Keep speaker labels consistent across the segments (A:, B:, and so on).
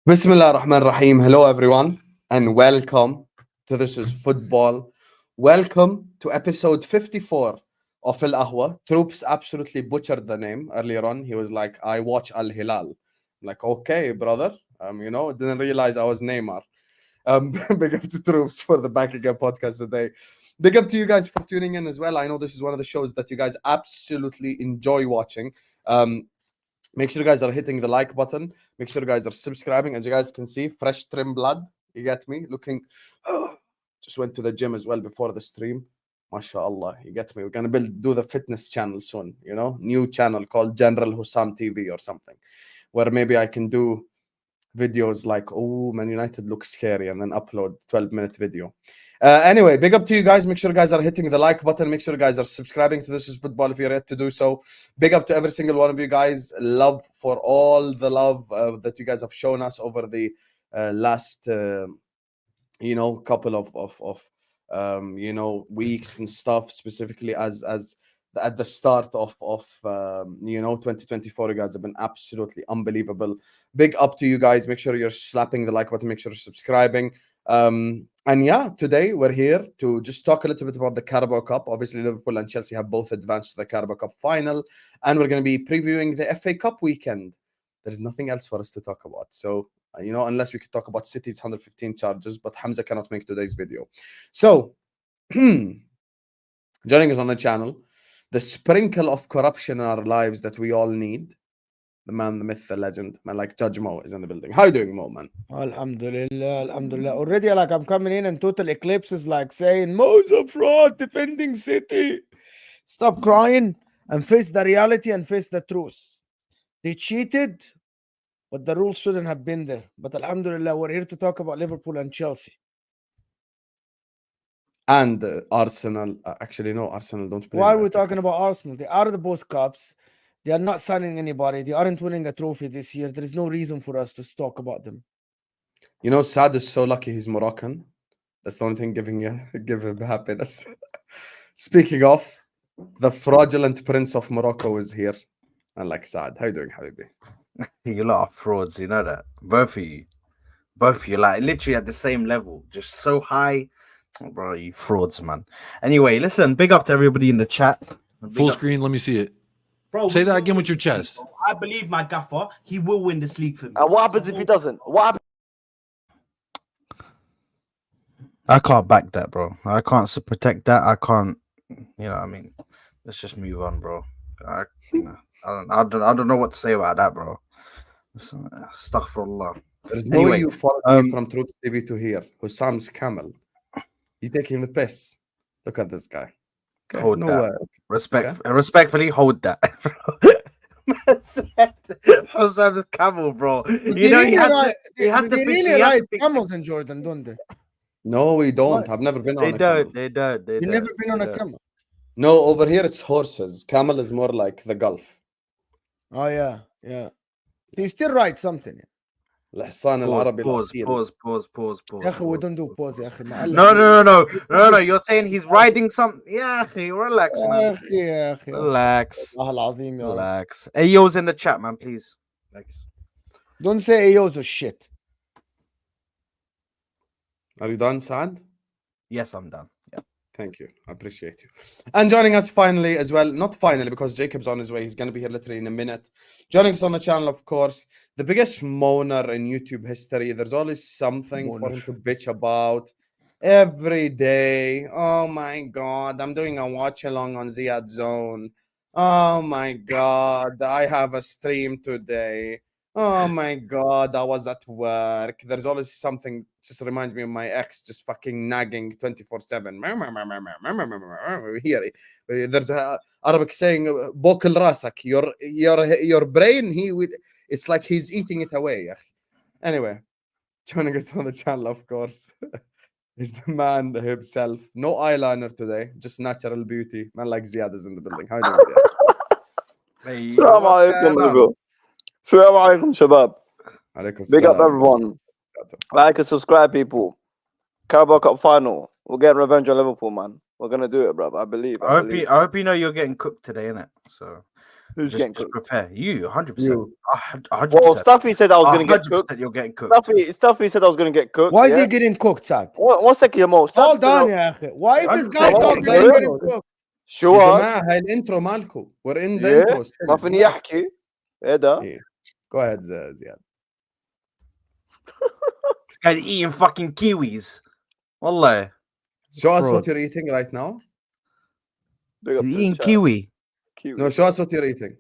A: Bismillah ar-Rahman ar-Rahim. Hello, everyone, and welcome to This is Football. Welcome to episode 54 of Ahwa. Troops absolutely butchered the name earlier on. He was like, I watch Al Hilal. I'm like, okay, brother. Didn't realize I was Neymar. Big up to Troops for the Back Again podcast today. Big up to you guys for tuning in as well. I know this is one of the shows that you guys absolutely enjoy watching. Make sure you guys are hitting the like button. Make sure you guys are subscribing. As you guys can see, fresh trim blood. You get me? Looking, just went to the gym as well before the stream. MashaAllah, you get me? We're going to do the fitness channel soon, new channel called General Hussam TV or something, where maybe I can do videos like, oh, Man United looks scary, and then upload 12-minute video. Anyway, big up to you guys. Make sure you guys are hitting the like button. Make sure you guys are subscribing to This is Football if you're yet to do so. Big up to every single one of you guys. Love for all the love that you guys have shown us over the last, couple of weeks and stuff. Specifically, as at the start of 2024, you guys have been absolutely unbelievable. Big up to you guys. Make sure you're slapping the like button. Make sure you're subscribing. And yeah, today we're here to just talk a little bit about the Carabao Cup. Obviously, Liverpool and Chelsea have both advanced to the Carabao Cup final, and we're going to be previewing the FA Cup weekend. There's nothing else for us to talk about. So, unless we could talk about City's 115 charges, but Hamza cannot make today's video. So, joining us on the channel, the sprinkle of corruption in our lives that we all need. The man, the myth, the legend, man like Judge Mo is in the building. How you doing, Mo, man?
B: Alhamdulillah, alhamdulillah. Already, like, I'm coming in and total eclipse is like saying, Mo's a fraud defending City. Stop crying and face the reality and face the truth. They cheated, but the rules shouldn't have been there. But alhamdulillah, we're here to talk about Liverpool and Chelsea.
A: And Arsenal. Actually, no, Arsenal don't play.
B: Why are we talking about Arsenal? They are the both cups. They are not signing anybody. They aren't winning a trophy this year. There is no reason for us to talk about them.
A: Saad is so lucky he's Moroccan. That's the only thing give him happiness. Speaking of, the fraudulent prince of Morocco is here. And like Saad. How you doing, Habibi?
C: You lot are frauds, you know that. Both of you, like literally at the same level, just so high. Oh, bro, you frauds, man. Anyway, listen, big up to everybody in the chat.
D: Full screen, let me see it. Bro, say that again with your chest.
E: I believe my gaffer, he will win this league for me.
F: And what happens if he doesn't? What happens?
C: I can't back that, bro. I can't protect that. I can't, what I mean? Let's just move on, bro. I don't know what to say about that, bro. Astaghfirullah.
A: There's no way you follow me from Truth TV to here. Hussam's camel. You taking the piss. Look at this guy. Okay,
C: hold that. Respectfully, hold that. Hussam's camel, bro.
B: They really ride camels in Jordan, don't they?
A: No, we don't. I've never been on a camel.
C: They don't.
B: You've never been on a camel?
A: No, over here it's horses. Camel is more like the Gulf.
B: Oh, yeah. You still ride something.
A: الحصان العربي الأصيل.
C: Pause.
B: يا أخي, we don't do pause يا أخي.
C: No. You're saying he's riding some. Yeah, relax, man.
B: يا أخي.
C: Relax.
B: الله العظيم يا رب.
C: Relax. Ayo's in the chat, man, please. Thanks.
B: Don't say Ayo's a shit.
A: Are you done, Saad?
C: Yes, I'm done. Yeah.
A: Thank you. I appreciate you. And joining us finally as well, not finally because Jacob's on his way. He's going to be here literally in a minute. Joining us on the channel, of course, the biggest moaner in YouTube history. There's always something for him to bitch about every day. Oh my God, I'm doing a watch along on Ziad Zone. Oh my God, I have a stream today. Oh my God, I was at work. There's always something, just reminds me of my ex just fucking nagging 24/7. Here, there's a Arabic saying, "Bokal rasak." Your brain, it's like he's eating it away. Anyway, joining us on the channel, of course, is the man himself. No eyeliner today, just natural beauty. Man like Ziad is in the building. How are you doing,
F: Assalamu alaikum, shabab. Big up everyone. Like and subscribe, people. Carabao Cup final. We're getting revenge on Liverpool, man. We're gonna do it, bro. I believe.
C: I hope you know you're getting cooked today, innit? So
F: Who's getting
C: Just
F: cooked?
C: prepare. You, 100%.
A: You.
C: 100%.
F: Well, Staffy said I was going to get
C: 100%
F: cooked.
C: you're getting cooked.
F: Staffy said I was going to get cooked.
B: Why is
F: yeah?
B: he getting cooked, Saad?
F: One second, Mo.
B: Hold on, ya akhi. Why is this guy
C: 100%
B: talking
F: getting
B: like
F: cooked.
B: getting cooked?
A: يا
F: Sure.
A: جماعة هاي الانترو مالكم. We're in the
F: Yeah.
A: intro still.
F: ما فيني احكي. ايه ده؟
A: Yeah. Go ahead, Ziad.
C: This guy's eating fucking kiwis. Wallah.
A: Show us
C: Fraud.
A: what you're eating right now.
F: Big up
C: He's
F: to the
C: eating
F: chat.
C: kiwi.
F: Kiwi.
A: No, show us what you're eating.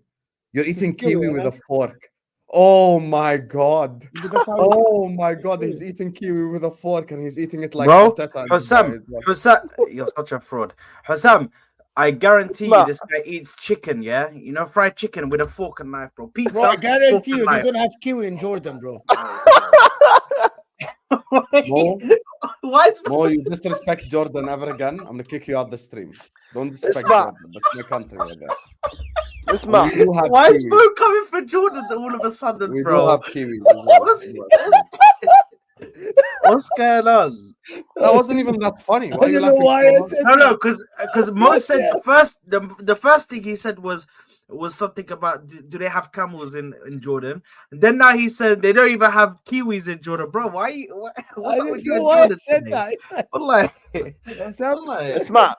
A: You're
B: This is
A: eating
B: kiwi,
A: kiwi with
B: right?
A: a fork. Oh my god.
B: That's how
A: Oh my god, he's eating kiwi with a fork and he's eating it like
C: Bro,
A: Arteta and
C: Hussam,
A: Dubai as well.
C: Hussam, you're such a fraud. Hussam, I guarantee you
F: Nah.
C: this guy eats chicken, yeah? You know, fried chicken with a fork and knife, bro. Pizza,
B: Bro, I guarantee
C: fork
B: you,
C: and
B: they're
C: knife.
B: gonna have kiwi in Jordan, bro.
A: Mo,
C: Why is
A: Mo, you disrespect Jordan ever again, I'm gonna kick you out the stream. Don't disrespect
F: Isma.
A: Jordan. That's my country right there.
F: اسمع
A: We do have
C: why is
A: kiwi.
C: Mo coming for Jordan all of a sudden,
A: We do
C: bro?
A: have kiwi. as well.
C: What's going on?
A: That wasn't even that funny. Why
B: I
A: are you
B: don't know
A: laughing
B: why
A: so
B: I said
C: No,
B: that.
C: because Mo said the first thing he said was something about do they have camels in Jordan? And then now he said they don't even have kiwis in Jordan, bro. What's
B: I
C: up with
B: didn't
C: you
B: know
C: in
B: why I
C: Jordan
B: said
C: today?
B: that.
C: Wallahi.
B: Hussam,
F: اسمع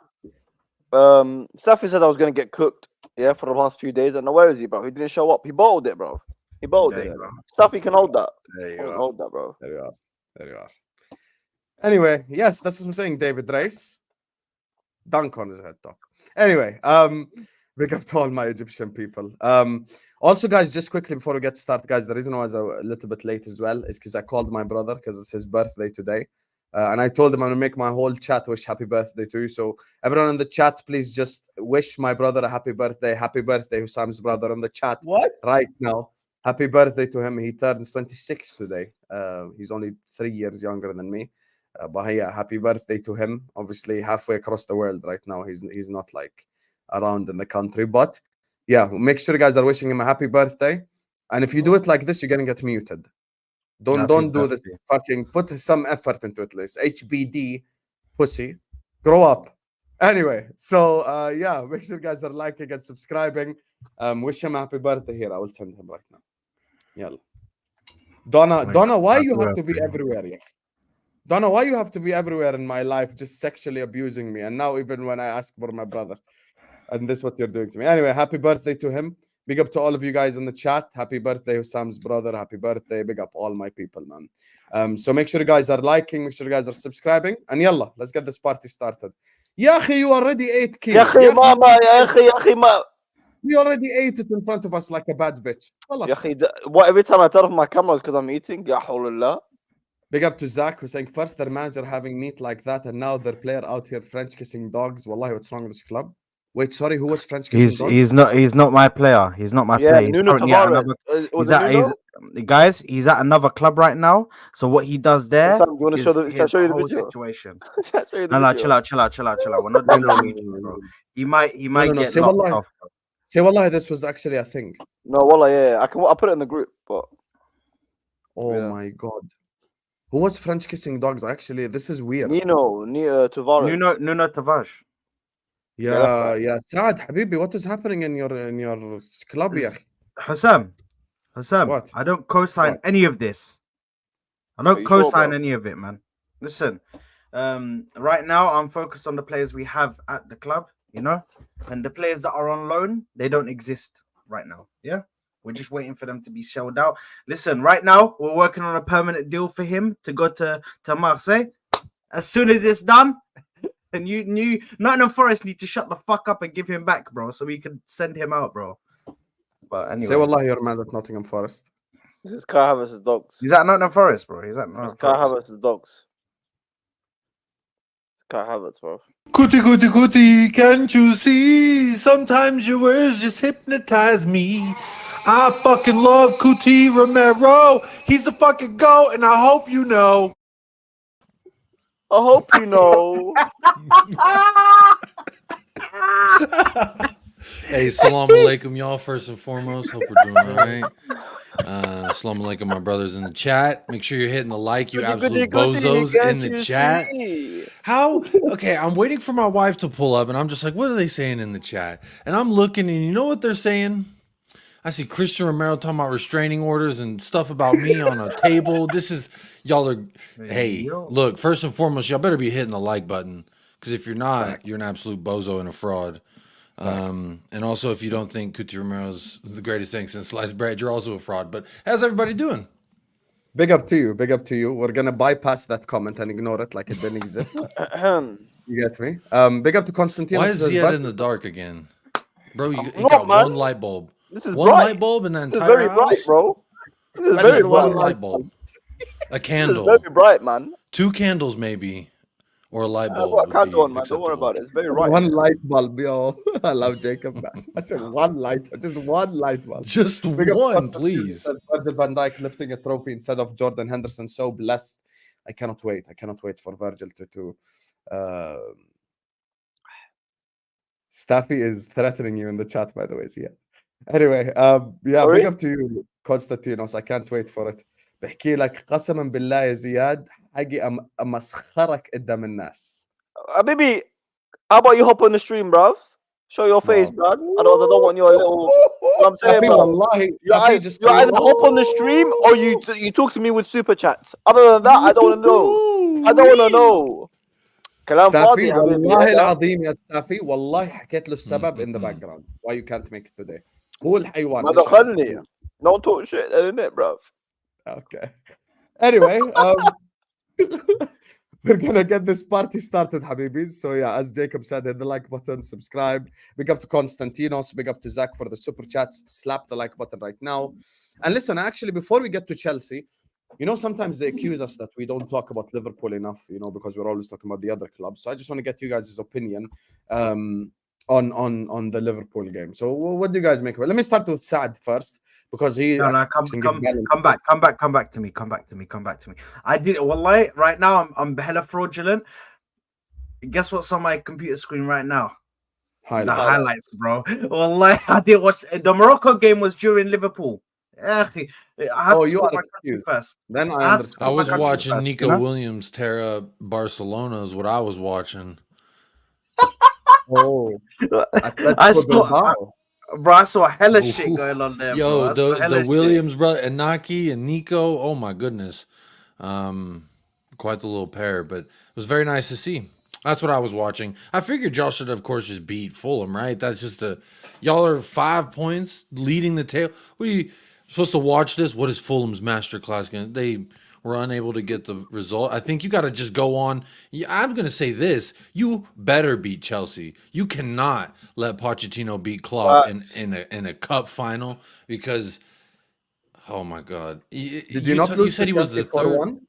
F: Staffy said I was going to get cooked, yeah, for the last few days. And where is he, bro? He didn't show up. He bottled it, bro. He bottled
C: There
F: it.
C: you go.
F: Staffy can hold that.
C: There you go.
F: Hold that, bro.
A: There you are. There you are. Anyway, yes, that's what I'm saying, David Rice. Dunk on his head, though. Anyway, big up to all my Egyptian people. Also, guys, just quickly before we get started, guys, the reason I was a little bit late as well is because I called my brother because it's his birthday today. And I told him I'm going to make my whole chat wish happy birthday to you. So everyone in the chat, please just wish my brother a happy birthday. Happy birthday, Husam's brother on the chat
B: what?
A: right now. Happy birthday to him. He turns 26 today. He's only 3 years younger than me. But yeah, happy birthday to him. Obviously, halfway across the world right now. He's not like around in the country. But yeah, make sure you guys are wishing him a happy birthday. And if you do it like this, you're going to get muted. Don't do this. Fucking put some effort into it. This HBD pussy. Grow up. Anyway, so yeah, make sure you guys are liking and subscribing. Wish him a happy birthday here. I will send him right now. Yalla. Donna, why you have to be everywhere? Yeah? Donna, why you have to be everywhere in my life, just sexually abusing me? And now even when I ask for my brother, and this is what you're doing to me. Anyway, happy birthday to him. Big up to all of you guys in the chat. Happy birthday, Husam's brother. Happy birthday. Big up all my people, man. So make sure you guys are liking. Make sure you guys are subscribing. And yalla, let's get this party started. Ya akhi, you already ate kiwi.
F: يا أخي ماما يا أخي ما
A: You already ate it in front of us like a bad bitch.
F: يا أخي what every time I turn off my camera because I'm eating يا حول الله.
A: Big up to Zach who's saying first their manager having meat like that and now their player out here French kissing dogs. Wallahi, what's wrong with this club? Wait, sorry, who was French kissing dogs?
C: He's not my player. He's not my
F: Yeah,
C: player. He's
F: Nuno
C: currently at
F: Tavares.
C: another,
F: Was it Nuno?
C: guys, he's at another club right now. So what he does there
F: Sam, do you want to
C: is
F: show the? Can I show you the
C: whole
F: video?
C: situation.
F: Can I show you the
C: No,
F: video?
C: chill out. We're not doing no meeting, bro. He might get
A: Say
C: locked
A: wallahi.
C: off. Bro.
A: Say wallahi, this was actually a thing.
F: No, wallah, yeah, I'll put it in the group, but
A: Oh
F: yeah.
A: my god. Who was French kissing dogs? Actually, this is weird.
F: Nino Tavares.
C: Nuno Tavares.
A: Yeah. Saad, Habibi, what is happening in your club? Yeah.
C: Hussam,
A: What?
C: I don't co-sign
A: What?
C: any of this. I
F: Are
C: don't
F: you sure,
C: co-sign
F: bro?
C: any of it, man. Listen, right now I'm focused on the players we have at the club, you know, and the players that are on loan, they don't exist right now. Yeah, we're just waiting for them to be shelled out. Listen, right now we're working on a permanent deal for him to go to Marseille. As soon as it's done, and Nottingham Forest need to shut the fuck up and give him back, bro, so we can send him out, bro. But anyway,
A: Say wallahi, you're mad at Nottingham Forest.
F: This is Kai Havertz's dogs.
C: he's at Nottingham Forest, bro. He's at
F: It's
C: Nottingham
F: Kai
C: Forest.
F: Havertz's dogs. It's Kai Havertz, bro.
D: Kuti, can't you see? Sometimes your words just hypnotize me. I fucking love Kuti Romero. He's the fucking GOAT, and I hope you know.
F: I hope you know.
D: Hey, salam alaikum, y'all, first and foremost. Hope we're doing all right. Salam alaikum, my brothers in the chat. Make sure you're hitting the like, you absolute bozos in the chat. How? Okay, I'm waiting for my wife to pull up, and I'm just like, what are they saying in the chat? And I'm looking, and you know what they're saying? I see Christian Romero talking about restraining orders and stuff about me on a table. This is y'all are. Hey, look. First and foremost, y'all better be hitting the like button because if you're not, you're an absolute bozo and a fraud. And also, if you don't think Cuti Romero's the greatest thing since sliced bread, you're also a fraud. But how's everybody doing?
A: Big up to you. Big up to you. We're gonna bypass that comment and ignore it like it didn't exist. You get me? Big up to Constantine.
D: Why is Ziad in the dark again, bro? You
F: No,
D: got
F: man.
D: one light bulb.
F: This is
D: one
F: bright.
D: light bulb in that
F: This is
D: entire
F: very
D: house.
F: bright, bro. This is
D: That's
F: very
D: one
F: bright.
D: light bulb. A candle.
F: This is very bright, man.
D: 2 candles maybe, or a light
F: I've
D: bulb.
F: got a
D: would
F: candle
D: be
F: on, man. Don't worry
D: acceptable.
F: about it. It's very bright.
A: One light bulb, yo. I love Jacob, man. I said one light, just one light bulb.
D: Just
A: Big up
D: one,
A: Constantine.
D: please.
A: Said Virgil van Dijk lifting a trophy instead of Jordan Henderson. So blessed. I cannot wait. I cannot wait for Virgil to Staffy is threatening you in the chat, by the way. Yeah. Anyway, yeah,
F: Sorry?
A: big up to you, Constantinos. I can't wait for it. بحكي لك قسما بالله يا زياد حاجي أمسخرك قدام الناس.
F: Baby, how about you hop on the stream, bruv? Show your face,
A: No.
F: bruv. Otherwise, I don't want your little. You know what I'm saying,
A: Staffy,
F: bro?
A: wallahi,
F: You
A: Staffy,
F: either hop on the stream or you talk to me with super chats. Other than that, I don't want to know. I don't want to know. كلام فاضي
A: Staffy,
F: يا حبيبي.
A: والله العظيم يا Staffy والله حكيت له السبب in the background why you can't make it today. هو الحيوان.
F: ما دخلني. Don't talk shit, isn't it, bruv?
A: Okay. Anyway, we're gonna get this party started, Habibis. So yeah, as Jacob said, hit the like button, subscribe. Big up to Constantinos, big up to Zach for the super chats. Slap the like button right now. And listen, actually, before we get to Chelsea, you know, sometimes they accuse us that we don't talk about Liverpool enough, you know, because we're always talking about the other clubs. So I just want to get you guys' opinion on the Liverpool game. So what do you guys make of it? Let me start with Saad first because he
C: come back to me. I did wallahi, right now I'm hella fraudulent. Guess what's on my computer screen right now? The highlights, bro. Wallahi, I did watch the Morocco game was during Liverpool. I have to support my country first.
A: Then I understand.
D: I was watching Nico Williams tear up Barcelona is what I was watching.
A: Oh,
C: I saw hella shit going on there.
D: Yo, the Williams brother, Inaki and Nico. Oh my goodness, quite the little pair. But it was very nice to see. That's what I was watching. I figured y'all should, of course, just beat Fulham, right? That's just y'all are 5 points leading the tail. We supposed to watch this. What is Fulham's masterclass going to? They were unable to get the result. I think you got to just go on. I'm going to say this. You better beat Chelsea. You cannot let Pochettino beat Klopp in a cup final because, oh my God.
A: Did you not lose?
D: You said he was the third one?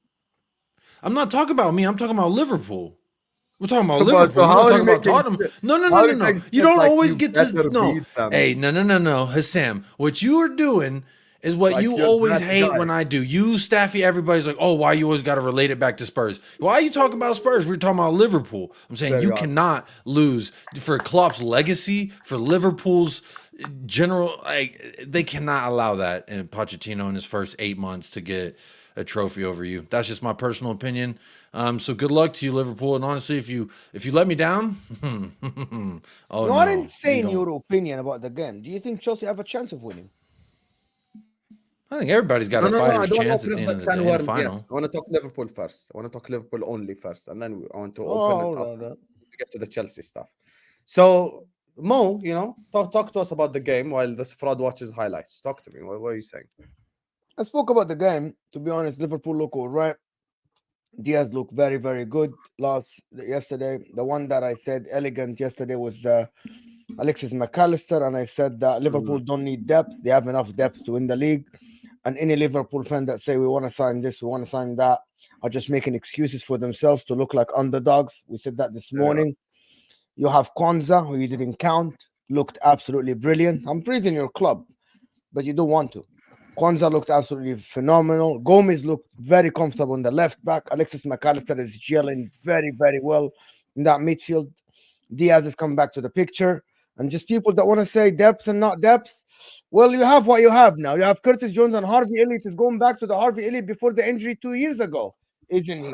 D: I'm not talking about me. I'm talking about Liverpool. We're talking about Liverpool.
A: So how
D: talking about Tottenham. No. You don't always get to no. Hey, no. Hassam, what you are doing is what you always hate when I do. You, Staffy, everybody's like, oh, why you always got to relate it back to Spurs? Why are you talking about Spurs? We're talking about Liverpool. I'm saying you cannot lose for Klopp's legacy, for Liverpool's general. Like, they cannot allow that in Pochettino in his first 8 months to get a trophy over you. That's just my personal opinion. So good luck to you, Liverpool. And honestly, if you let me down,
B: you aren't saying your opinion about the game. Do you think Chelsea have a chance of winning?
D: I think everybody's got a fighter's chance at the end of the day in the final.
A: I want to talk Liverpool first. I want to talk Liverpool only first, and then I want to open it up to get to the Chelsea stuff. So, Mo, you know, talk to us about the game while this fraud watches highlights. Talk to me. What are you saying?
B: I spoke about the game. To be honest, Liverpool look all right. Diaz looked very, very good yesterday. The one that I said elegant yesterday was Alexis McAllister, and I said that Liverpool don't need depth. They have enough depth to win the league. And any Liverpool fan that say we want to sign this, we want to sign that, are just making excuses for themselves to look like underdogs. We said that this morning. You have Kwanzaa, who you didn't count, looked absolutely brilliant. I'm praising your club, but you don't want to. Kwanzaa looked absolutely phenomenal. Gomez looked very comfortable in the left back. Alexis McAllister is gelling very, very well in that midfield. Diaz has come back to the picture. And just people that want to say depth and not depth, well, you have what you have now. You have Curtis Jones and Harvey Elliott is going back to the Harvey Elliott before the injury 2 years ago, isn't he?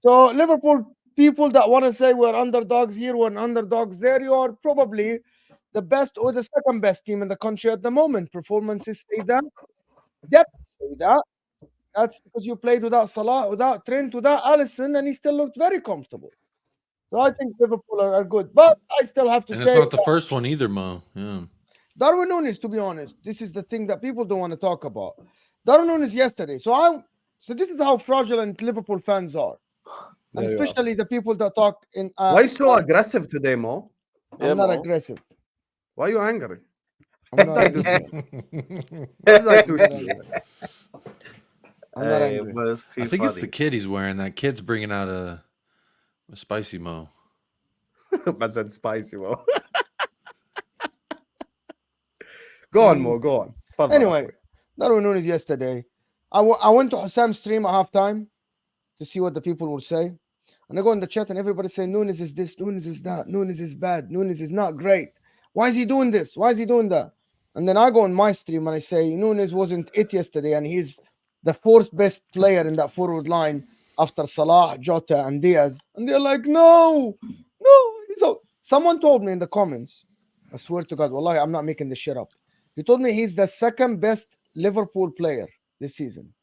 B: So Liverpool people that want to say we're underdogs here, we're underdogs there, you are probably the best or the second best team in the country at the moment. Performances say that. Depth say that. That's because you played without Salah, without Trent, without Alisson, and he still looked very comfortable. So I think Liverpool are good. But I still have to
D: And
B: say...
D: it's not the first one either, Mo. Yeah.
B: Darwin Núñez, to be honest, this is the thing that people don't want to talk about. Darwin Núñez yesterday. So this is how fraudulent Liverpool fans are. And especially the people that talk in...
A: Why you so aggressive today, Mo?
B: I'm not aggressive.
A: Why are you angry?
B: I'm not angry.
A: What did I do to you?
B: I'm not angry.
D: I think it's the kid he's wearing. That kid's bringing out a spicy Mo.
A: I said spicy Mo. Go on, Mo. Go on.
B: Anyway, Darwin Núñez yesterday. I went to Hassam's stream at halftime to see what the people would say. And I go in the chat and everybody saying, Núñez is this, Núñez is that, Núñez is bad, Núñez is not great. Why is he doing this? Why is he doing that? And then I go on my stream and I say, Núñez wasn't it yesterday, and he's the fourth best player in that forward line after Salah, Jota, and Diaz. And they're like, no. So someone told me in the comments, I swear to God, wallahi, I'm not making this shit up. He told me he's the second best Liverpool player this season.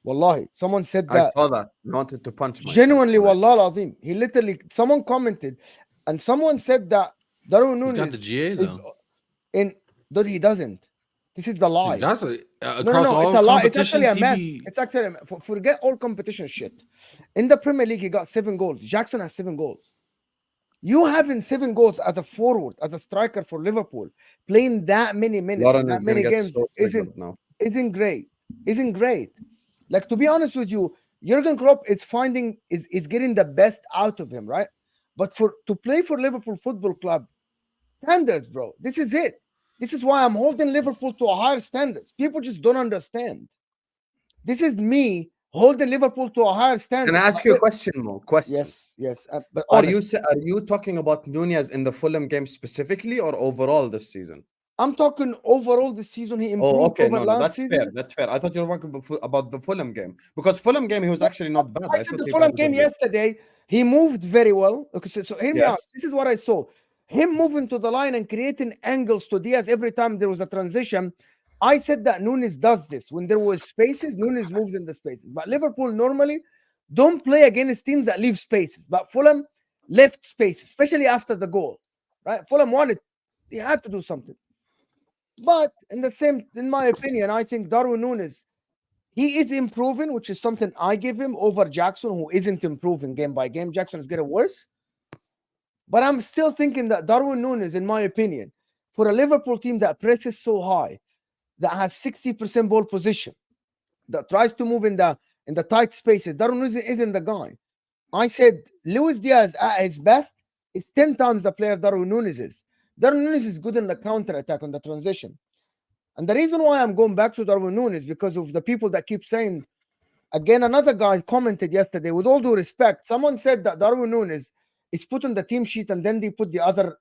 B: Wallahi, someone said that.
A: I saw that. I wanted to punch myself.
B: Genuinely, wallah al-azim. He literally, someone commented, and someone said that Darwin Núñez...
D: He's got the GA, though.
B: But he doesn't. This is the lie.
D: No,
B: it's a lie. It's actually a man. It's actually forget all competition shit. In the Premier League, he got 7 goals. Jackson has 7 goals. You having 7 goals as a forward, as a striker for Liverpool, playing that many minutes, that many games, isn't great. Isn't great. Like, to be honest with you, Jurgen Klopp is getting the best out of him, right? But to play for Liverpool Football Club, standards, bro. This is it. This is why I'm holding Liverpool to a higher standards. People just don't understand. This is me holding Liverpool to a higher standard.
A: Can I ask you a question, Mo?
B: Yes. But
A: are you talking about Núñez in the Fulham game specifically or overall this season?
B: I'm talking overall this season. He improved last season.
A: Fair. That's fair. I thought you were talking about the Fulham game, because Fulham game he was actually not bad.
B: I said the Fulham game yesterday, he moved very well. Okay, so hear me out. This is what I saw. Him moving to the line and creating angles to Diaz every time there was a transition. I said that Núñez does this. When there was spaces, Núñez moves in the spaces. But Liverpool normally don't play against teams that leave spaces. But Fulham left spaces, especially after the goal. Right? Fulham he had to do something. But in my opinion, I think Darwin Núñez, he is improving, which is something I give him over Jackson, who isn't improving game by game. Jackson is getting worse. But I'm still thinking that Darwin Núñez, in my opinion, for a Liverpool team that presses so high, that has 60% ball position, that tries to move in the tight spaces, Darwin Núñez isn't the guy. I said Luis Diaz at his best is 10 times the player Darwin Núñez is. Darwin Núñez is good in the counter attack on the transition. And the reason why I'm going back to Darwin Núñez because of the people that keep saying, again, another guy commented yesterday, with all due respect, someone said that Darwin Núñez is put on the team sheet and then they put the other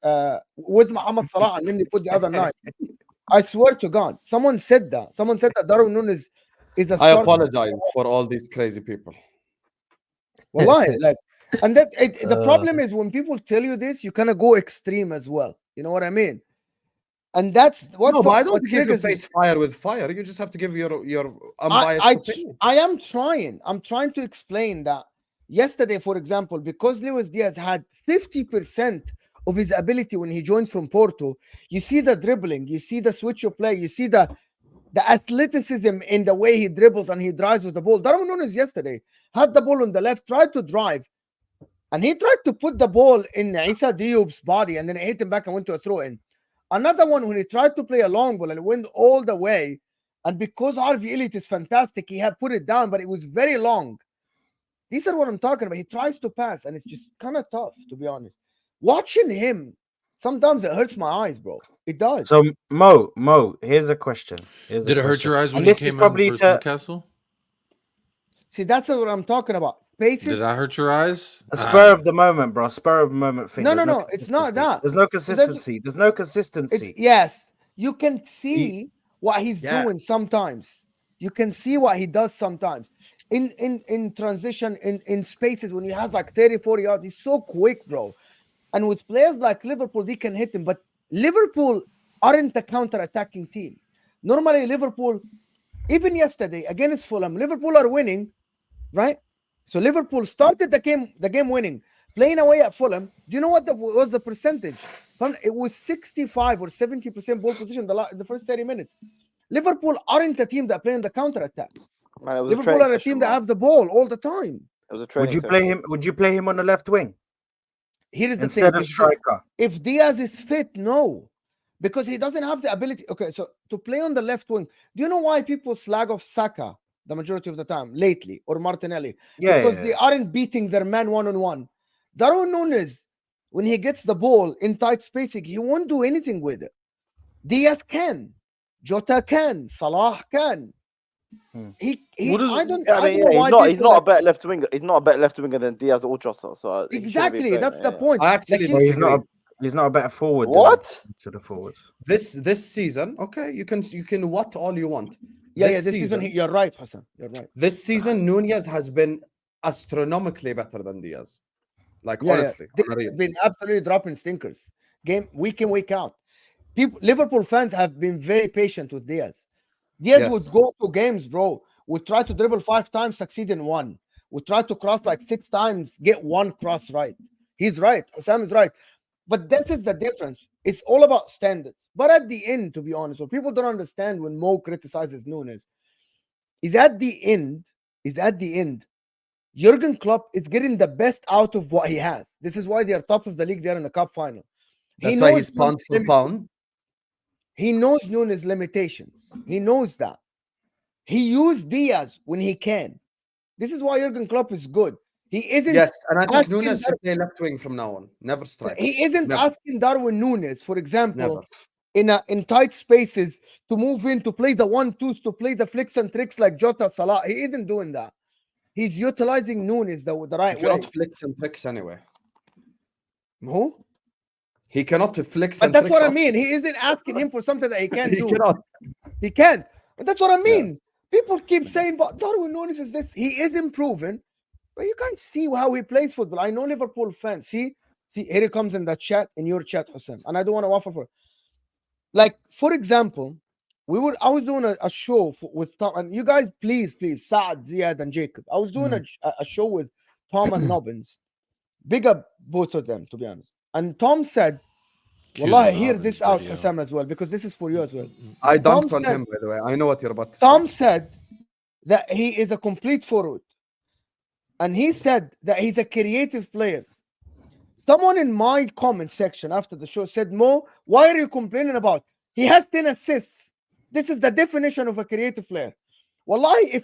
B: with Mohamed Salah and then they put the other 9. I swear to God, someone said that. Someone said that Darwin Núñez is the starter.
A: I apologize for all these crazy people.
B: Wallahi, the problem is when people tell you this, you kind of go extreme as well. You know what I mean? And that's what.
A: No, but I don't give you face fire with fire. You just have to give your unbiased opinion.
B: I am trying. I'm trying to explain that. Yesterday, for example, because Luis Diaz had 50% of his ability when he joined from Porto, you see the dribbling, you see the switch of play, you see the athleticism in the way he dribbles and he drives with the ball. Darwin Núñez yesterday had the ball on the left, tried to drive, and he tried to put the ball in Issa Diop's body, and then it hit him back and went to a throw-in. Another one when he tried to play a long ball and it went all the way, and because Harvey Elliott is fantastic, he had put it down, but it was very long. These are what I'm talking about. He tries to pass, and it's just kind of tough, to be honest. Watching him, sometimes it hurts my eyes, bro. It does.
C: So, Mo, here's a question.
D: Did it hurt your eyes when you came out versus Newcastle?
B: See, that's what I'm talking about. Spaces.
D: Did that hurt your eyes?
C: A spur of the moment, bro. Spur of the moment thing.
B: No. It's not that.
C: There's no consistency. There's no consistency.
B: Yes. You can see what he's doing sometimes. You can see what he does sometimes. In transition, in spaces, when you have like 30, 40 yards, he's so quick, bro. And with players like Liverpool, they can hit him. But Liverpool aren't a counter-attacking team. Normally, Liverpool, even yesterday against Fulham, Liverpool are winning, right? So Liverpool started the game winning, playing away at Fulham. Do you know what was the percentage? It was 65 or 70% ball position the first 30 minutes. Liverpool aren't a team that play in the counter-attack. Liverpool are a team that have the ball all the time.
F: It was a training
C: Would you play him on the left wing?
B: Here is the
C: Instead
B: thing.
C: of striker.
B: If Diaz is fit, no. Because he doesn't have the ability. Okay, so to play on the left wing, do you know why people slag off Saka the majority of the time lately, or Martinelli? Because they aren't beating their man one-on-one. Darwin Núñez, when he gets the ball in tight spacing, he won't do anything with it. Diaz can. Jota can. Salah can. He's
F: not a better left winger. He's not a better left winger than Diaz or Jota. So
B: exactly, that's the point.
A: I actually disagree.
C: He's not a better forward.
F: What?
C: To the forwards.
A: This season, okay, you can what all you want.
B: This season you're right, Hassan. You're right.
A: This season, Núñez has been astronomically better than Diaz. Like honestly,
B: they've been absolutely dropping stinkers. Game week in, week out. Liverpool fans have been very patient with Diaz. Diaz would go to games, bro. Would try to dribble 5 times, succeed in 1. Would try to cross like 6 times, get 1 cross right. He's right. Osam is right. But that is the difference. It's all about standards. But at the end, to be honest, what people don't understand when Mo criticizes Núñez is at the end, Jurgen Klopp is getting the best out of what he has. This is why they are top of the league. They're in the cup final.
A: That's why he's pound for pound.
B: He knows Núñez limitations. He knows that. He used Diaz when he can. This is why Jurgen Klopp is good. He isn't.
A: Yes, and I think Núñez should play left wing from now on. Never strike.
B: He isn't asking Darwin Núñez, for example, in tight spaces to move in, to play the 1-2s, to play the flicks and tricks like Jota, Salah. He isn't doing that. He's utilizing Núñez the right way.
A: He cannot flicks and tricks anyway.
B: No?
A: He cannot flicks
B: but
A: and
B: that's
A: tricks.
B: What I mean. He isn't asking him for something that he can't do.
A: He cannot.
B: He can. But that's what I mean. Yeah. People keep saying, but Darwin Núñez is this. He is improving. But you can't see how he plays football. I know Liverpool fans. See, here it comes in the chat, in your chat, Hussein. And I don't want to waffle for it. Like, for example, I was doing a show with Tom, and you guys, please, Saad, Ziad, and Jacob. I was doing a show with Tom and Nobbins. Big up both of them, to be honest. And Tom said, Wallah, hear this out, Hussam, as well, because this is for you as well.
A: I dumped on him, by the way. I know what you're about to say.
B: Tom said that he is a complete forward. And he said that he's a creative player. Someone in my comment section after the show said, Mo, why are you complaining about? He has 10 assists. This is the definition of a creative player. Wallahi,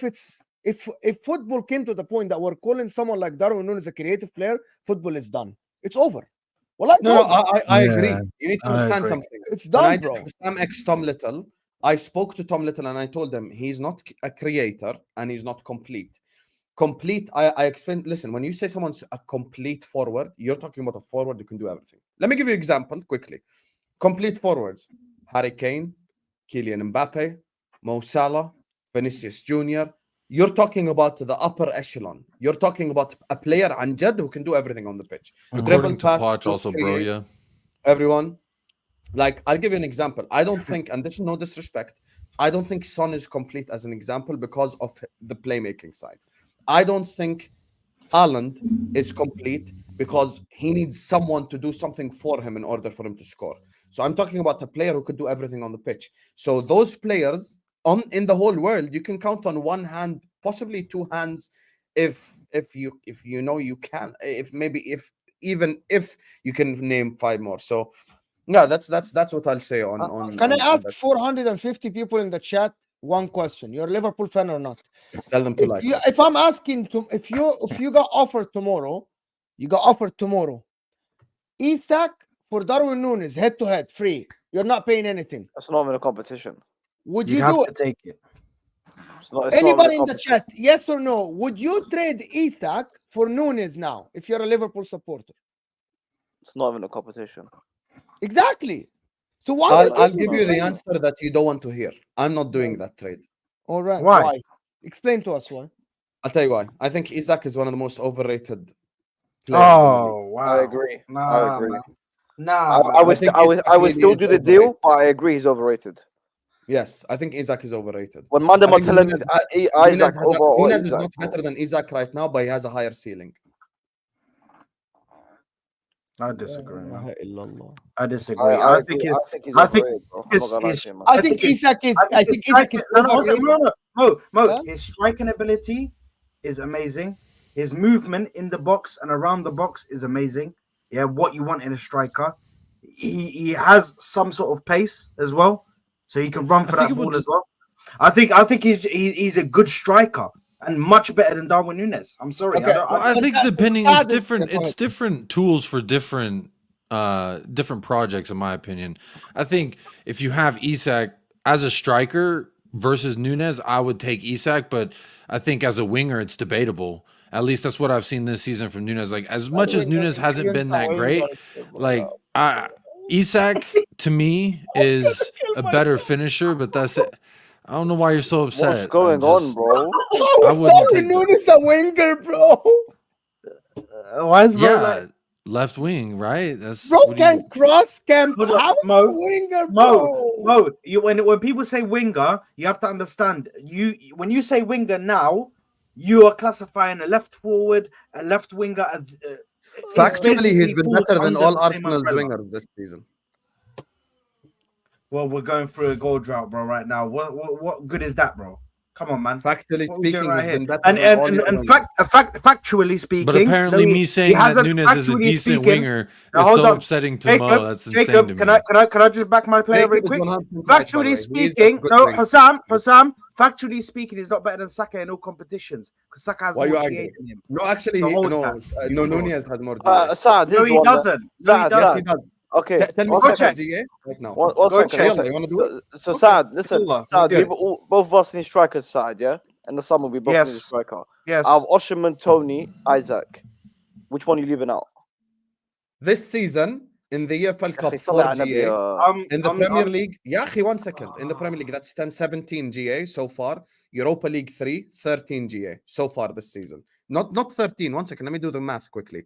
B: if football came to the point that we're calling someone like Darwin Núñez a creative player, football is done. It's over. Wallahi,
A: I agree. You need to understand something.
B: It's done, bro.
A: Sam X Tom Little, I spoke to Tom Little and I told him he's not a creator and he's not complete. I explained, listen, when you say someone's a complete forward, you're talking about a forward who can do everything. Let me give you an example quickly. Complete forwards: Harry Kane, Kylian Mbappe, Mo Salah, Vinicius Jr. You're talking about the upper echelon. You're talking about a player Anjad who can do everything on the pitch.
D: According to Poch also, bro, yeah.
A: Everyone. Like, I'll give you an example. I don't think, and this is no disrespect, I don't think Son is complete as an example because of the playmaking side. I don't think Haaland is complete because he needs someone to do something for him in order for him to score. So I'm talking about a player who could do everything on the pitch. So those players in the whole world, you can count on one hand, possibly 2 hands, if you know you can, if you can name 5 more. So yeah, that's what I'll say on.
B: Can I ask 450 people in the chat one question? You're a Liverpool fan or not?
A: Tell them to
B: if I'm asking if you got offered tomorrow, Isak for Darwin Núñez head to head free. You're not paying anything.
F: That's not even a competition.
B: Would you do it?
C: Take it.
B: Anybody in the chat, yes or no? Would you trade Isak for Núñez now if you're a Liverpool supporter?
F: It's not even a competition.
B: Exactly. So why?
A: I'll give you the answer that you don't want to hear. I'm not doing that trade.
B: All right.
C: Why?
B: Explain to us why.
A: I'll tell you why. I think Isak is one of the most overrated players.
C: Oh, wow.
F: I agree. I agree.
C: Nah,
F: I would still do the deal, but I agree he's overrated.
A: Yes, I think Isaac is overrated.
F: When Mandem
A: I
F: are
A: think
F: telling Isaac
A: Nunez is
F: Isaac,
A: not better than Isaac right now, but he has a higher ceiling.
C: I disagree.
B: La ilaha illallah.
C: I disagree.
F: I
C: I think
F: think he's
C: I think
F: overrated, bro. I'm not gonna lie
C: it's-
F: to you, man.
B: I think Isaac is. I think Isaac is overrated.
C: Mo.
B: Huh?
C: His striking ability is amazing. His movement in the box and around the box is amazing. Yeah, what you want in a striker. He has some sort of pace as well, so he can run for that ball as well. I think he's a good striker and much better than Darwin Núñez. I'm sorry.
B: Okay.
D: I think depending,
B: Saad
D: it's
B: is-
D: different.
B: yeah, go
D: It's different tools for different projects, in my opinion. I think if you have Isak as a striker versus Núñez, I would take Isak, but I think as a winger, it's debatable. At least that's what I've seen this season from Núñez. Like, as much as Núñez hasn't been that great, like Isak to me is a better finisher, but that's it. I don't know why you're so upset.
F: What's going on, bro?
B: I
D: wouldn't take
B: Núñez a winger, bro.
C: Why is
D: Yeah, left wing, right? That's
B: Bro
D: what do you-
B: can cross, can
C: Hold on,
B: how is
C: Mo.
B: a winger, bro?
C: Mo, when people say winger, you have to understand. When you say winger now, you are classifying a left forward, a left winger. As,
A: Factually, he's been
C: falls
A: better than
C: under
A: all
C: the same
A: Arsenal's
C: umbrella.
A: wingers this season.
C: Well, we're going through a goal drought, bro, right now. What good is that, bro? Come on, man.
A: Factually
C: What we doing
A: speaking,
C: right
A: he's
C: here?
A: been better
C: And
A: than all your
C: and
A: wingers.
C: factually speaking,
D: But apparently,
C: no,
D: me
C: he
D: saying that
C: hasn't.
D: Núñez is a
C: Factually
D: decent
C: speaking-
D: winger
C: Now,
D: is
C: hold
D: so
C: on.
D: upsetting to Mo. That's insane
C: Jacob,
D: to me.
C: can I just back my player real
A: Jacob is
C: quick?
A: 100% right, by the
C: Factually
A: way. He is a
C: speaking,
A: good
C: no,
A: winger.
C: Hussam, factually speaking, he's not better than Saka in all competitions because Saka has
A: Why
C: more
A: you
C: GA
A: angry?
C: than him.
A: No, actually,
C: So
A: he,
C: hold
A: no,
C: that.
A: no,
C: You fraud.
A: Núñez has more GA.
F: Saad,
C: No,
F: here's
C: he
F: one that-
C: doesn't. No, he
F: Saad,
A: Yes,
C: doesn't.
A: he does.
F: Okay,
A: Tell me
F: one
A: Saka's
F: second.
A: GA right now.
F: One
C: Go
F: second.
C: check.
F: One
A: Yalla,
F: second.
A: you want to do it?
F: So
C: Okay.
F: Saad, listen,
C: Wallah,
F: Saad,
C: we'll do
F: both of us need strikers side, yeah? In the summer, we both need a
C: Yes.
F: striker.
C: Yes.
F: Out of Osherman, Tony, Isaac, which one are you leaving out?
A: This season, in the EFL Cup,
F: Okay,
A: 4
F: Salah and Nabi,
A: GA. In the Premier League, yeah, 1 second. In the Premier League, that's 17 GA so far. Europa League 3, 13 GA so far this season. Not 13. 1 second. Let me do the math quickly.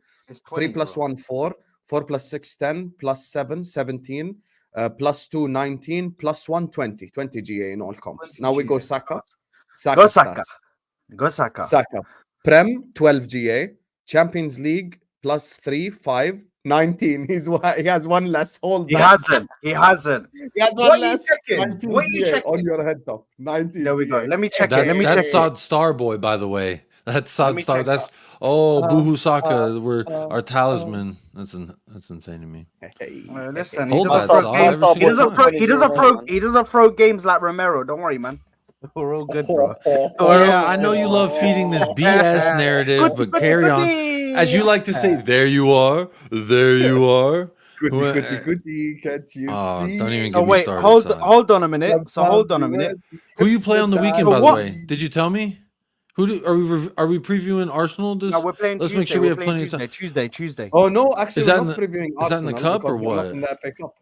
A: 3 plus 1, 4. 4 plus 6, 10. Plus 7, 17. Plus 2, 19. Plus 1, 20. 20 GA in all comps. Now we go
C: GA.
A: Saka.
C: Go Saka.
A: stats.
C: Go Saka.
A: Saka. Prem, 12 GA. Champions League, plus 3, 5. 19. He has one less. Hold
C: He
A: that.
C: hasn't. He hasn't.
A: He has one
C: What are you
A: less.
C: checking?
A: 19
C: What are you
A: GA
C: checking?
A: on your head top. 19.
C: There we go.
A: GA.
C: Let me check it. Let me check
D: That's
C: it.
D: Saad Starboy, by the way. That's
C: Let
D: Saad
C: me
D: Star.
C: check
D: That's
C: that.
D: Boohoo Saka. We're our talisman. That's insane to me.
C: Listen,
D: Hold
C: he doesn't
D: that,
C: throw
D: Saad,
C: games.
D: every
C: He doesn't
D: single
C: throw.
D: time.
C: He doesn't throw games like Romero. Don't worry, man. We're all good, bro.
D: Yeah, I know you love feeding this BS narrative, but carry on. As you like to say, there you are. There you are.
A: Goody, can't you see?
D: Don't even
C: So
D: get me
C: wait,
D: started.
C: hold
D: Saad.
C: on a minute. So hold on a minute.
D: Who you play on the weekend, by the
C: What?
D: way? Did you tell me? Are we previewing Arsenal?
C: No, we're playing
D: Let's
C: Tuesday.
D: make sure we
C: We're
D: have
C: playing
D: plenty of
C: Tuesday.
D: time.
C: Tuesday.
A: Oh no, actually,
D: Is that
A: we're
D: in
A: not
D: the-
A: previewing
D: is that in
A: Arsenal
D: the cup or
A: because we're not
D: what?
A: in the FA Cup.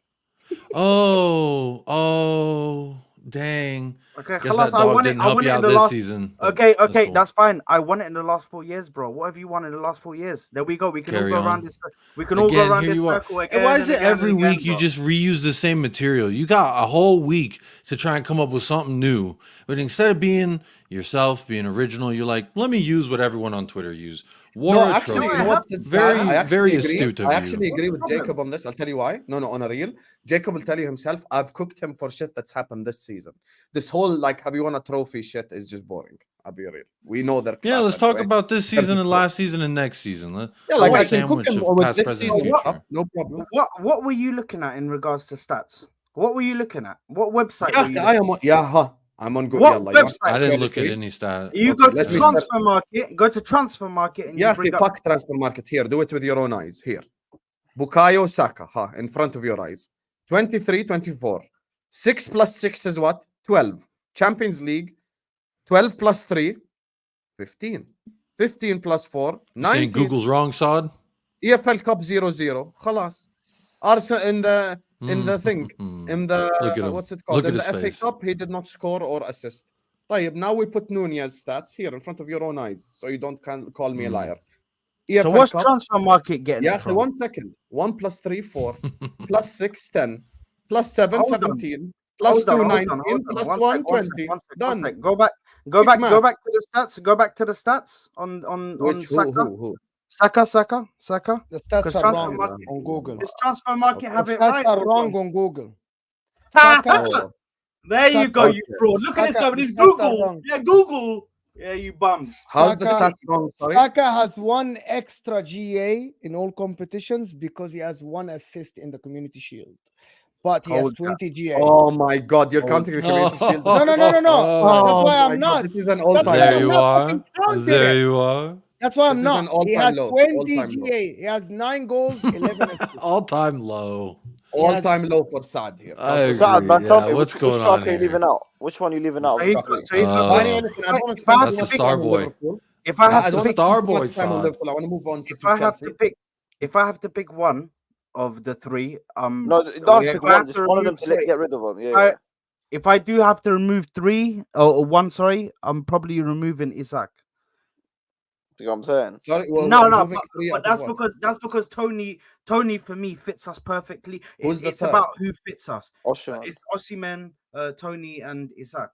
D: Oh, dang.
C: Okay,
D: Guess
C: Khalas,
D: that dog didn't help you out this season. but
C: Okay,
D: cool.
C: that's fine. I won it in the last 4 years, bro. What have you won in the last 4 years? There we go. We can
D: Carry
C: all go
D: on.
C: around this. We can all go
D: Again,
C: around
D: here
C: this
D: you are.
C: circle again.
D: And why is
C: and
D: it
C: again
D: every
C: and again,
D: week you
C: bro.
D: just reuse the same material? You got a whole week to try and come up with something new. But instead of being yourself, being original, you're like, let me use what everyone on Twitter used. War
A: No,
D: a
A: actually,
D: trophy.
A: you know what? It's
D: Very,
A: sad. I actually
D: very
A: agree.
D: astute of
A: I
D: you.
A: actually agree with
C: What's the problem?
A: Jacob on this. I'll tell you why. No, on a real. Jacob will tell you himself. I've cooked him for shit that's happened this season. This whole like, have you won a trophy shit is just boring. I'll be real. We know that.
D: Yeah, let's talk about this season and last season and next season.
A: Yeah, like I can
D: sandwich
A: cook him
D: of
A: with
D: past,
A: this
D: present,
A: season
D: and
A: stuff.
D: future.
A: No problem.
C: What were you looking at in regards to stats? What were you looking at? What website were you
A: Yeah,
C: looking at?
A: I'm on good.
C: What
A: Yalla, you want
C: website?
D: I didn't
A: share
D: look
A: the
D: at
A: screen?
D: any stat.
C: You
A: Okay,
C: go to
A: let me
C: transfer market. Go to transfer market and
A: Yeah,
C: you bring up.
A: fuck transfer market. Here, do it with your own eyes. Here. Bukayo Saka, in front of your eyes. 23, 24. 6 plus 6 is what? 12. Champions League. 12 plus 3, 15. 15 plus 4,
D: You saying
A: 19.
D: Google's wrong, Saad?
A: EFL Cup 0-0. Khalas. Arsenal in the thing. In the
D: Look at him.
A: what's it called?
D: Look
A: In
D: at
A: the
D: his
A: FA
D: face.
A: Cup, he did not score or assist. طيب, now we put Núñez stats here in front of your own eyes, so you don't call me a liar.
C: So what's transfer market getting?
A: Yeah, so 1 second. 1 + 3, 4, + 6, 10, + 7, 17, + 2, 19, + 1, 20. Done.
C: Go back to the stats. Go back to the stats on
A: Which
C: Saka.
A: who?
C: Saka.
B: The stats are wrong
C: market,
B: on Google.
C: This transfer market have
B: The
C: it
B: stats
C: right.
B: are wrong on Google.
A: Oh,
E: There you go,
B: Saka-
E: you fraud. Look at this
B: Saka-
E: guy with his
B: the stats are
E: Google.
B: wrong.
E: Yeah, Google. Yeah, you bums.
A: how's the
B: Saka-
A: stats wrong? Sorry.
B: Saka has 1 extra GA in all competitions because he has 1 assist in the Community Shield. But he has
C: Hold
B: 20 GA.
A: Oh my God, you're counting the Community Shield.
B: No. That's why
A: my
B: I'm not.
A: God, this is an
B: That's why
A: all-time
D: There
B: I'm
D: you
A: low.
B: not
D: are.
B: fucking counting
D: There
B: it.
D: you are.
B: That's why I'm
A: This is
B: not.
A: an all-time
B: He has
A: low.
B: 20
A: All-time low.
B: GA. He has 9 goals, 11 assists.
D: All-time low.
A: All-time low for Saad here.
D: I agree.
F: Saad, man, tell
D: Yeah,
F: me
D: what's
F: which
D: going on
F: striker are you
D: here?
F: leaving out? Which one are you leaving out?
C: So
F: of
C: he's
F: the
C: got,
F: three?
C: so he's got,
A: Anyway, listen, I don't want to
C: if I
A: spend
C: have
A: too
C: to
A: much
C: pick-
A: time on
D: Starboy.
A: Liverpool.
C: if I have
A: I
C: to
A: don't
D: That's
C: pick,
D: the
A: want to spend too
D: Starboy
A: much time on
D: Saad.
A: Liverpool. I want to move on to
C: if I have
A: Chelsea.
C: to pick, if I have to pick one of the three,
F: No, you don't have to
C: if
F: pick
C: I have
F: one. Just
C: to
F: one of them
C: remove-
F: to get rid of them. Yeah,
C: I-
F: yeah.
C: if I do have to remove three or one, sorry, I'm probably removing Isak.
F: You know what I'm saying?
A: Sorry,
C: No,
A: moving three
C: but
A: out of what?
C: that's because Tony for me fits us perfectly.
A: Who's the
C: It's
A: third?
C: about who fits us.
F: Osimhen.
C: It's Osimhen, Tony, and Isak.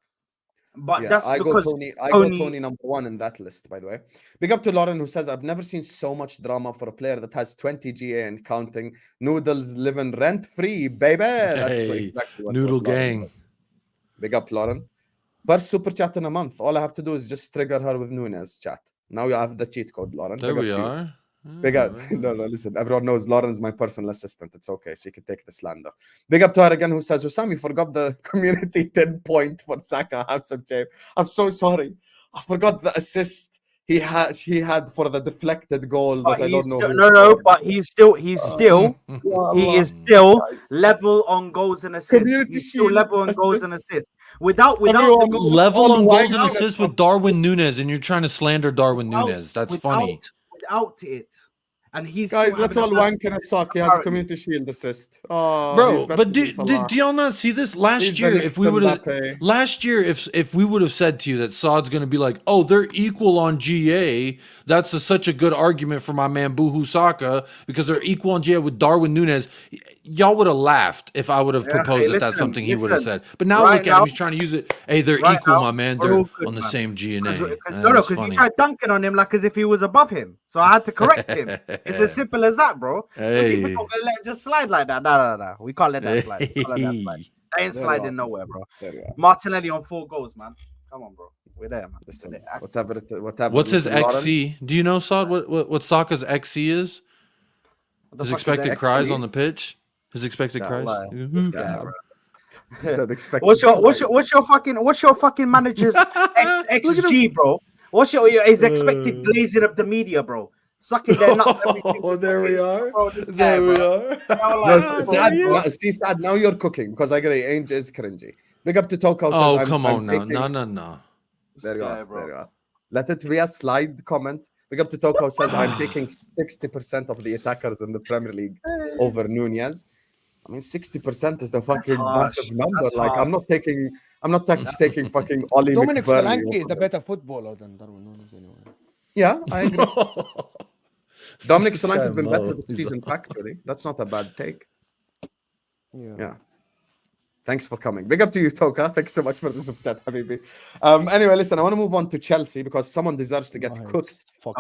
C: But
A: Yeah,
C: that's
A: I go
C: because
A: Tony. I
C: Tony-
A: go Tony number 1 in that list. By the way, big up to Lauren who says I've never seen so much drama for a player that has 20 GA and counting. Noodles living rent free, baby. That's
D: Hey,
A: exactly what
D: Noodle
A: Lauren
D: gang.
A: does. Big up Lauren. First super chat in a month. All I have to do is just trigger her with Nunes chat. Now you have the cheat code, Lauren.
D: There
A: Big up
D: we
A: to you.
D: are.
A: Big up. No, listen. Everyone knows Lauren's my personal assistant. It's okay. She can take the slander. Big up to her again who says, Hussam, you forgot the community 10 point for Saka. I'm so sorry. I forgot the assist he had for the deflected goal
C: but
A: that I don't know.
C: but he's still he is still level on goals and assists.
A: Community
C: He's still
A: Shield
C: level on goals and
A: assists.
C: assists. Without the
A: Everyone
C: goals,
D: Level on goals and
A: Wagner
D: assists with Darwin Nunes, and you're trying to slander Darwin
C: without-
D: Nunes. That's
C: without-
D: funny.
C: Without it, and he's
A: Guys,
C: still
A: let's
C: having
A: all
C: a-
A: wank and suck. He has a community shield assist. Oh,
D: Bro,
A: he's better
D: but
A: than Salah.
D: do y'all not see this
A: He's
D: last
A: the
D: year?
A: next
D: If we would have
A: Mbappe.
D: last year, if we would have said to you that Saad's going to be like, oh, they're equal on GA, that's such a good argument for my man Boohoo Saka because they're equal on GA with Darwin Nunes. Y'all would have laughed if I would have proposed
C: hey,
D: that that's
C: listen,
D: something he would have
C: listen.
D: said. But now
C: Right
D: look at
C: now-
D: him; he's trying to use it. Hey, they're
C: right
D: equal,
C: now,
D: my man.
C: we're
D: They're
C: all good,
D: on the
C: man.
D: same GNA.
C: Because he tried dunking on him like as if he was above him, so I had to correct him. It's as simple as that, bro.
D: Hey.
C: People not gonna let it just slide like that. No. We can't let that slide. We can't let that slide.
D: Hey.
C: That ain't
A: There you
C: sliding
A: are.
C: nowhere, bro.
A: There you are.
C: Martinelli on 4 goals, man. Come on, bro. We're there, man.
A: Listen,
C: We're there.
A: whatever.
D: What's his
A: listen, Lauren,
D: XC? Do you know, Saad, what Saka's XC is?
C: What the
D: His
C: fuck is
D: expected
C: that?
D: cries on the pitch? His expected
A: Yeah,
D: cries?
C: lie.
A: this guy,
C: Yeah,
A: bro.
C: bro.
A: Said expected
C: What's your
A: try.
C: what's your fucking manager's XG, bro? What's his expected glazing of the media, bro? Sucking their nuts every single
D: Oh, there we
C: fucking-
D: are.
C: Bro, this guy,
D: There we
C: bro.
D: are.
C: Now,
A: No,
C: like,
D: there he is.
A: see, Sad, now you're cooking because I agree. Ainge is cringy. Big up to Toko.
D: Oh,
A: says,
D: come
A: I'm
D: on now.
A: taking-
D: No.
A: There you
C: guy,
A: are.
C: bro.
A: There you are. Let it be a slide comment. Big up to Toko says I'm taking 60% of the attackers in the Premier League over Nunez. I mean, 60% is a fucking
C: harsh.
A: massive number.
C: That's
A: Like,
C: harsh.
A: I'm not taking fucking Ollie
B: Dominic
A: McBurney
B: Solanke is
A: over
B: the
A: him.
B: better footballer than Darwin Nunes anyway.
A: Yeah, I agree. Dominic
D: This
A: Solanke has
D: guy
A: been
D: Mo,
A: better this
D: he's
A: season, factually. That's not a bad take.
B: Yeah.
A: Yeah. Thanks for coming. Big up to you, Toka. Thanks so much for the super chat, Habibi. Anyway, listen, I want to move on to Chelsea because someone deserves to get cooked for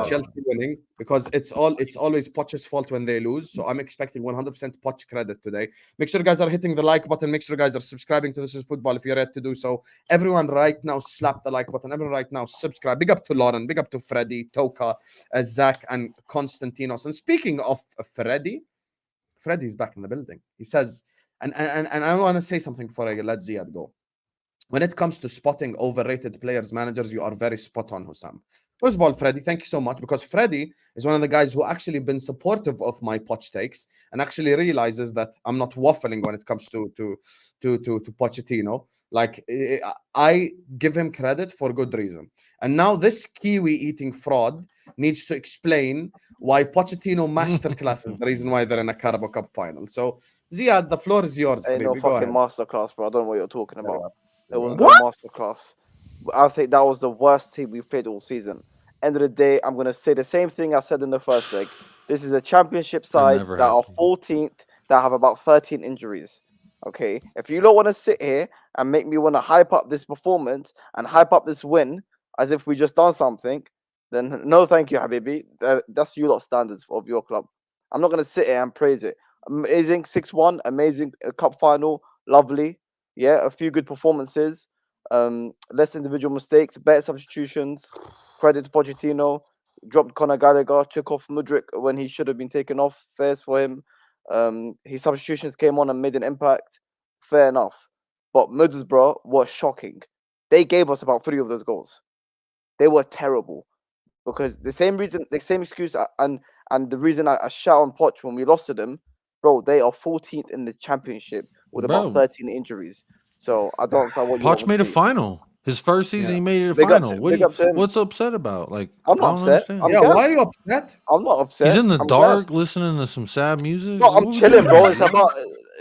A: Chelsea winning because it's always Poch's fault when they lose. So I'm expecting 100% Poch credit today. Make sure you guys are hitting the like button. Make sure you guys are subscribing to This Is Football if you're ready to do so. Everyone right now, slap the like button. Everyone right now, subscribe. Big up to Lauren. Big up to Freddie, Toka, Zach, and Konstantinos. And speaking of Freddie's back in the building. He says, and I want to say something before I let Ziad go. When it comes to spotting overrated players, managers, you are very spot on, Hussam. First of all, Freddie, thank you so much because Freddie is one of the guys who actually been supportive of my Poch takes and actually realizes that I'm not waffling when it comes to Pochettino. Like I give him credit for good reason. And now this Kiwi eating fraud needs to explain why Pochettino masterclass is the reason why they're in a Carabao Cup final. So Ziad, the floor is yours.
F: Ain't no
A: Habibi. Go
F: fucking
A: ahead.
F: masterclass, bro. I don't know what you're talking about. There was no
C: What?
F: masterclass. I think that was the worst team we've played all season. End of the day, I'm gonna say the same thing I said in the first leg. This is a championship side
D: never
F: that are
D: happened.
F: 14th, that have about 13 injuries. Okay, if you don't want to sit here and make me want to hype up this performance and hype up this win as if we just done something, then no, thank you, Habibi. That's you lot standards of your club. I'm not gonna sit here and praise it. Amazing 6-1, amazing cup final, lovely. Yeah, a few good performances, less individual mistakes, better substitutions. Credit to Pochettino. Dropped Conor Gallagher, took off Mudryk when he should have been taken off. Fairs for him. His substitutions came on and made an impact. Fair enough. But Middlesbrough was shocking. They gave us about 3 of those goals. They were terrible because the same reason, the same excuse, and the reason I shout on Poch when we lost to them, bro. They are 14th in the championship with about 13 injuries. So I don't understand what you
D: Poch
F: want
D: made
F: to
D: a
F: see.
D: final. His first season, he made it a
F: Big up
D: final.
F: to-
D: What
F: big up to him.
D: what's upset about? Like,
F: I'm not
D: I don't
F: upset.
D: understand.
F: I'm
A: Yeah,
F: gassed.
A: why are you upset?
F: I'm not upset.
D: He's in the
F: I'm
D: dark
F: gassed.
D: listening to some sad music.
F: No, I'm
D: What we
F: chilling,
D: doing
F: bro.
D: here,
F: It's
D: man?
F: about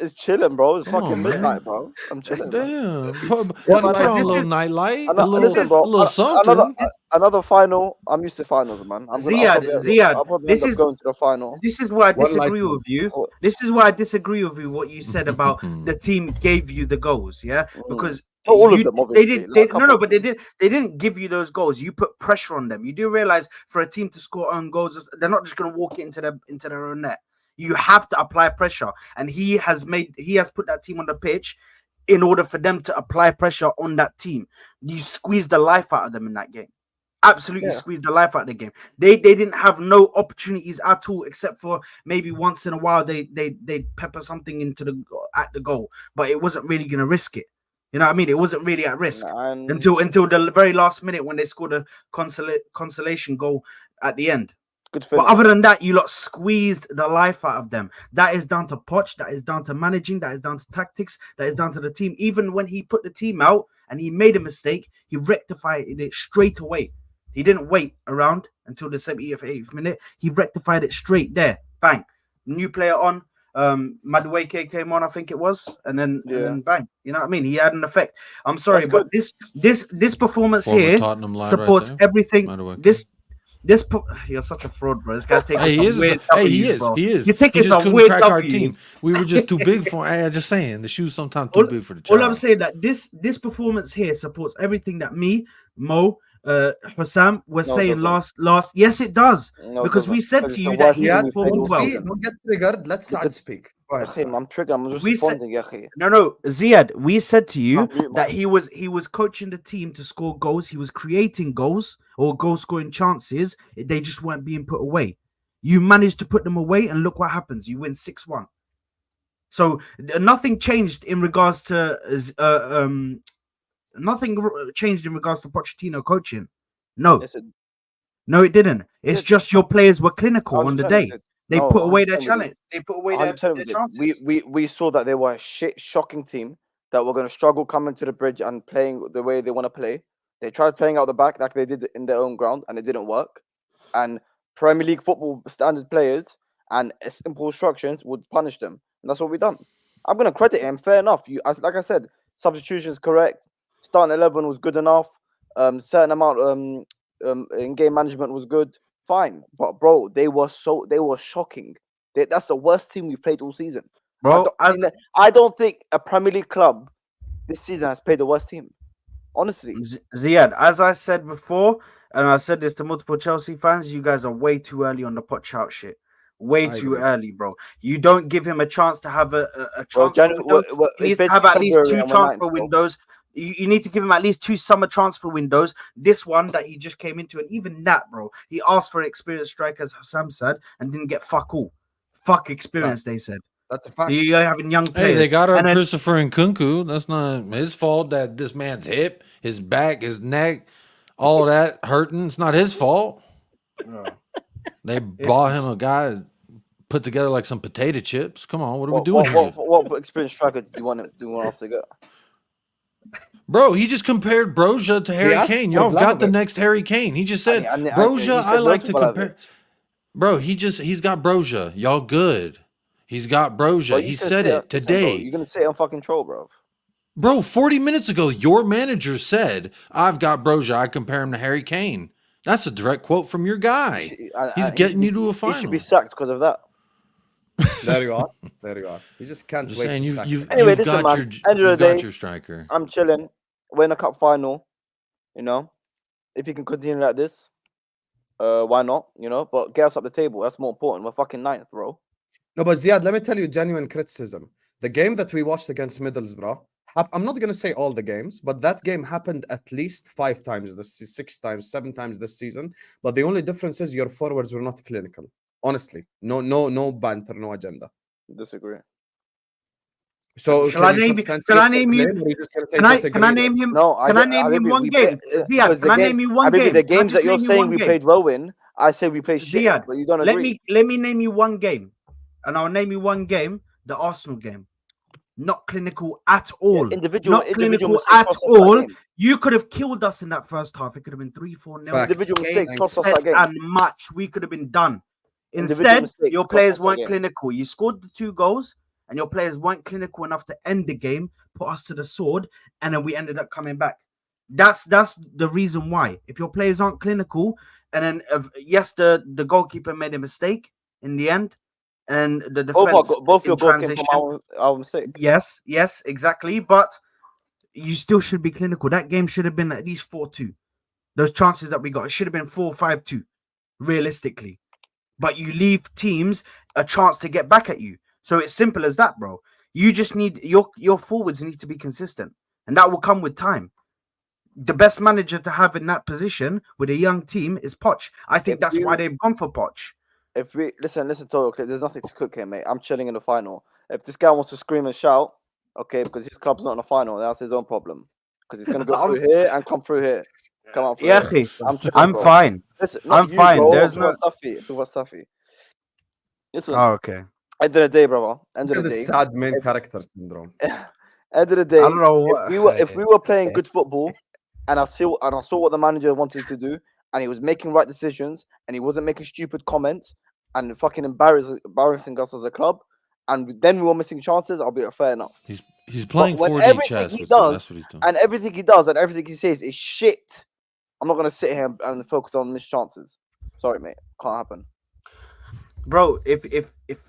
F: it's chilling, bro. It's
D: Come on,
F: fucking
D: man.
F: midnight, bro. I'm chilling, man.
D: Damn. Put
A: One
D: on
A: night
D: a little
A: is-
D: nightlight.
F: Ano-
D: A little,
F: listen, bro.
D: a little something.
F: Another final. I'm used to finals, man.
C: Ziad,
F: I'll probably
C: this
F: end up
C: is
F: going to the final.
C: this is why I
A: One
C: disagree
A: light
C: with you.
F: Oh,
C: This is why I disagree with you. What you said about the team gave you the goals, yeah, because
F: Not all of
C: you-
F: them, obviously.
C: They
F: Like a
C: no,
F: couple.
C: but they didn't give you those goals. You put pressure on them. You do realize for a team to score own goals, they're not just going to walk it into their own net. You have to apply pressure, and he has put that team on the pitch in order for them to apply pressure on that team. You squeeze the life out of them in that game. Absolutely
F: Yeah.
C: squeezed the life out of the game. They didn't have no opportunities at all, except for maybe once in a while they pepper something into the goal, but it wasn't really going to risk it. You know what I mean? It wasn't really at risk
F: And
C: until the very last minute when they scored a consolation goal at the end.
F: good
C: But
F: finish.
C: other than that, you lot squeezed the life out of them. That is down to Poch. That is down to managing. That is down to tactics. That is down to the team. Even when he put the team out and he made a mistake, he rectified it straight away. He didn't wait around until the 78th minute. He rectified it straight there. Bang. New player on. Madueke came on, I think it was, and then bang. You know what I mean? He had an effect. I'm sorry,
F: That's
C: but this performance
D: Former
C: here
D: Tottenham lad
C: supports
D: right there.
C: everything.
D: Madueke.
C: You're such a fraud, bro. This guy's taking
D: Hey, he is.
C: weird
D: Hey, he
C: W's,
D: is.
C: bro.
D: He is.
C: You're taking
D: He just
C: some
D: couldn't
C: weird
D: crack our
C: W's.
D: team. We were just too big for. Hey, I'm just saying the shoes sometimes too big for the child.
C: All I'm saying that this performance here supports everything that me, Mo, Hussam were
F: No, it
C: saying
F: doesn't.
C: last. Yes, it does.
F: No, it
C: because we
F: doesn't.
C: said
F: Because
C: to
F: it's
C: you
F: the
C: that
F: worst
C: he's
F: team
A: Ziad,
F: we've played
C: performed
F: all
C: well.
F: season.
A: don't get triggered. Let Saad speak. Go ahead,
F: Akhim,
A: Saad.
F: I'm triggered. I'm just
C: We said-
F: responding, Yakhi.
C: No, Ziad, we said to you
F: Can't mute
C: that
F: myself.
C: he was coaching the team to score goals. He was creating goals or goal scoring chances. They just weren't being put away. You managed to put them away, and look what happens. You win 6-1. So nothing changed in regards to changed in regards to Pochettino coaching. No,
F: Yes,
C: no, it didn't. It's
F: did.
C: just your players were clinical on the
F: 100%
C: day.
F: we did.
C: They
F: No,
C: put away their
F: 100% we did.
C: challenge. They put away their
F: 100% we did.
C: chances.
F: We saw that they were a shit, shocking team that were going to struggle coming to the bridge and playing the way they want to play. They tried playing out the back like they did in their own ground, and it didn't work. And Premier League football standard players and simple instructions would punish them, and that's what we done. I'm going to credit him. Fair enough. Like I said, substitutions correct. Starting 11 was good enough. Certain amount in game management was good. Fine, but bro, they were shocking. That's the worst team we've played all season.
C: Bro,
F: I don't think a Premier League club this season has played the worst team. Honestly,
C: Ziad, as I said before, and I said this to multiple Chelsea fans, you guys are way too early on the Poch out shit. Way
A: I
C: too
A: agree.
C: early, bro. You don't give him a chance to have a
F: well,
C: transfer window. He needs
F: it's
C: to have at
F: basically
C: least
F: February
C: 2
F: and we're ninth,
C: transfer
F: bro.
C: windows. You need to give him at least 2 summer transfer windows. This one that he just came into, and even that, bro, he asked for an experienced striker, as Sam said, and didn't get fuck all. Fuck experience, they said.
A: That's a fact.
C: You're having young
D: Hey,
C: players.
D: they got our
C: And then-
D: Christopher Nkunku. That's not his fault that this man's hip, his back, his neck, all of that hurting. It's not his fault. They bought him a guy put together like some potato chips. Come on, what are we doing here?
F: What experienced striker do you want us to get?
D: Bro, he just compared Broja to Harry
A: asked
D: Kane.
A: for
D: Y'all got the
A: Vlahovic.
D: next Harry Kane. He just said,
F: he
D: Broja,
F: said
D: I like to
F: Broja
D: compare. Bro, he's got Broja. Y'all good. He's got Broja.
F: Bro,
D: He
F: you
D: said
F: said
D: it today.
F: You're gonna say it on fucking troll, bro.
D: Bro, 40 minutes ago, your manager said, I've got Broja. I compare him to Harry Kane. That's a direct quote from your guy.
F: And
D: He's
F: he
D: getting
F: should
D: you to a
F: He should be
D: final.
F: sacked because of that.
A: There you are. There you are. You just can't
D: Just
A: wait
D: saying,
A: to
D: you
A: sack
D: you've
A: him.
F: Anyway,
D: you've
F: listen,
D: got
F: man.
D: your
F: End of
D: you've
F: the
D: got
F: day,
D: your striker.
F: I'm chilling. Win a cup final. You know, if you can continue like this, why not? You know, but get us up the table. That's more important. We're fucking ninth, bro.
A: No, but Ziad, let me tell you genuine criticism. The game that we watched against Middlesbrough, I'm not going to say all the games, but that game happened at least 5 times, 6 times, 7 times this season. But the only difference is your forwards were not clinical. Honestly, no banter, no agenda.
F: Disagree.
A: So
C: Shall I
A: can you
C: name?
A: substantiate
C: Shall I
A: your
C: name you?
A: claim, or are you just going to say
C: Can I
A: disagree?
C: name him?
F: No,
C: Can I name him
F: Habibi,
C: one
F: we
C: game?
F: because
C: Ziad, can I name you one
F: Habibi,
C: game?
F: the
C: Can I
F: games
C: just
F: that you're
C: name you
F: saying
C: one
F: we
C: game?
F: played well in, I say we played shit,
C: Ziad,
F: but you don't
C: let
F: agree.
C: me name you one game, and I'll name you one game. The Arsenal game, not clinical at all.
F: Individual
C: Not clinical
F: mistakes
C: at
F: cost us that
C: all.
F: game.
C: You could have killed us in that first half. It could have been 3-4 nil.
A: Fact.
F: Individual mistakes
C: Game,
F: cost us
C: set,
F: that game.
C: and match. We could have been done.
F: Individual
C: Instead,
F: mistakes
C: your
F: cost
C: players
F: us that
C: weren't
F: game.
C: clinical. You scored the 2 goals, and your players weren't clinical enough to end the game, put us to the sword, and then we ended up coming back. That's the reason why. If your players aren't clinical, and then yes, the goalkeeper made a mistake in the end, and the defense
F: Both
C: in
F: your goals came
C: transition.
F: from our mistake.
C: Yes, exactly. But you still should be clinical. That game should have been at least 4-2. Those chances that we got, it should have been 4-5-2, realistically. But you leave teams a chance to get back at you. So it's simple as that, bro. You just need your forwards need to be consistent, and that will come with time. The best manager to have in that position with a young team is Poch. I think that's why they've gone for Poch.
F: If we listen, Toto, there's nothing to cook here, mate. I'm chilling in the final. If this guy wants to scream and shout, okay, because his club's not in the final, that's his own problem. Because he's gonna go through here and come through here. Come on, through
C: Yeah,
F: here. I'm chilling,
C: I'm
F: bro.
C: fine.
F: Listen,
C: I'm
F: you,
C: fine.
F: Bro.
C: There's
F: Do
C: no.
F: what's Staffy. Listen,
C: Oh, okay.
F: end of the day, brother. End
A: Look
F: of
A: at
F: the
A: the
F: day.
A: sad main
F: if-
A: character syndrome.
F: End of the day,
C: I don't know what.
F: if we were playing good football, and I saw what the manager wanted to do, and he was making right decisions, and he wasn't making stupid comments and fucking embarrassing us as a club, and then we were missing chances, I'll be like, fair enough.
D: He's playing
F: when
D: 4D
F: everything
D: chess
F: he
D: with
F: does,
D: you. That's what he's doing.
F: And everything he does and everything he says is shit, I'm not gonna sit here and focus on missed chances. Sorry, mate, can't happen.
C: Bro, if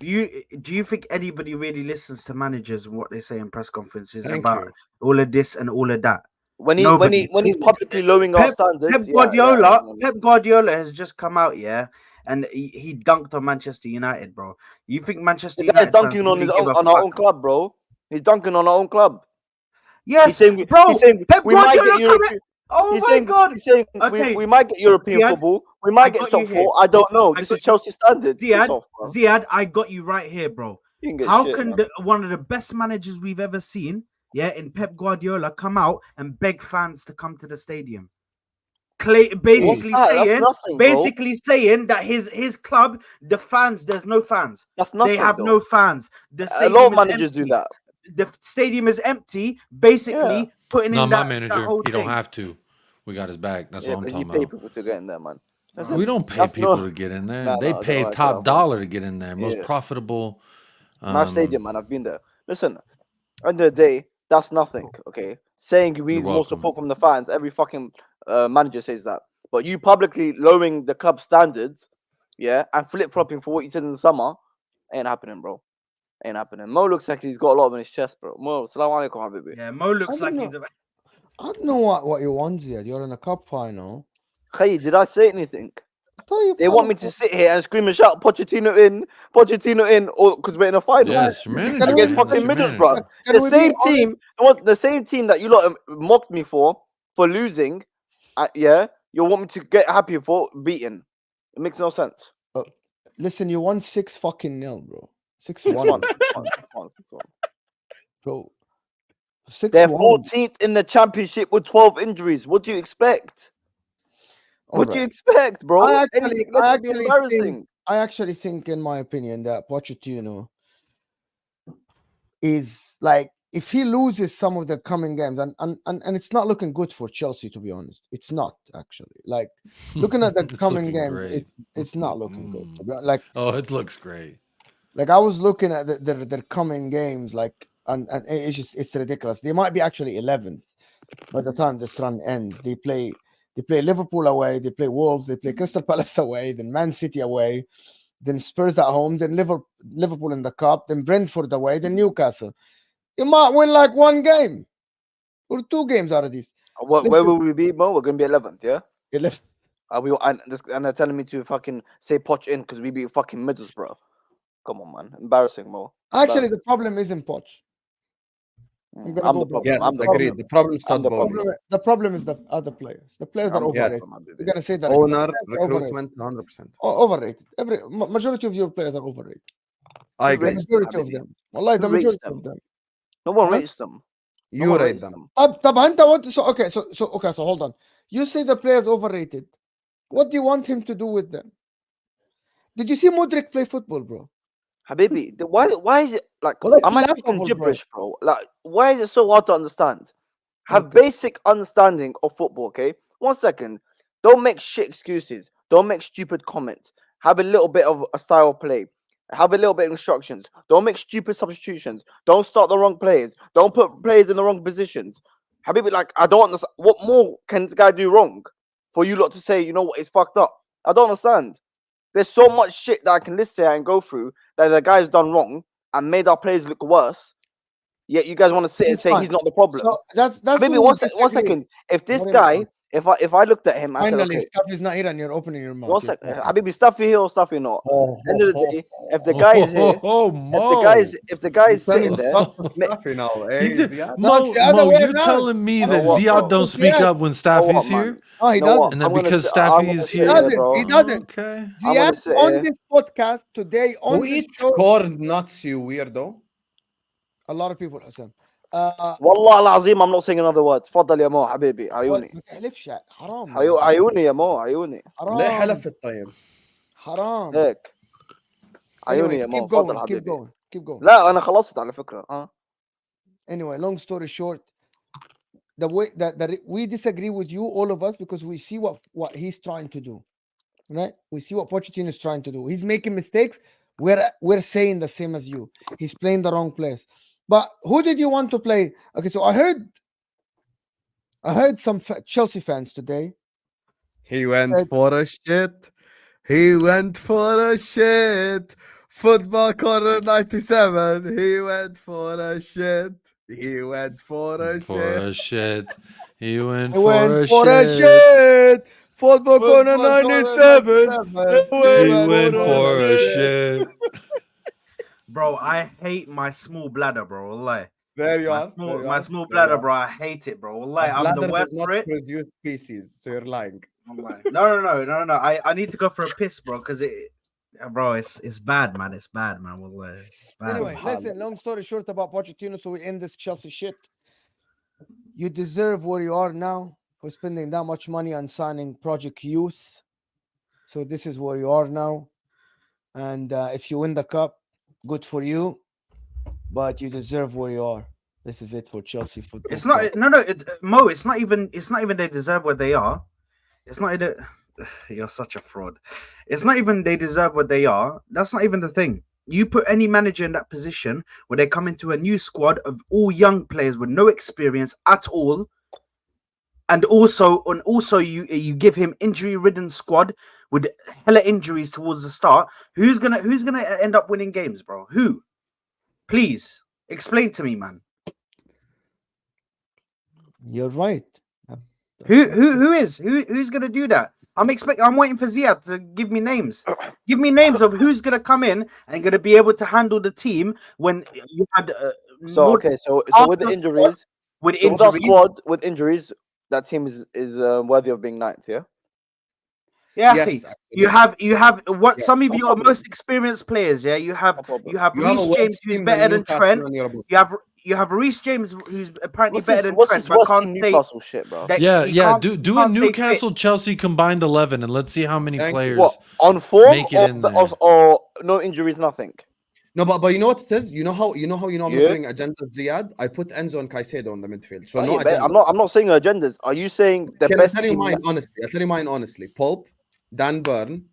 C: you do you think anybody really listens to managers and what they say in press conferences
A: Thank
C: about
A: you.
C: all of this and all of that?
F: When
C: Nobody.
F: he's publicly lowering our standards,
C: Pep Guardiola has just come out, yeah, and he dunked on Manchester United, bro. You think Manchester
F: the guy's
C: United fans
F: dunking on
C: really give a
F: on our
C: fuck?
F: own club, bro. He's dunking on our own club.
C: Yes,
F: He's saying,
C: bro.
F: He's saying
C: Pep
F: we might
C: Guardiola
F: get European.
C: Oh
F: He's
C: my
F: saying,
C: god!
F: He's saying
C: Okay.
F: we might get European
C: Ziad,
F: football. We might get
C: got
F: top
C: you here.
F: 4. I don't know.
C: I
F: This
C: got
F: is Chelsea standards. Piss
C: Ziad,
F: off, bro.
C: Ziad, I got you right here, bro.
F: You can get
C: How
F: shit,
C: can
F: man.
C: one of the best managers we've ever seen, yeah, in Pep Guardiola, come out and beg fans to come to the stadium? Basically saying that his club, the fans, there's no fans.
F: That's nothing.
C: They have
F: though.
C: no fans. The
F: A
C: stadium
F: lot of
C: is
F: managers do
C: empty.
F: that.
C: The stadium is empty. Basically,
F: Yeah.
C: putting
D: No,
C: in
D: my
C: that
D: manager,
C: whole
D: he don't
C: thing.
D: have to. We got his back. That's
F: Yeah,
D: what I'm
F: because you
D: talking
F: pay
D: about.
F: people to get in there, man. Listen,
D: We don't pay
F: that's
D: people
F: no-
D: to get in there.
F: Nah,
D: they
F: nah,
D: pay
F: don't
D: top
F: like that,
D: dollar to get in there. Most
F: Yeah.
D: profitable.
F: My stadium, man. I've been there. Listen, end of the day, that's nothing. Okay, saying we
D: You're
F: need more
D: welcome.
F: support from the fans. Every fucking manager says that. But you publicly lowering the club standards, yeah, and flip flopping for what you said in the summer, ain't happening, bro. Ain't happening. Mo looks like he's got a lot in his chest, bro. Mo, salam alaikum, habibi.
C: Yeah, Mo looks
B: I
C: like
B: don't
C: he's.
B: I don't know what you want, Ziad. You're in a cup final.
F: Hey, did I say anything?
B: طيب
F: They want me to sit here and scream and shout Pochettino in, or because we're in a final.
D: Yes, your manager.
B: Can we
F: Against
B: be
F: fucking
D: That's your
F: Middlesbrough.
D: manager.
B: Can
F: The
B: we
F: same
B: be honest?
F: team, the same team that you lot mocked me for losing. Yeah, you want me to get happy for beating. It makes no sense.
B: Listen, you won 6 fucking nil, bro.
F: 6-1.
B: 6-1,
F: 6-1.
B: bro.
F: They're
B: 6-1.
F: 14th in the championship with 12 injuries. What do you expect? What do you expect, bro?
B: I actually-
F: Anything less
B: I
F: would be
B: actually
F: embarrassing.
B: I actually think, in my opinion, that Pochettino is like, if he loses some of the coming games, and it's not looking good for Chelsea, to be honest. It's not actually. Like, looking at the
D: It's
B: coming
D: looking
B: games,
D: great.
B: it's not looking good. To be honest. Like,
D: Oh, it looks great.
B: I was looking at their coming games, like, and it's ridiculous. They might be actually 11th by the time this run ends. They They play Liverpool away, they play Wolves, they play Crystal Palace away, then Man City away, then Spurs at home, then Liverpool in the cup, then Brentford away, then Newcastle. You might win like one game or 2 games out of these.
F: Where
B: Listen.
F: will we be, Mo? We're gonna be 11th, yeah.
B: 11.
F: Are we? And they're telling me to fucking say Poch in because we beat fucking Middlesbrough. Come on, man. Embarrassing, Mo.
B: Actually, the problem isn't Poch.
F: I'm
B: gonna
F: the
B: go
F: problem.
A: Yes,
F: I'm the
A: agreed.
F: problem.
A: The problem's
F: I'm
A: not
F: the
A: Bowman.
B: The problem is the other players. The players are
F: I'm the
B: overrated.
F: problem,
B: We're gonna say that.
A: Owner,
B: The players are overrated.
A: recruitment, 100%.
B: Overrated. Majority of your players are overrated.
A: I
F: Who
A: agree.
B: The
F: rates
B: majority of
F: Habibi?
B: them. Wallahi, the
F: Who rates
B: majority
F: them?
B: of them.
F: No one
B: Huh?
F: rates them. No
A: You
F: one
A: rate
F: rates
A: them.
B: طب انت what so hold on. You say the players overrated. What do you want him to do with them? Did you see Modric play football, bro?
F: Habibi, why is it like?
B: Well, that's
F: Am I
B: laughable,
F: speaking
B: bro.
F: gibberish, bro? Like, why is it so hard to understand? Have
B: Okay.
F: basic understanding of football, okay? 1 second. Don't make shit excuses. Don't make stupid comments. Have a little bit of a style of play. Have a little bit of instructions. Don't make stupid substitutions. Don't start the wrong players. Don't put players in the wrong positions. Habibi, like, I don't understand. What more can this guy do wrong for you lot to say, you know what, it's fucked up? I don't understand. There's so much shit that I can list here and go through that the guy's done wrong and made our players look worse. Yet you guys want to sit and
B: It's
F: say
B: fine.
F: he's not the problem.
B: So that's
F: Maybe
B: where we
F: 1
B: disagree.
F: second. If this
B: What
F: guy,
B: is
F: if I looked at him, I said,
B: Finally,
F: okay,
B: stuff is not here and you're opening your mouth.
F: 1
B: You're
F: second.
B: talking.
F: Habibi, Staffy here or Staffy not?
A: Oh,
F: End of the day, if the guy is here, if the guy is sitting there,
A: Staffy now, eh? Ziad?
D: Mo,
B: the other
D: Mo,
B: way
D: you're
B: around.
D: telling me
F: know
D: that
F: what,
D: Ziad
F: bro?
D: don't speak
B: Ziad.
D: up when Staffy's
F: man?
D: here?
B: Oh, he
F: You know
B: doesn't.
F: what?
D: And then
F: I'm gonna
D: because
F: sit-
D: Staffy
F: I'm gonna
D: is
F: sit
D: here-
B: He
F: here,
B: doesn't.
F: bro.
B: He doesn't.
D: Okay.
F: I'm gonna
B: Ziad
F: sit
B: on
F: here.
B: this podcast today on
A: Who
B: this
A: eats
B: show.
A: corn nuts, you weirdo?
B: A lot of people, Hassan.
F: والله العظيم I'm not saying another word. تفضل يا مو حبيبي عيوني.
B: ما تحلفش حرام.
F: عيوني يا مو عيوني.
A: ليه
B: حرام
A: حلفت طيب؟
B: حرام.
F: هيك. عيوني
B: Anyway,
F: يا مو
B: keep going,
F: تفضل
B: keep
F: حبيبي.
B: going, keep going.
F: لا أنا خلصت على فكرة.
B: Anyway, long story short, the way that we disagree with you, all of us, because we see what he's trying to do, right? We see what Pochettino is trying to do. He's making mistakes. We're saying the same as you. He's playing the wrong place. But who did you want to play? Okay, so I heard some Chelsea fans today.
A: He went
B: Said-
A: for a shit. He went for a shit. Football corner 97. He went for a shit. He went for a
D: For
A: shit.
D: a shit. He went
B: He
D: for
B: went
D: a
B: for a
D: shit.
B: shit. Football corner
A: Football corner
B: 97.
A: 97.
D: He went for a shit.
C: Bro, I hate my small bladder, bro. Wallahi.
A: There you
C: My
A: are.
C: small,
A: There you
C: my
A: are.
C: small
A: There you
C: bladder,
A: are.
C: bro. I hate it, bro. Wallahi,
A: A
C: I'm the
A: bladder
C: worst
A: does not
C: for it.
A: produce feces, so you're lying.
C: Wallahi. No. I need to go for a piss, bro, because bro, it's bad, man. It's bad, man. Wallahi. It's bad.
B: Anyway, listen, long story short about Pochettino, so we end this Chelsea shit. You deserve where you are now for spending that much money on signing Project Youth. So this is where you are now. And if you win the cup, good for you. But you deserve where you are. This is it for Chelsea football.
C: It's not Mo. It's not even they deserve where they are. It's not even. You're such a fraud. It's not even they deserve what they are. That's not even the thing. You put any manager in that position where they come into a new squad of all young players with no experience at all, and also you give him injury-ridden squad with hella injuries towards the start. Who's gonna end up winning games, bro? Who? Please explain to me, man.
B: You're right.
C: Who's gonna do that? I'm waiting for Ziad to give me names. Give me names of who's gonna come in and gonna be able to handle the team when you had.
F: So with the injuries,
C: with
F: our
C: injuries,
F: squad with injuries, that team is worthy of being ninth. Yeah.
C: yeah.
A: Yes,
C: You have what
A: Yes,
C: some of
F: no
C: your
F: problem.
C: most experienced players. Yeah, you have
F: No problem.
C: you have
A: You have a
C: Reece
A: worse
C: James who's
A: team
C: better than
A: Newcastle
C: Trent.
A: on your book.
C: You have Reece James who's apparently
F: What's
C: better
F: this?
C: than
F: What's
C: Trent,
F: this
C: but
F: worst
C: can't
F: team
C: stay.
F: Newcastle shit, bro?
C: that
D: Yeah,
C: he
D: yeah.
C: can't-
D: Do
C: he
D: do a
C: can't stay
D: Newcastle
C: fit.
D: Chelsea combined 11 and let's see how many
A: Thank you.
D: players.
F: What on form
D: Make it in there.
F: or no injuries, nothing.
A: No, but you know what it is? You know how I'm
F: Yeah.
A: measuring agendas, Ziad? I put Enzo and Caicedo on the midfield. So
F: Oh,
A: no
F: yeah, but
A: agenda.
F: I'm not saying agendas. Are you saying the
A: Can I
F: best
A: tell you
F: team?
A: mine honestly? I'll tell you mine honestly. Pope, Dan Burn.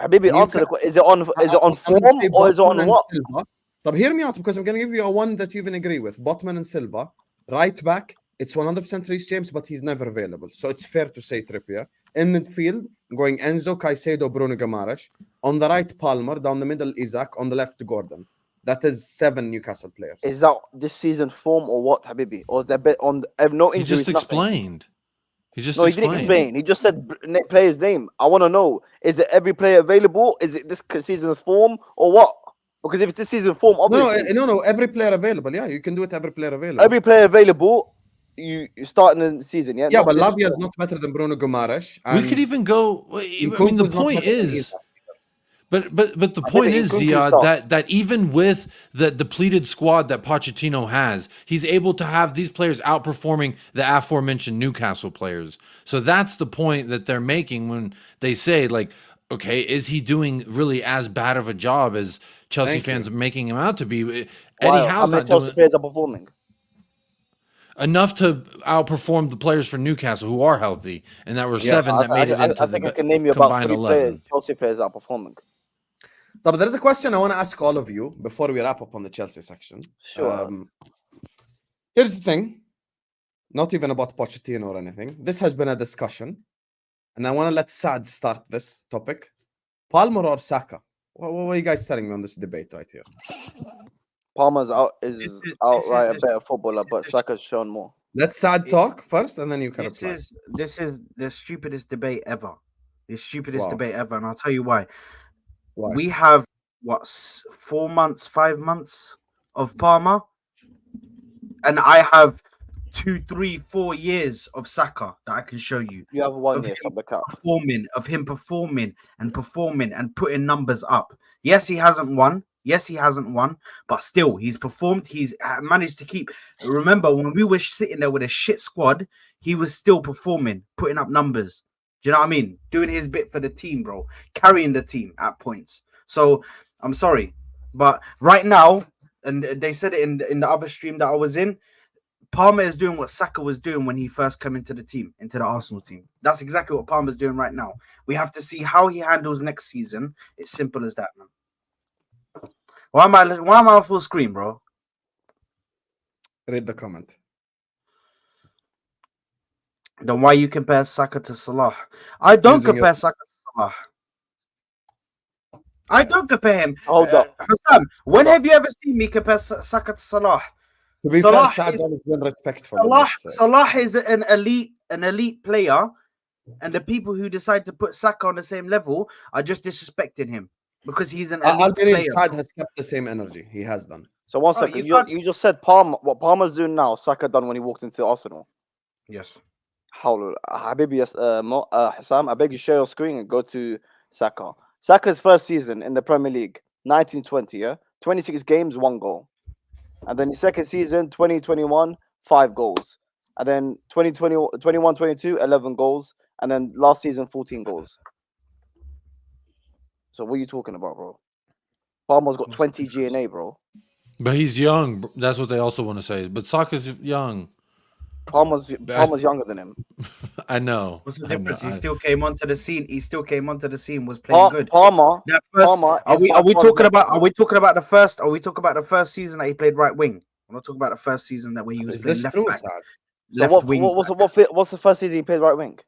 F: Habibi, answer the question. Is it on form or is it on what?
A: Silva. طب hear me out because I'm going to give you a one that you even agree with. Botman and Silva. Right back, it's 100% Reece James, but he's never available. So it's fair to say Trippier. In midfield, going Enzo, Caicedo, Bruno Guimaraes. On the right, Palmer. Down the middle, Isaac. On the left, Gordon. That is 7 Newcastle players.
F: Is that this season form or what, Habibi? Or is there bit on no
D: He
F: injuries?
D: just explained. He just
F: No, he didn't explain. He just said player's name. I want to know: is it every player available? Is it this season's form or what? Because if it's this season's form, obviously,
A: No. Every player available. Yeah, you can do it. Every player available.
F: every player available, you start in the season. Yeah.
A: Yeah,
F: Not
A: but
F: this
A: Lavia is
F: form.
A: not better than Bruno Guimaraes.
D: We could even go. I mean, the point is, but the point is, Ziad, that even with the depleted squad that Pochettino has, he's able to have these players outperforming the aforementioned Newcastle players. So that's the point that they're making when they say, like, okay, is he doing really as bad of a job as Chelsea fans are making him out to be? Eddie
F: How
D: Howe's
F: many
D: not
F: Chelsea
D: doing
F: players are performing?
D: enough to outperform the players for Newcastle who are healthy, and that were 7 that made it into
F: I think
D: the
F: I can name you about
D: combined
F: 3
D: 11.
F: players, Chelsea players that are performing.
A: But there's a question I want to ask all of you before we wrap up on the Chelsea section.
F: Sure.
A: Here's the thing. Not even about Pochettino or anything. This has been a discussion. And I want to let Saad start this topic. Palmer or Saka? What are you guys telling me on this debate right here?
F: Palmer's outright a
C: this-
F: better footballer, but Saka's shown more.
A: Let Saad talk first and then you can reply.
C: This is the stupidest debate ever. The stupidest
A: Wow.
C: debate ever, and I'll tell you why.
A: Why?
C: We have 4 months, 5 months of Palmer, and I have 2, 3, 4 years of Saka that I can show you.
F: You have 1
C: Of
F: year
C: him
F: from the cap.
C: performing and putting numbers up. Yes, he hasn't won. But still, he's performed. He's managed to keep. Remember, when we were sitting there with a shit squad, he was still performing, putting up numbers. Do you know what I mean? Doing his bit for the team, bro. Carrying the team at points. So I'm sorry, but right now, and they said it in the other stream that I was in, Palmer is doing what Saka was doing when he first came into the team, into the Arsenal team. That's exactly what Palmer's doing right now. We have to see how he handles next season. It's simple as that, man. Why am I on full screen, bro?
A: Read the comment.
C: Then why you compare Saka to Salah? I don't
A: Using
C: compare Saka to Salah. I don't compare him.
F: Hold up.
C: Hassam, when have you ever seen me compare Saka to Salah?
A: To be
C: Salah
A: fair, Saad's
C: is-
A: always been respectful. in this,
C: Salah is an elite player, and the people who decide to put Saka on the same level are just disrespecting him because he's an elite player.
A: Saad has kept the same energy. He has done.
F: So one
C: Oh,
F: second,
C: you can't-
F: you just said Palmer. What Palmer's doing now, Saka done when he walked into Arsenal.
C: Yes.
F: How Habibi, yes, Hassam, I beg you share your screen and go to Saka. Saka's first season in the Premier League, 1920, yeah, 26 games, 1 goal, and then his second season, 2021, 5 goals, and then 21-22, 11 goals, and then last season, 14 goals. So what are you talking about, bro? Palmer's got 20 GNA, bro.
D: But he's young. That's what they also want to say. But Saka's young.
F: Palmer's younger than him.
D: I know.
C: What's the
D: I know.
C: difference? He still came onto the scene. Was playing good.
F: Palmer,
C: That first,
F: Palmer
C: are
F: is
C: we
F: by far
C: talking
F: the
C: about?
F: best.
C: Are we talking about the first? Are we talking about the first season that he played right wing? I'm not talking about the first season that when he was
A: Is
C: playing
A: this
C: left
A: true,
C: back.
A: Saad?
F: So
C: Left wing.
F: what's the first season he played right wing?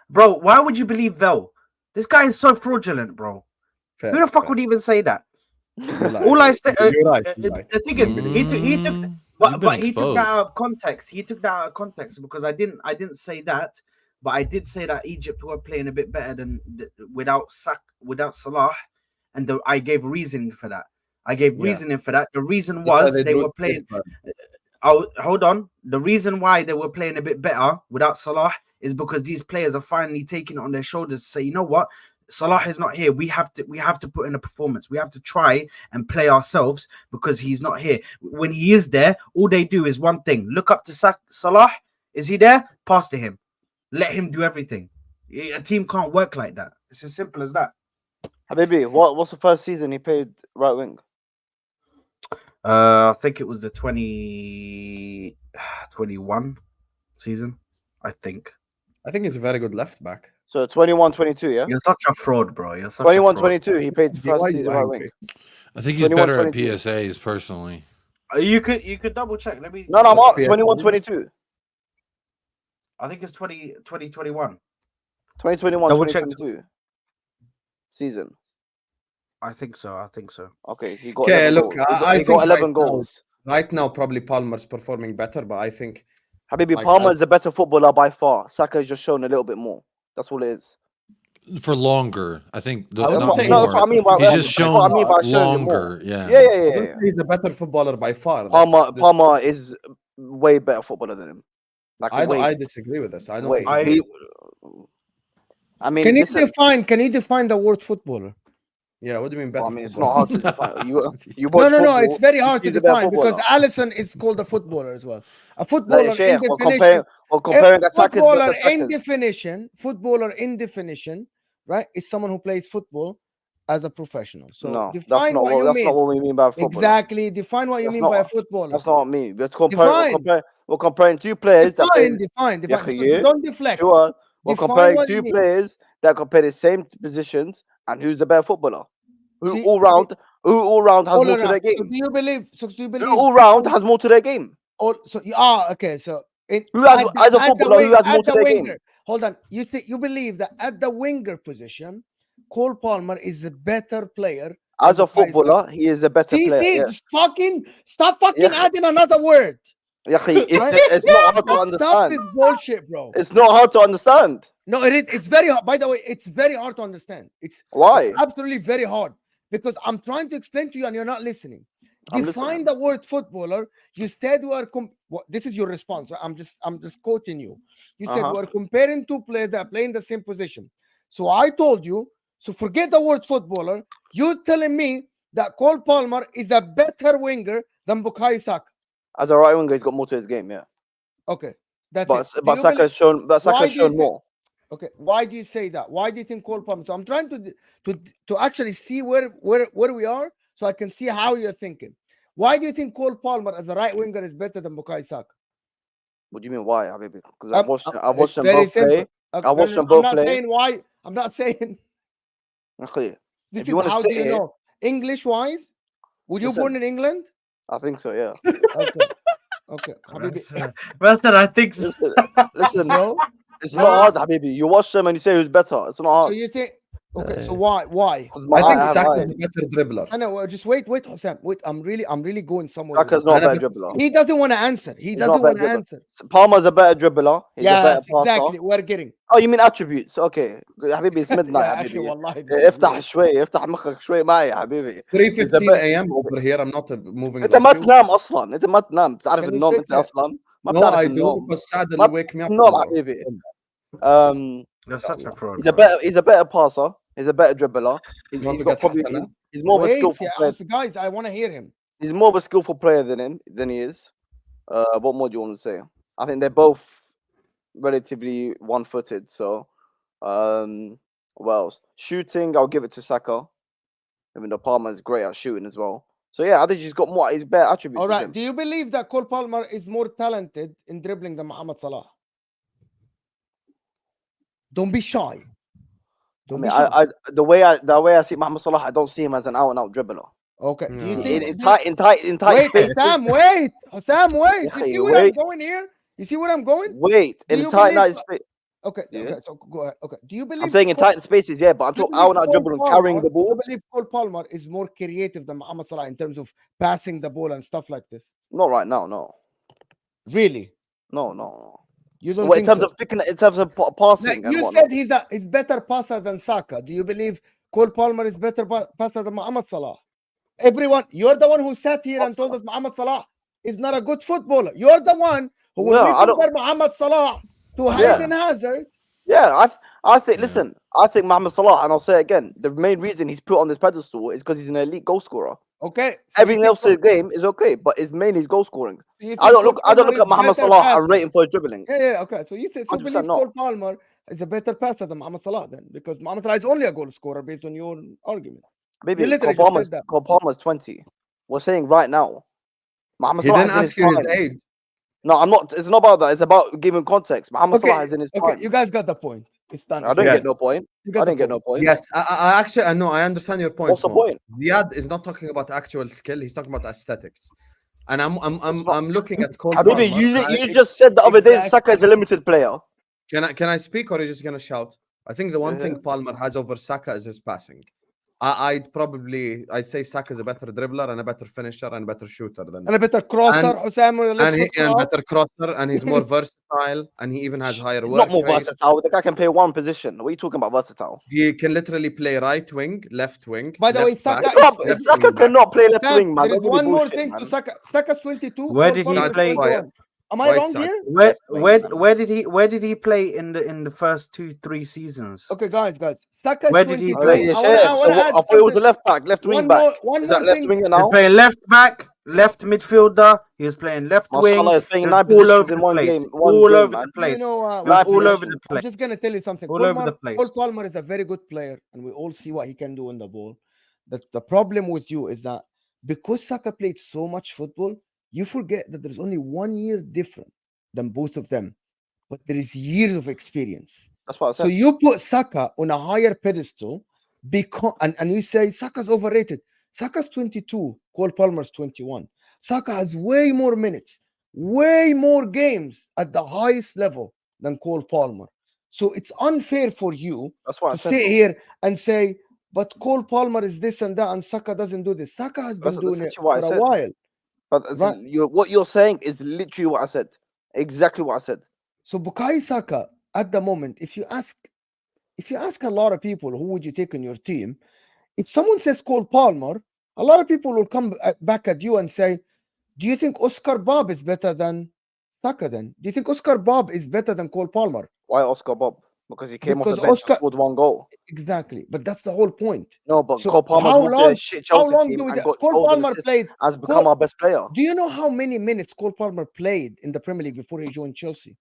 C: Bro, why would you believe Vel? This guy is so fraudulent, bro.
A: Fair,
C: Who the fuck
A: fair.
C: would even say that?
A: You're right.
C: All I said,
A: You're right. You're right.
C: the thing is, he took,
D: You've
C: but
D: been
C: he took
D: exposed.
C: that out of context. He took that out of context because I didn't say that, but I did say that Egypt were playing a bit better than without Salah, and I gave reasoning for that. The reason
A: That's why
C: was they
A: drew
C: were playing.
A: the
C: Hold on. The reason why they were playing a bit better without Salah is because these players are finally taking it on their shoulders to say, you know what, Salah is not here. We have to put in a performance. We have to try and play ourselves because he's not here. When he is there, all they do is one thing: look up to Salah. Is he there? Pass to him. Let him do everything. A team can't work like that. It's as simple as that.
F: Habibi, what's the first season he played right wing?
C: I think it was the 2021 season. I think.
A: I think he's a very good left back.
F: So 21-22, yeah?
C: You're such a fraud, bro. You're such a fraud.
F: 21-22, he played
A: Why
F: first
A: you
F: season right
A: angry?
F: wing.
D: I think he's better at
F: 21-22.
D: PSAs personally.
C: You could double check. Let me.
F: No, I'm
A: Let's
F: up.
A: be
F: 21,
A: honest.
F: 22.
C: I think it's 2021.
F: 2021,
C: Double check.
F: 2022 season.
C: I think so.
F: Okay, he got
A: Okay,
F: 11
A: look,
F: goals.
A: I
F: He
A: think
F: got 11
A: right now-
F: goals.
A: Right now, probably Palmer's performing better, but I think
F: Habibi,
A: like,
F: Palmer
A: I-
F: is a better footballer by far. Saka has just shown a little bit more. That's all it is.
D: For longer, I think.
A: I wouldn't
D: Not
A: say
F: No,
D: more.
F: that's what I mean by
D: He's
F: that.
D: just
F: That's
D: shown
F: what I mean by showing you more.
D: longer. Yeah.
F: Yeah,
A: I
F: yeah,
A: wouldn't
F: yeah.
A: say he's a better footballer by far.
F: Palmer is way better footballer than him. Like
A: I disagree with this. I don't
F: way.
A: think he's
F: I mean,
B: Can you
F: listen,
B: define the word footballer?
A: Yeah, what do you mean better?
F: I mean, it's
A: footballer?
F: not hard to define. You
B: No,
F: watch
B: it's
F: football,
B: very hard to
F: he's a better
B: define because
F: footballer.
B: Allison is called a footballer as well. A footballer
F: Like,
B: in
F: we're
B: definition.
F: comparing attackers
B: Footballer
F: versus
B: in
F: attackers.
B: footballer in definition, right, is someone who plays football as a professional. So
F: No, that's
B: define
F: not
B: what you
F: that's
B: mean.
F: not what we mean by footballer.
B: Exactly. Define what you
F: That's
B: mean
F: not-
B: by a footballer.
F: That's not what I mean.
B: Define.
F: We're comparing two players that play.
B: Define.
F: Yeah,
B: So
F: yeah.
B: don't deflect.
F: Sure, we're
B: Define
F: comparing
B: what
F: two
B: you mean.
F: players that compare the same positions and who's the better footballer. Who
B: See-
F: all round has
B: All
F: more to
B: around.
F: their game.
B: So do you believe?
F: Who all round has more to their game.
B: Okay. So
F: Who has as a footballer who has more to their game.
B: Hold on. You believe that at the winger position, Cole Palmer is a better player
F: As
B: than
F: a
B: Bukayo
F: footballer, he is a better
B: See,
F: player. Yeah.
B: just stop fucking
F: Yeah.
B: adding another word.
F: Yeah,
B: Right?
F: it's not hard to
B: Stop
F: understand.
B: this bullshit, bro.
F: It's not hard to understand.
B: No, it is. It's very hard. By the way, it's very hard to understand.
F: Why?
B: It's absolutely very hard because I'm trying to explain to you and you're not listening.
F: I'm
B: Define
F: listening.
B: the word footballer. You said we are. This is your response. I'm just quoting you. You said
F: Uh-huh.
B: we're comparing two players that play in the same position. So I told you. So forget the word footballer. You're telling me that Cole Palmer is a better winger than Bukayo Saka.
F: As a right winger, he's got more to his game. Yeah,
B: Okay, that's
F: but
B: it. Do
F: but
B: you
F: Saka's
B: believe-
F: shown. But
B: Why
F: Saka's
B: do you
F: shown
B: think-
F: more.
B: Okay, why do you say that? Why do you think Cole Palmer? So I'm trying to actually see where we are, so I can see how you're thinking. Why do you think Cole Palmer as a right winger is better than Bukayo Saka?
F: What do you mean? Why, Habibi? Because
B: Um,
F: I've watched
B: it's
F: them
B: very
F: both play.
B: simple.
F: I watched them both
B: I'm not
F: play.
B: saying why. I'm not saying
F: Okay,
B: this
F: If
B: is
F: you wanna
B: how
F: sit
B: do you
F: here-
B: know English wise. Were you
F: Listen.
B: born in England?
F: I think so. Yeah.
B: Okay, Habibi.
C: Master, I think so.
F: Listen,
B: No.
F: it's not hard, Habibi. You watch them and you say who's better. It's not
B: So
F: hard.
B: you think? Okay, so why?
F: 'Cause
A: I think
F: have
A: Saka
F: eyes.
A: is a better dribbler.
B: I know. Just wait, Hosam. Wait, I'm really going somewhere. with
F: Saka's
B: this.
F: not a
A: I
F: better
A: never-
F: dribbler.
B: He doesn't want to answer. He
F: He's
B: doesn't
F: not
B: want to
F: better dribbler.
B: answer.
F: Palmer's a better dribbler. He's a
B: Yes,
F: better passer.
B: exactly. We're getting.
F: Oh, you mean attributes? Okay, Habibi, it's midnight,
B: يا أخي
F: Habibi.
B: والله this is
F: افتح
B: weird.
F: شوي افتح مخك شوي معي يا حبيبي.
A: 3:15
F: better-
A: a.m. over here. I'm not moving.
F: انت
A: like
F: ما
A: you.
F: تنام اصلا، انت ما تنام، بتعرف
B: Can you
F: النوم
B: fix
F: انت
B: it?
F: اصلا ما
A: No,
F: بتعرف
A: I do
F: النوم.
A: because Saad
F: ما
A: will wake me up.
F: النوم
A: tomorrow.
F: حبيبي.
C: You're such a pro.
F: He's a better passer. He's a better dribbler.
A: You want
F: He's
A: to
F: got
A: get
F: probably
A: Hassan?
F: he's more of a
B: Wait,
F: skillful player.
B: guys, I want to hear him.
F: He's more of a skillful player than he is. What more do you want to say? I think they're both relatively one-footed. So, what else? Shooting, I'll give it to Saka. Even though Palmer is great at shooting as well. So yeah, I think he's got more. He's better attributes.
B: All
F: than
B: right.
F: him.
B: Do you believe that Cole Palmer is more talented in dribbling than Mohamed Salah? Don't be shy.
F: I
B: Don't
F: mean,
B: be shy.
F: the way I see Mohamed Salah, I don't see him as an out-and-out dribbler.
B: Okay. Do you
A: No.
B: think?
F: In tight
B: Wait,
F: spaces.
B: Sam, wait. Sam, wait. You
F: Yeah,
B: see where I'm
F: wait.
B: going here? You see where I'm going?
F: Wait,
B: Do
F: in
B: you
F: tight
B: believe-
F: space.
B: Okay.
F: Yeah.
B: Okay. So go ahead. Okay. Do you believe?
F: I'm saying in
B: Cole-
F: tight spaces, yeah, but I'm
B: do you
F: talking
B: believe
F: out-and-out
B: Cole
F: dribbling, carrying the
B: Palmer- do
F: ball.
B: you believe Cole Palmer is more creative than Mohamed Salah in terms of passing the ball and stuff like this?
F: Not right now, no.
B: Really?
F: No.
B: You don't
F: Well, in
B: think
F: terms
B: so?
F: of picking, in terms of passing,
B: Like
F: and
B: you
F: whatnot.
B: said he's better passer than Saka. Do you believe Cole Palmer is better passer than Mohamed Salah? Everyone, you're the one who sat here and told us Mohamed Salah is not a good footballer. You're the one who will
F: No, I don't-
B: compare Mohamed Salah to
F: Yeah.
B: Hayden Hazard.
F: Yeah, I think.
D: Yeah.
F: Listen, I think Mohamed Salah, and I'll say it again, the main reason he's put on this pedestal is because he's an elite goal scorer.
B: Okay. So you
F: Everything
B: think
F: else in the
B: Cole-
F: game is okay, but it's mainly his goal scoring.
B: so you
F: I
B: think
F: don't
B: Cole
F: look at
B: Palmer
F: Mohamed
B: is better
F: Salah
B: passer?
F: and rate him for his dribbling.
B: Yeah. Okay. So you think so
F: 100%
B: believe
F: not.
B: Cole Palmer is a better passer than Mohamed Salah then, because Mohamed Salah is only a goal scorer based on your argument.
F: Maybe
B: You literally just said that.
F: Cole Palmer's 20. We're saying right now. Mohamed
A: He
F: Salah
A: didn't
F: is in
A: ask you his
F: prime.
A: age.
F: No, I'm not. It's not about that. It's about giving context. Mohamed Salah is in his prime.
B: Okay. You guys got the point. It's done.
F: I don't
A: Yes.
F: get no point.
B: You
F: I
B: got the
F: didn't get no
B: point.
F: point.
A: Yes, I actually I know. I understand your point.
F: What's the
A: Mo.
F: point?
A: Ziad is not talking about actual skill. He's talking about aesthetics. And I'm looking at Cole
F: Habibi,
A: Palmer.
F: you just said the other day
B: Exactly.
F: Saka is a limited player.
A: Can I speak, or are you just gonna shout? I think the one thing Palmer has over Saka is his passing. I'd say Saka is a better dribbler and a better finisher and a better shooter than
B: And a better crosser, Hussam, or a left foot
A: and
B: cross.
A: better crosser, and he's more versatile, and he even has higher
F: He's
A: work
F: not more
A: rate.
F: versatile. The guy can play one position. What are you talking about versatile?
A: He can literally play right wing, left wing.
B: By the way,
A: left
B: Saka
A: back,
B: is-
A: left
F: Saka
A: wing back.
F: cannot play left
B: Sam,
F: wing, man.
B: there is
F: Don't give me
B: one more
F: bullshit,
B: thing
F: man.
B: to Saka. Saka's 22.
C: Where
B: Cole
C: did he
B: Palmer
C: play?
B: 21. Am I
A: Why
B: wrong
A: Saka?
B: here?
C: Where did he play in the first 2-3 seasons?
B: Okay, guys. Saka is
C: Where did he
B: 22.
C: play?
F: Yeah,
B: I wanna
F: so
B: add
F: I thought it was a
B: something.
F: left back, left wing back.
B: One
F: Is
B: more
F: that left
B: thing.
F: winger
C: He was
F: now?
C: playing left back, left midfielder. He was playing left wing.
F: Salah is playing
C: He
F: 9
C: was all
F: positions
C: over
F: in
C: the
F: one
C: place.
F: game.
C: All over
F: man.
C: the place.
B: You know,
C: He was
F: Life
C: all
F: is-
C: over the
B: I'm
C: place.
B: just gonna tell you something.
C: All
B: Cole
C: over the place.
B: Palmer is a very good player, and we all see what he can do on the ball. The problem with you is that because Saka played so much football, you forget that there's only 1 year different than both of them, but there is years of experience.
F: That's what I
B: So
F: said.
B: you put Saka on a higher pedestal because and you say Saka's overrated. Saka's 22, Cole Palmer's 21. Saka has way more minutes, way more games at the highest level than Cole Palmer. So it's unfair for you
F: That's what I
B: to
F: said.
B: sit here and say, but Cole Palmer is this and that, and Saka doesn't do this. Saka has been
F: That's
B: doing it
F: essentially what
B: for
F: I
B: a
F: said.
B: while.
F: But
B: Right.
F: what you're saying is literally what I said. Exactly what I said.
B: So Bukayo Saka, at the moment, if you ask a lot of people who would you take on your team, if someone says Cole Palmer, a lot of people will come back at you and say, do you think Oscar Bob is better than Saka then? Do you think Oscar Bob is better than Cole Palmer?
F: Why Oscar Bob? Because he came off
B: Because
F: the bench
B: Oscar-
F: and scored 1 goal.
B: Exactly. But that's the whole point.
F: No, but
B: So
F: Cole Palmer's
B: how
F: walked in
B: long-
F: a shit
B: How
F: Chelsea
B: long
F: team
B: do we
F: and got
B: Cole
F: goals and
B: Palmer
F: assists,
B: played?
F: has become our best player.
B: Do you know how many minutes Cole Palmer played in the Premier League before he joined Chelsea?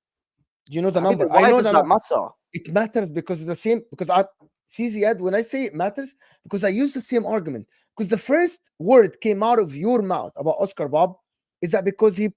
B: Do you know the
F: I mean,
B: number?
F: why
B: I know
F: does
B: the
F: that
B: number.
F: matter?
B: It matters because it's the same. Because I see Ziad, when I say it matters, because I use the same argument. Because the first word came out of your mouth about Oscar Bob is that because he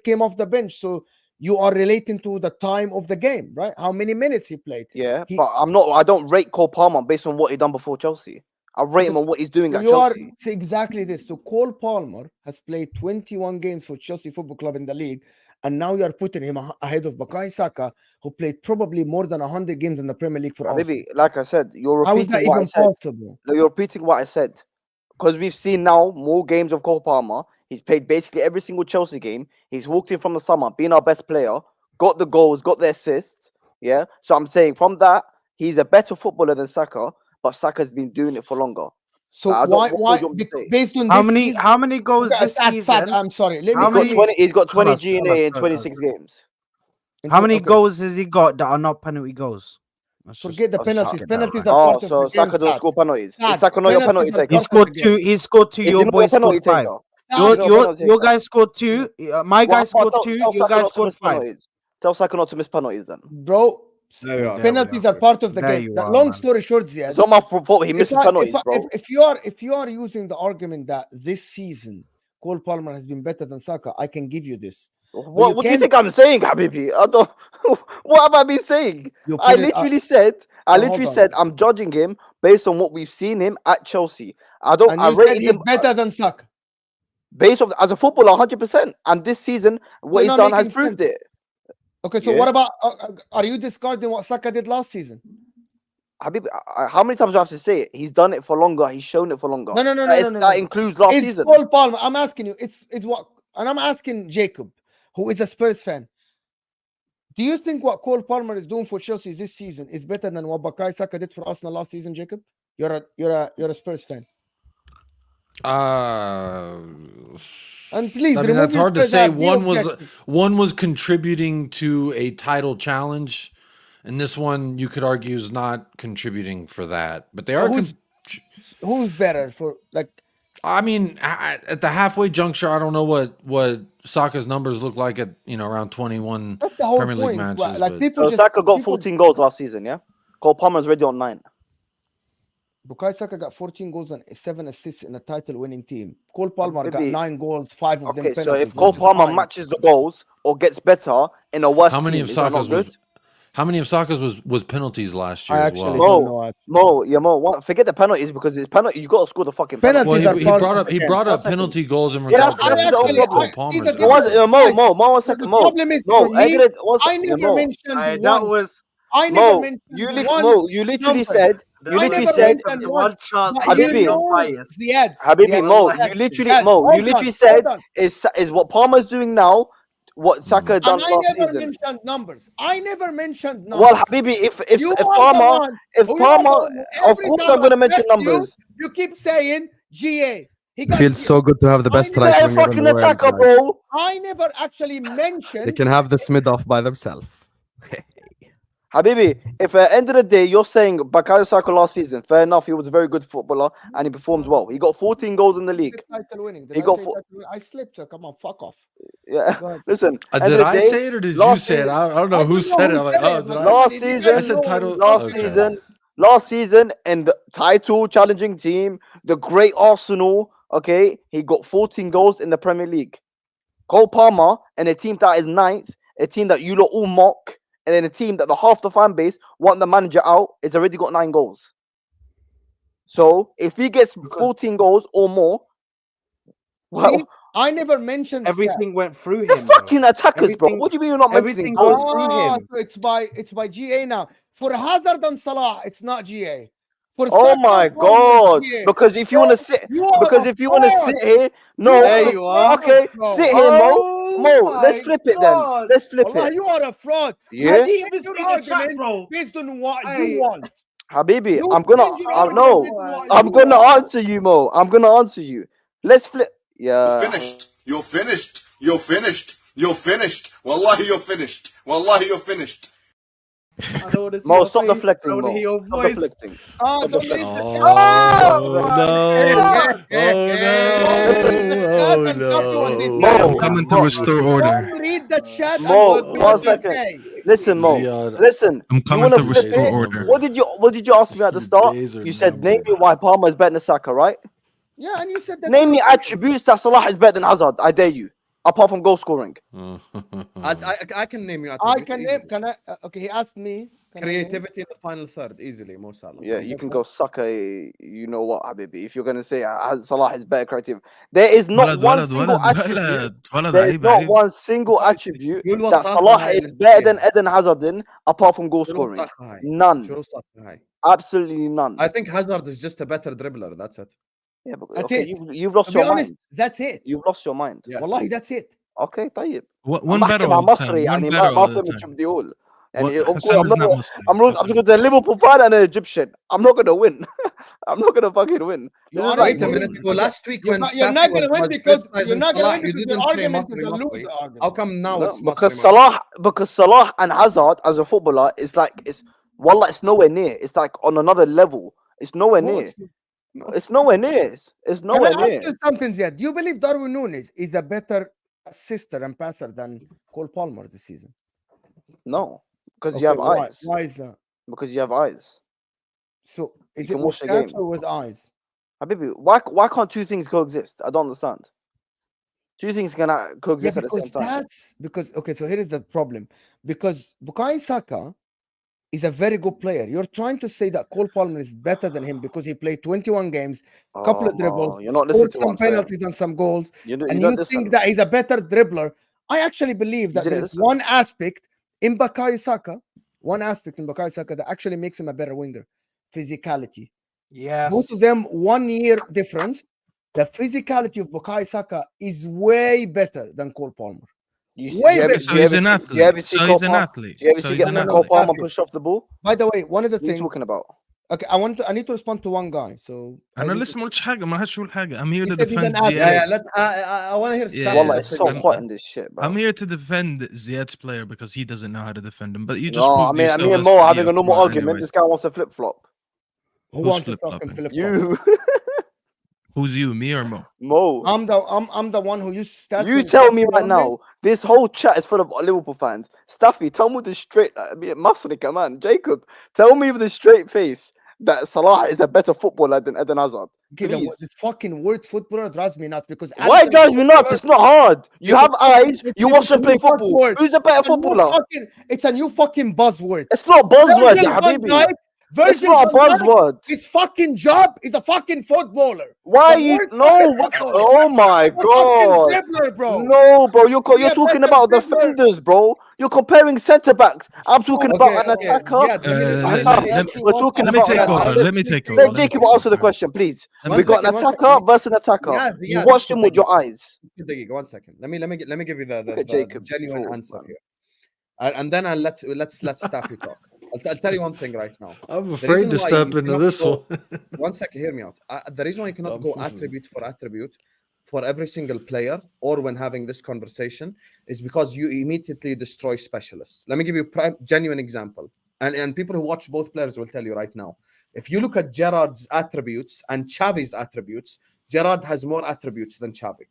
B: came off the bench. So you are relating to the time of the game, right? How many minutes he played.
F: Yeah,
B: He-
F: but I don't rate Cole Palmer based on what he done before Chelsea. I rate him
B: Because-
F: on what he's doing
B: So
F: at
B: you are
F: Chelsea.
B: see exactly this. So Cole Palmer has played 21 games for Chelsea Football Club in the league, and now you are putting him ahead of Bukayo Saka, who played probably more than 100 games in the Premier League for Arsenal.
F: Maybe, like I said, you're
B: How is that
F: repeating what I
B: even
F: said.
B: possible?
F: No, you're repeating what I said. Because we've seen now more games of Cole Palmer. He's played basically every single Chelsea game. He's walked in from the summer, being our best player, got the goals, got the assists. Yeah. So I'm saying from that, he's a better footballer than Saka, but Saka's been doing it for longer.
B: So
F: I don't-
B: why
F: what
B: why
F: would you want me to say?
B: based on
C: How
B: this
C: many
B: season,
C: how many goals
B: Okay,
C: this
B: Saad,
C: season?
B: I'm sorry. Let
C: How
B: me
C: many-
F: He's got 20
C: Tell us,
F: GNA in
C: tell us.
F: 26 games.
C: How many
B: okay,
C: goals has he got that are not penalty goals? Let's just-
B: Forget the
F: Oh,
B: penalties.
C: get that
B: Penalties
C: right.
B: are
F: Oh,
B: part of
F: so
B: the game.
F: Saka don't
B: Saad.
F: score penalties.
B: Saad,
F: Is Saka not your penalty
B: penalties are
F: taker?
C: He
B: part of
C: scored
B: the
C: two.
B: game.
C: He scored two.
F: Is
C: Your
F: he not
C: boy
F: a penalty
C: scored five.
F: taker?
B: Saad,
F: You're not a penalty
C: Your
F: taker.
C: guy scored two. My guy scored
F: Tell
C: two.
F: Saka
C: Your guy
F: not to
C: scored
F: miss
C: five.
F: penalties. Tell Saka not to miss penalties then.
B: Bro,
A: There you are.
B: penalties
C: There
B: are
C: we
B: part of the
C: There
B: game.
C: you
B: The
C: are,
B: long
C: man.
B: story short, Ziad,
F: It's not my fault he misses penalties, bro.
B: if you are using the argument that this season Cole Palmer has been better than Saka, I can give you this.
F: What do you
B: can't-
F: think I'm saying, Habibi? I don't. What have I been saying?
B: You
F: I
B: put it-
F: literally said,
B: hold on.
F: I'm judging him based on what we've seen him at Chelsea. I don't.
B: and
F: I
B: you said
F: rated
B: he's
F: him
B: better than Saka.
F: based on as a footballer, 100%. And this season, what
B: You're
F: he's
B: not
F: done has
B: making
F: proved
B: sense.
F: it.
B: Okay, so
F: Yeah.
B: what about are you discarding what Saka did last season?
F: Habibi, how many times do I have to say it? He's done it for longer. He's shown it for longer.
B: No,
F: That includes last
B: It's
F: season.
B: Cole Palmer. I'm asking you. It's what, and I'm asking Jacob, who is a Spurs fan. Do you think what Cole Palmer is doing for Chelsea this season is better than what Bukayo Saka did for Arsenal last season, Jacob? You're a Spurs fan, and please
D: I mean,
B: remove
D: that's
B: your
D: hard to
B: Spurs
D: say.
B: hat, be objective.
D: One was contributing to a title challenge, and this one you could argue is not contributing for that. But they are.
B: Who's better for like?
D: I mean, at the halfway juncture, I don't know what Saka's numbers look like at around 21
B: That's the whole
D: Premier League
B: point.
D: matches.
B: Like
D: but-
B: people
F: So Saka got 14 goals last season, yeah? Cole Palmer's already on 9.
B: Bukayo Saka got 14 goals and 7 assists in a title-winning team. Cole Palmer got
F: Maybe-
B: 9 goals, 5 of them
F: Okay,
B: penalties.
F: so if
B: which
F: Cole
B: is
F: Palmer
B: fine.
F: matches the goals or gets better in a worse
D: How many
F: team,
D: of
F: is that not
D: Saka's was?
F: good?
D: How many of Saka's was penalties last year
B: I
D: as
B: actually
D: well?
B: don't know.
F: Mo, forget the penalties because it's penalty. You got to score the fucking penalty.
B: Penalties
D: Well,
B: are
D: he
B: part
D: brought
B: of
D: up
B: the
D: he
B: game.
D: brought up
F: One second.
D: penalty goals in
F: Yeah,
D: regards
F: that's
D: to
F: the whole
D: Cole
F: problem.
D: Palmer's
B: the
F: One,
B: difference.
D: contract.
F: Mo, 1 second,
B: The
F: Mo.
B: problem is
F: Mo,
B: for me, I never
F: Mo,
B: mentioned
E: That
B: one.
E: was
B: I never
F: Mo,
B: mentioned one
F: Mo, you literally
B: number.
F: said,
E: that
B: I
E: was
B: never
F: said,
B: mentioned
E: one
B: one.
E: chance
B: But
E: to
B: you
F: Habibi.
E: be
B: know,
E: unbiased.
B: Ziad,
F: Habibi, Mo,
E: Wallahi.
F: you literally,
B: Ziad,
F: Mo, you
B: hold
F: literally
B: on,
F: said
B: hold on.
F: is what Palmer's doing now, what Saka done
B: And I
F: last
B: never
F: season.
B: mentioned numbers. I never mentioned
F: Well,
B: numbers.
F: Habibi, if
B: You
F: if
B: are the
F: Palmer,
B: one.
F: if
B: You are the
F: Palmer,
B: one who
F: of
B: every
F: course
B: time
F: I'm gonna
B: I
F: mention
B: press you,
F: numbers.
B: you keep saying GA. He got
A: Feels so good to have the
B: I
A: best
B: never-
A: right
F: They're a
A: winger in
F: fucking
A: the world.
F: attacker,
A: Like,
F: bro.
B: I never actually
A: they
B: mentioned.
A: can have the Smith off by themselves.
F: Habibi, if at the end of the day you're saying Bakayo Saka last season, fair enough, he was a very good footballer and he performed well. He got 14 goals in the league.
B: Title winning. Did
F: He
B: I
F: got
B: say
F: four-
B: title winning? I slipped. Come on, fuck off.
F: Yeah,
B: Go ahead.
F: listen. End
D: Did
F: of the
D: I
F: day,
D: say it or did you
F: last
D: say it?
F: season-
D: I don't know
B: I
D: who
B: don't know
D: said it.
B: who
D: I'm like,
B: said
D: oh,
B: it,
D: did
B: but
D: I?
F: last
B: you guys
F: season-
D: I said
B: know
D: title.
B: who-
F: last
D: Okay.
F: season, last season, in the title challenging team, the great Arsenal. Okay, he got 14 goals in the Premier League. Cole Palmer and a team that is ninth, a team that you lot all mock, and then a team that the half the fan base want the manager out, is already got 9 goals. So if he gets 14 goals or more, well,
B: See, I never mentioned
E: Everything went through
F: they're
E: him. bro.
F: fucking attackers, bro.
E: Everything-
F: What do you mean you're not mentioning
E: everything
F: goals?
E: goes through him.
B: So it's by GA now. For Hazard and Salah, it's not GA. For
F: Oh
B: Saka
F: my
B: and Palmer,
F: god!
B: it's GA.
F: Because if you want to sit,
B: You are
F: because
B: a
F: if you want to
B: fraud.
F: sit here, no,
B: You
E: There
B: are a
E: you are.
F: okay,
B: fraud, bro.
F: sit here, Mo.
E: Oh
F: Mo, let's
E: my
F: flip it
E: God.
F: then. Let's flip
B: Wallah,
F: it.
B: you are a fraud.
F: Yeah,
E: Leave
B: Change
E: this
B: your
E: nigga chat,
B: argument
E: bro.
B: based on what
E: Hey.
B: you want.
F: Habibi,
B: You
F: I'm gonna,
B: change your
F: no,
B: argument based on what
F: I'm
B: you
F: gonna
B: want.
F: answer you, Mo. I'm gonna answer you. Let's flip. Yeah.
G: Finished. You're finished. You're finished. You're finished. Wallahi, you're finished. Wallahi, you're finished.
E: I don't want to see
F: Mo,
E: your
F: stop
E: face. I
F: deflecting,
E: want to
F: Mo.
E: hear your
F: Stop
E: voice.
F: deflecting.
B: Ah,
F: Stop
B: don't
F: deflecting.
B: read the chat.
D: Oh
E: my
D: no!
E: God.
D: Oh
B: Don't read the chat and talk to us, this
D: no!
B: guy.
F: Mo,
H: I'm coming to restore order.
B: Don't read the chat
F: Mo,
B: and do
F: 1
B: what they
F: second.
B: say.
F: Listen, Mo.
D: Ziad,
F: Listen.
H: I'm
F: You
H: coming
F: wanna
H: to
F: flip
H: restore
F: it?
H: order.
F: What did you ask me at the
D: Your
F: start?
D: days are
F: You said name me
D: numbered.
F: why Palmer is better than Saka, right?
B: Yeah, and you said that.
F: Name me attributes that Salah is better than Hazard. I dare you. Apart from goal scoring.
A: I can name you.
B: I
A: attributes
B: can
A: easily.
B: name. Can I? Okay, he asked me. Can I name?
A: Creativity in the final third, easily, Mo Salah.
F: Yeah, you can go Saka. You know what, Habibi? If you're gonna say Salah is better creative, there is not
H: ولد
F: one
H: ولد
F: single
H: ولد
F: attribute.
H: ولد ولد
F: There is
H: عيب
F: not
H: عيب
F: one single attribute
A: شو
F: that
A: الوساخة
F: Salah
A: هاي
F: is
A: اللي
F: better than
A: فيها؟
F: Eden Hazard in, apart from goal
A: شو
F: scoring.
A: الوساخة هاي؟
F: None.
A: شو الوساخة هاي؟
F: Absolutely none.
A: I think Hazard is just a better dribbler. That's it.
F: Yeah, but
B: That's
F: okay,
B: it.
F: you've lost
B: To be
F: your
B: honest,
F: mind.
B: that's it.
F: You've lost your mind.
A: Yeah.
B: Wallahi, that's it.
F: Okay, طيب.
H: one
F: بحكي
H: better
F: مع
H: all the
F: مصري
H: time. One
F: يعني
H: better
F: ما
H: all the
F: فهمت
H: time.
F: شو بدي اقول.
H: What-
F: يعني of course,
H: Hassan is not Muslim.
F: I'm going to the Liverpool fan and an Egyptian. I'm not gonna win. I'm not gonna fucking win.
B: You
F: This is
B: are
F: like
A: Wait a minute ago. Last week
B: You're
A: when
B: not, you're
A: Staffy
B: not gonna win
A: was
B: because
A: criticizing
B: you're not gonna
A: Salah,
B: win
A: you
B: because your
A: didn't say
B: argument is
A: Masri
B: a loser
A: Masri.
B: argument.
A: How come now
F: no,
A: it's
F: because
A: Masri Masri?
F: Salah and Hazard as a footballer is like it's it's nowhere near. It's like on another level. It's nowhere
B: No,
F: near.
B: it's not.
F: It's nowhere near. It's
B: Can
F: nowhere
B: I ask
F: near.
B: you something, Ziad? Do you believe Darwin Nunes is a better assister and passer than Cole Palmer this season?
F: No, because
B: Okay,
F: you have
B: why?
F: eyes.
B: Why is that?
F: Because you have eyes.
B: So is
F: You
B: it
F: can watch
B: with
F: the game.
B: stats or with eyes?
F: Habibi, why can't two things coexist? I don't understand. Two things can
B: Yeah,
F: coexist at the same
B: because
F: time.
B: that's because okay. So here is the problem. Because Bukayo Saka is a very good player. You're trying to say that Cole Palmer is better than him because he played 21 games, couple of dribbles,
F: You're not listening
B: scored
F: to what
B: some
F: I'm saying.
B: penalties and some goals,
F: You
B: and
F: don't
B: you
F: listen.
B: think that he's a better dribbler. I actually believe that
F: didn't
B: there's
F: listen.
B: one aspect in Bukayo Saka that actually makes him a better winger: physicality.
E: Yes.
B: Both of them 1 year difference. The physicality of Bukayo Saka is way better than Cole Palmer. Way better.
H: So he's an athlete. So he's an athlete.
F: Do you ever
H: So
F: see
H: he's
F: get
H: an
F: Cole
H: athlete.
F: Palmer
B: Staffy.
F: push off the ball?
B: By the way, one of the
F: What are you
B: things.
F: talking about?
B: Okay, I need to respond to one guy. So
H: انا
B: need to-
H: لسه ما قلتش حاجه ما حدش يقول حاجه. I'm here
B: He
H: to
B: said he's
H: defend
B: an athlete.
A: Yeah,
H: Ziad.
A: I want to hear
H: Yeah,
A: Staffy's
F: Wallah, it's so
A: opinion.
F: hot in this shit, bro.
H: I'm here to defend Ziad's player because he doesn't know how to defend him. But you just
F: No, I
H: proved
F: mean,
H: yourself
F: me and
H: as
F: Mo
H: to
F: are
H: be
F: having
H: a
F: a normal
H: fraud
F: argument.
H: anyways.
F: This guy wants a flip flop.
B: Who
H: Who's
B: wants to
H: flip-flopping?
B: fucking flip flop?
F: You,
H: Who's you, me or Mo?
F: Mo.
B: I'm the one who used stats.
F: You
B: when
F: tell me
B: Staffy
F: right
B: won
F: now, this whole chat is full of Liverpool fans. Staffy, tell me with the straight, Masri, come on, Jacob, tell me with a straight face. that Salah is a better footballer than Eden Hazard.
B: Okay,
F: Please.
B: this fucking word footballer drives me nuts because
F: Why
B: as a
F: drives me nuts? It's not hard. You
B: because
F: have eyes. You watch
B: it's a
F: them play
B: new
F: football.
B: buzzword.
F: Who's a better
B: It's a new
F: footballer?
B: fucking, it's a new fucking buzzword.
F: It's not buzzword,
B: Virgil
F: ya
B: van
F: habibi.
B: Dijk,
F: It's
B: Virgil
F: not a
B: van Dijk,
F: buzzword.
B: his fucking job is a fucking footballer.
F: Why
B: The
F: you
B: word
F: no?
B: fucking
F: What,
B: footballer.
F: oh my
B: He's a fucking
F: god!
B: dribbler, bro.
F: No, bro. You're
B: Be a
F: talking
B: better
F: about
B: dribbler.
F: defenders, bro. You're comparing centre backs. I'm talking
B: Okay,
F: about an
B: okay.
F: attacker.
B: Ziad, let me ask you
F: We're
B: one
F: talking
H: Let me
F: about
H: take
F: an
H: over.
F: attacker.
H: Let me take over.
F: Let
H: Let me
F: Jacob
H: take
F: answer the
H: over.
F: question, please.
H: Let me
F: We
H: take
F: got an
B: one second.
F: attacker versus an attacker.
B: Ziad,
F: You
B: Ziad,
F: watch
B: just
F: them with your eyes.
A: One second. Let me give you the
F: Look at
A: the
F: Jacob.
A: genuine
F: Fraud,
A: answer
F: man.
A: here, and then let's Staffy talk. I'll tell you one thing right now.
D: I'm
A: The
D: afraid
A: reason
D: to
A: why
D: step
A: you
D: into
A: cannot
D: this
A: go-
D: one.
A: One second, hear me out. The reason why you cannot go attribute for attribute for every single player or when having this conversation is because you immediately destroy specialists. Let me give you a genuine example. And people who watch both players will tell you right now. If you look at Gerrard's attributes and Xavi's attributes, Gerrard has more attributes than Xavi.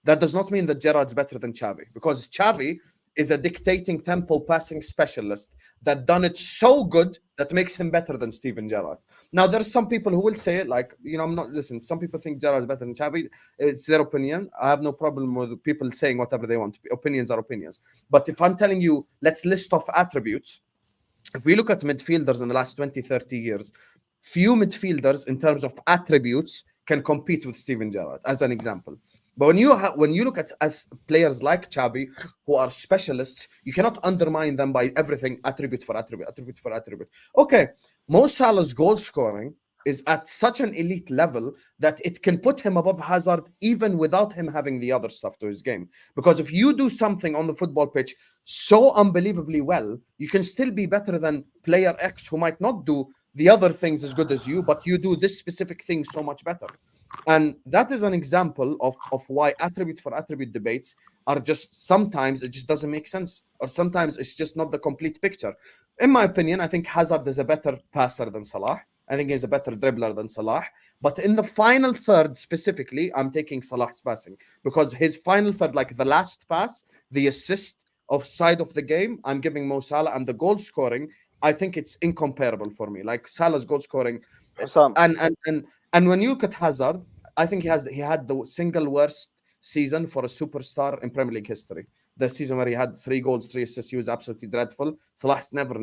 A: That does not mean that Gerrard's better than Xavi, because Xavi is a dictating tempo passing specialist that done it so good that makes him better than Steven Gerrard. Now, there's some people who will say, like, I'm not, listen, some people think Gerrard's better than Xavi. It's their opinion. I have no problem with people saying whatever they want. Opinions are opinions. But if I'm telling you, let's list off attributes, if we look at midfielders in the last 20, 30 years, few midfielders in terms of attributes can compete with Steven Gerrard, as an example. But when you look at as players like Xavi, who are specialists, you cannot undermine them by everything attribute for attribute, attribute for attribute. Okay, Mo Salah's goal scoring is at such an elite level that it can put him above Hazard even without him having the other stuff to his game. Because if you do something on the football pitch so unbelievably well, you can still be better than player X who might not do the other things as good as you, but you do this specific thing so much better. And that is an example of why attribute for attribute debates are just, sometimes it just doesn't make sense, or sometimes it's just not the complete picture. In my opinion, I think Hazard is a better passer than Salah. I think he's a better dribbler than Salah. But in the final third specifically, I'm taking Salah's passing, because his final third, like the last pass, the assist of side of the game, I'm giving Mo Salah, and the goal scoring, I think it's incomparable for me. Like Salah's goal scoring, and when you look at Hazard, I think he had the single worst season for a superstar in Premier League history. The season where he had 3 goals, 3 assists, he was absolutely dreadful. Salah's never,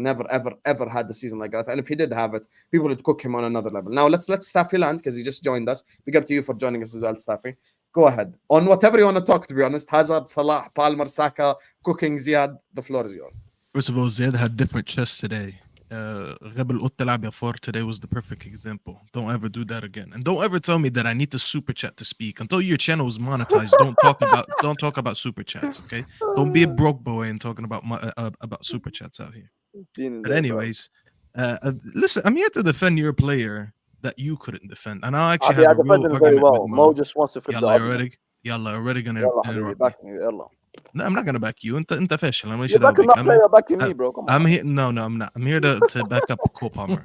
A: ever had the season like that. And if he did have it, people would cook him on another level. Now let's Staffy land, because he just joined us. Big up to you for joining us as well, Staffy. Go ahead on whatever you want to talk. To be honest, Hazard, Salah, Palmer, Saka, cooking, Ziad. The floor is yours.
H: First of all, Ziad had different chests today. Rebel Uttalab 4 today was the perfect example. Don't ever do that again, and don't ever tell me that I need to super chat to speak. Until your channel is monetized, don't talk about super chats. Okay, don't be a broke boy and talking about super chats out here. But anyways, listen, I'm here to defend your player that you couldn't defend, and I actually have a real argument with Mo.
F: Just wants to flip the
H: argument. already gonna interrupt me. No, I'm not gonna back you. انت فاشل. انا ماليش
F: You're
H: دعوه
F: backing
H: بيك.
F: my player, backing me, bro. Come on.
H: I'm here. No, I'm not. I'm here to back up Cole Palmer.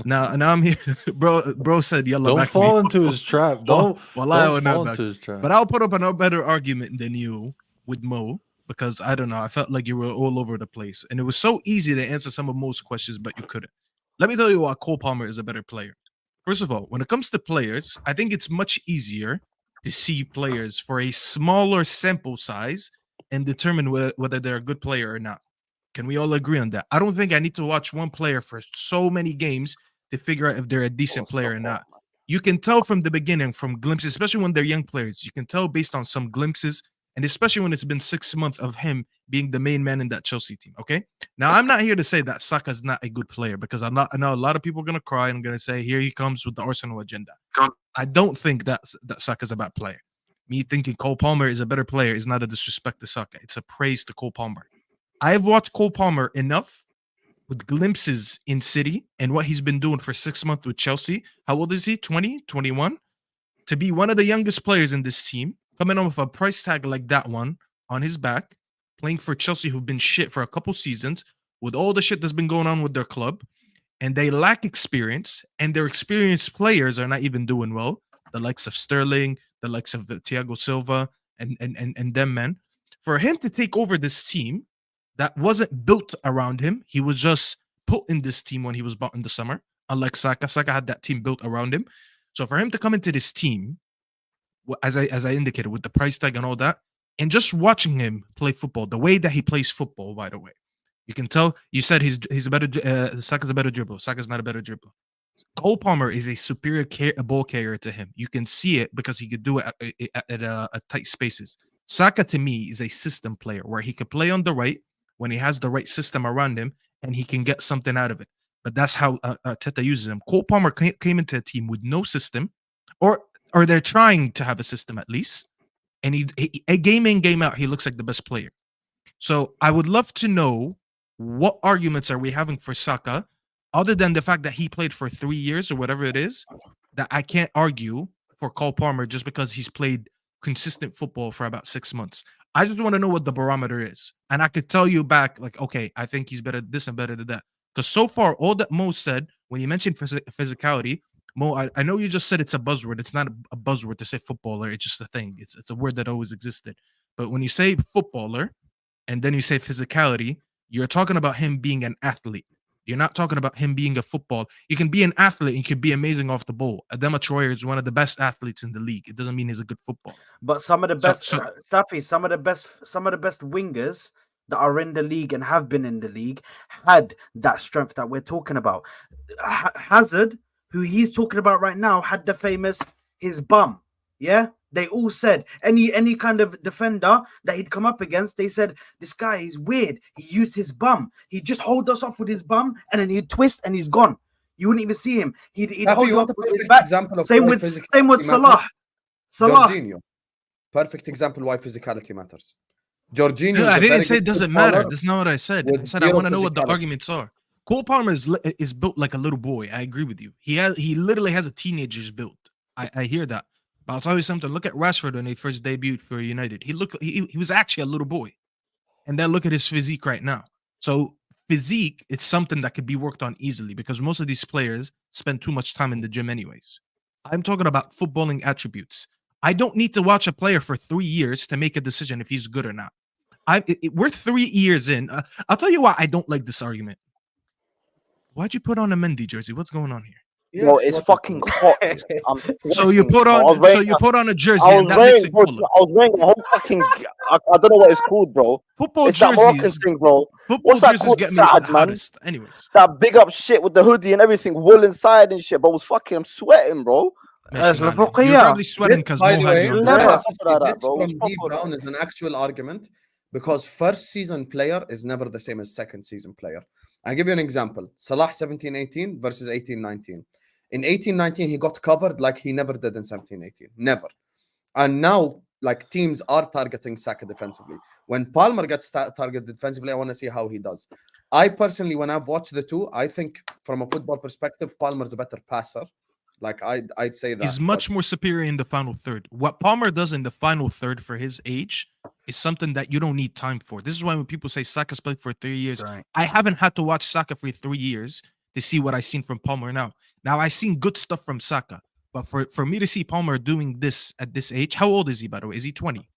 H: Now I'm here, bro said yalla.
D: Don't
H: back
D: fall
H: me.
D: into his trap. Don't
H: Well,
D: fall into his trap.
H: But I'll put up a better argument than you with Mo, because I don't know. I felt like you were all over the place, and it was so easy to answer some of most questions, but you couldn't. Let me tell you why Cole Palmer is a better player. First of all, when it comes to players, I think it's much easier to see players for a smaller sample size and determine whether they're a good player or not. Can we all agree on that? I don't think I need to watch one player for so many games to figure out if they're a decent player or not. You can tell from the beginning, from glimpses, especially when they're young players. You can tell based on some glimpses, and especially when it's been 6 months of him being the main man in that Chelsea team. Okay. Now, I'm not here to say that Saka's not a good player, because I know a lot of people are going to cry and going to say, here he comes with the Arsenal agenda. I don't think that Saka's a bad player. Me thinking Cole Palmer is a better player is not a disrespect to Saka. It's a praise to Cole Palmer. I've watched Cole Palmer enough with glimpses in City and what he's been doing for 6 months with Chelsea. How old is he? 20, 21? To be one of the youngest players in this team, coming on with a price tag like that one on his back, playing for Chelsea, who've been shit for a couple seasons, with all the shit that's been going on with their club, and they lack experience, and their experienced players are not even doing well. The likes of Sterling, the likes of Thiago Silva, and them men. For him to take over this team that wasn't built around him, he was just put in this team when he was bought in the summer. Unlike Saka, Saka had that team built around him. So for him to come into this team, as I indicated, with the price tag and all that, and just watching him play football, the way that he plays football, by the way, you can tell. You said he's a better Saka's a better dribbler. Saka's not a better dribbler. Cole Palmer is a superior ball carrier to him. You can see it because he could do it at tight spaces. Saka to me is a system player where he could play on the right when he has the right system around him and he can get something out of it. But that's how Teta uses him. Cole Palmer came into a team with no system, or they're trying to have a system at least. And he game in, game out, he looks like the best player. So I would love to know what arguments are we having for Saka, other than the fact that he played for 3 years or whatever it is, that I can't argue for Cole Palmer just because he's played consistent football for about 6 months. I just want to know what the barometer is. And I could tell you back, like, okay, I think he's better this and better than that. Because so far, all that Mo said, when you mentioned physicality, Mo, I know you just said it's a buzzword. It's not a buzzword to say footballer. It's just a thing. It's a word that always existed. But when you say footballer and then you say physicality, you're talking about him being an athlete. You're not talking about him being a football. You can be an athlete and you can be amazing off the ball. Adama Traore is one of the best athletes in the league. It doesn't mean he's a good footballer.
C: But some of the best, Staffy, some of the best wingers that are in the league and have been in the league had that strength that we're talking about. Hazard, who he's talking about right now, had the famous his bum. Yeah, they all said any kind of defender that he'd come up against, they said this guy is weird. He used his bum. He'd just hold us off with his bum, and then he'd twist, and he's gone. You wouldn't even see him. He'd hold
A: you
C: up
A: want a
C: with his
A: perfect
C: back.
A: example of
C: Same
A: why
C: with
A: physicality
C: Salah.
A: Jorginho. Perfect example why physicality matters. Jorginho.
H: No, I didn't say it doesn't matter. That's not what I said. I said I want to know what the
A: physicality.
H: arguments are. Cole Palmer is built like a little boy. I agree with you. He literally has a teenager's build. I hear that. But I'll tell you something. Look at Rashford when he first debuted for United. He was actually a little boy. And then look at his physique right now. So physique, it's something that could be worked on easily because most of these players spend too much time in the gym anyways. I'm talking about footballing attributes. I don't need to watch a player for 3 years to make a decision if he's good or not. We're 3 years in. I'll tell you why I don't like this argument. Why'd you put on a Mendy jersey? What's going on here?
F: Bro, it's fucking hot.
H: So you put on a jersey and that makes it cooler.
F: I was wearing a whole fucking I don't know what it's called, bro.
H: Football
F: it's that Moroccan
H: jerseys,
F: thing, bro.
H: football
F: What's that
H: jerseys
F: called?
H: get me
F: Saad,
H: the
F: man.
H: hottest. Anyways,
F: That big up shit with the hoodie and everything, wool inside and shit. But I was fucking, I'm sweating, bro.
H: you're probably sweating because
A: By
H: Mo
A: the
H: had
A: way,
H: you on
F: never
H: the
F: thought of that,
A: this
F: bro.
A: from D Brown is an actual argument because first season player is never the same as second season player. I'll give you an example. Salah 17-18 versus 18-19. In 18-19, he got covered like he never did in 17-18. Never. And now, like, teams are targeting Saka defensively. When Palmer gets targeted defensively, I want to see how he does. I personally, when I've watched the two, I think from a football perspective, Palmer's a better passer. Like, I'd say that.
H: He's much more superior in the final third. What Palmer does in the final third for his age is something that you don't need time for. This is why when people say Saka's played for 3 years,
C: Right.
H: I haven't had to watch Saka for 3 years to see what I've seen from Palmer now. Now, I've seen good stuff from Saka, but for me to see Palmer doing this at this age, how old is he, by the way? Is he 20?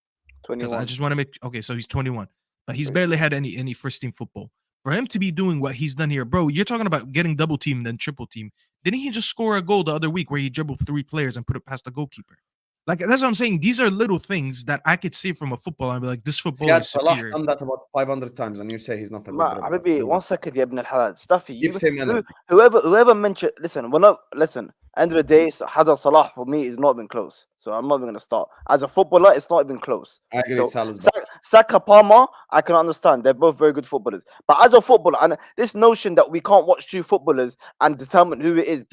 F: 21.
H: I just want to make, okay, so he's 21, but he's barely had any first team football. For him to be doing what he's done here, bro, you're talking about getting double teamed and triple team. Didn't he just score a goal the other week where he dribbled 3 players and put it past the goalkeeper? Like, that's what I'm saying. These are little things that I could see from a football and be like, this football
A: Ziad
H: is
A: Salah
H: superior.
A: done that about 500 times, and you say he's not a good
F: Ma,
A: dribbler.
F: Habibi, 1 second, ya ibn al-halal. Staffy,
A: Keep saying that.
F: whoever mentioned, listen, end of the day, Hazard Salah for me is not even close. So I'm not even going to start. As a footballer, it's not even close.
A: I agree.
F: So,
A: Salah's better.
F: Saka, Palmer, I can understand. They're both very good footballers. But as a footballer, and this notion that we can't watch 2 footballers and determine who it is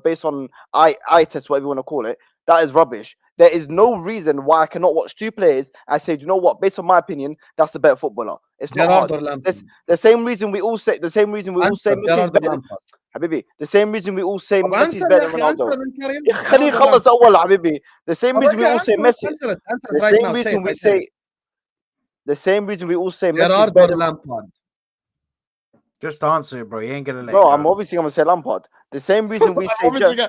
F: based on eye test, whatever you want to call it, that is rubbish. There is no reason why I cannot watch 2 players and say, you know what, based on my opinion, that's the better footballer. It's not
A: Gerrard
F: hard.
A: or Lampard?
F: The same reason we all say Messi
A: Gerrard or
F: better.
A: Lampard?
F: حبيبي, the same reason we all say
A: طب
F: Messi is
A: answer
F: better
A: يا
F: than
A: أخي،
F: Ronaldo.
A: answer من كريم.
F: يا أخي خليه يخلص أول حبيبي. The same reason we all say Messi.
A: Answer it
F: The
A: right
F: same
A: now.
F: reason we say. The same reason we all say Messi is
A: Gerrard or
F: better.
A: Lampard?
C: Just answer it, bro. You ain't gonna let
F: Bro,
C: it
F: I'm
C: go.
F: obviously gonna say Lampard. The same reason we say.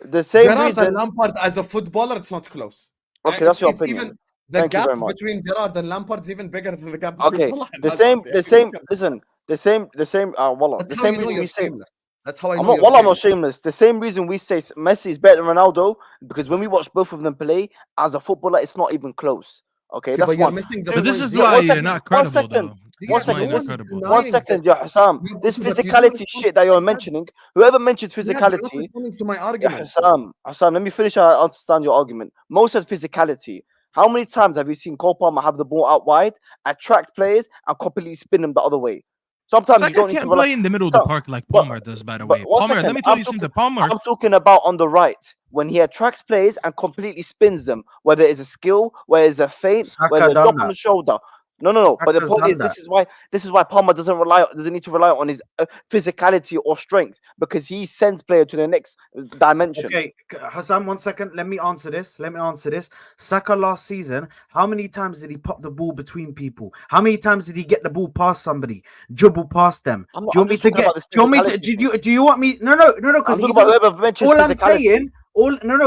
F: The same
A: Gerrard
F: reason.
A: and Lampard as a footballer, it's not close.
F: Okay, that's your
A: It's
F: opinion.
A: even the
F: Thank you
A: gap
F: very much.
A: between Gerrard and Lampard is even bigger than the gap between
F: Okay,
A: Salah and
F: the
A: Hazard.
F: same. Listen, the same. Wallah,
A: That's
F: the
A: how
F: same
A: you know
F: reason
A: you're
F: we say.
A: shameless. That's how I
F: I'm
A: know
F: not.
A: you're
F: Well, I'm not
A: shameless.
F: shameless. The same reason we say Messi is better than Ronaldo, because when we watch both of them play as a footballer, it's not even close. Okay,
A: Okay,
F: that's
A: but you're
F: one.
A: missing the
H: But
F: Two,
H: this
A: point,
H: is
F: yeah,
H: why
A: Ziad.
H: you're not credible, though. This is
F: one
A: Ziad,
H: why
A: no
H: you're
F: second.
H: not
A: one's
H: credible.
F: One
A: denying this.
F: second, yeah, Hussam.
A: Yeah,
F: This
A: but you don't
F: physicality
A: respond
F: shit
A: to
F: that
A: what I
F: you're
A: said.
F: mentioning, whoever mentions
A: Ziad, you're not
F: physicality,
A: responding to my
F: yeah,
A: argument.
F: Hussam, let me finish. I understand your argument. Most of physicality. How many times have you seen Cole Palmer have the ball out wide, attract players, and completely spin them the other way? Sometimes you
H: Saka
F: don't need to
H: can't
F: rely.
H: play in the middle of the
F: So,
H: park like
F: but
H: Palmer does, by the
F: but
H: way.
F: one
H: Palmer, let
F: second.
H: me tell you something. Palmer,
F: I'm talking about on the right when he attracts players and completely spins them, whether it's a skill, whether it's a feint, whether
C: Saka
F: a
C: done
F: drop on
C: that.
F: the shoulder. No. But the
C: Saka's
F: point
C: done
F: is,
C: that.
F: this is why Palmer doesn't need to rely on his physicality or strength, because he sends player to the next dimension.
C: Okay, Hassan, 1 second. Let me answer this. Saka last season, how many times did he pop the ball between people? How many times did he get the ball past somebody, dribble past them?
F: I'm
C: Do
F: not.
C: you
F: I'm
C: want me
F: just
C: to
F: talking
C: get?
F: about this
C: Do you want me to?
F: physicality.
C: Do you want me? No. Because
F: I'm
C: he
F: talking about
C: doesn't.
F: whoever mentions
C: All I'm
F: physicality.
C: saying,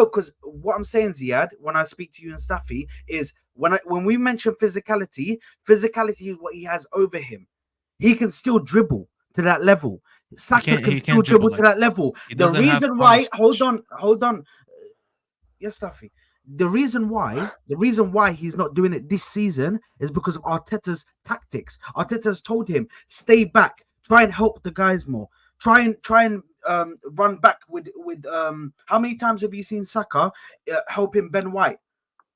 C: because what I'm saying, Ziad, when I speak to you and Staffy, is when we mention physicality is what he has over him. He can still dribble to that level. Saka can
H: he
C: still
H: can't dribble
C: dribble to
H: like
C: that level.
H: he
C: The
H: doesn't have
C: reason
H: Palmer's
C: why, hold
H: touch.
C: on. Yes, Staffy. The reason why he's not doing it this season is because of Arteta's tactics. Arteta's told him, stay back, try and help the guys more. Try and run back with how many times have you seen Saka helping Ben White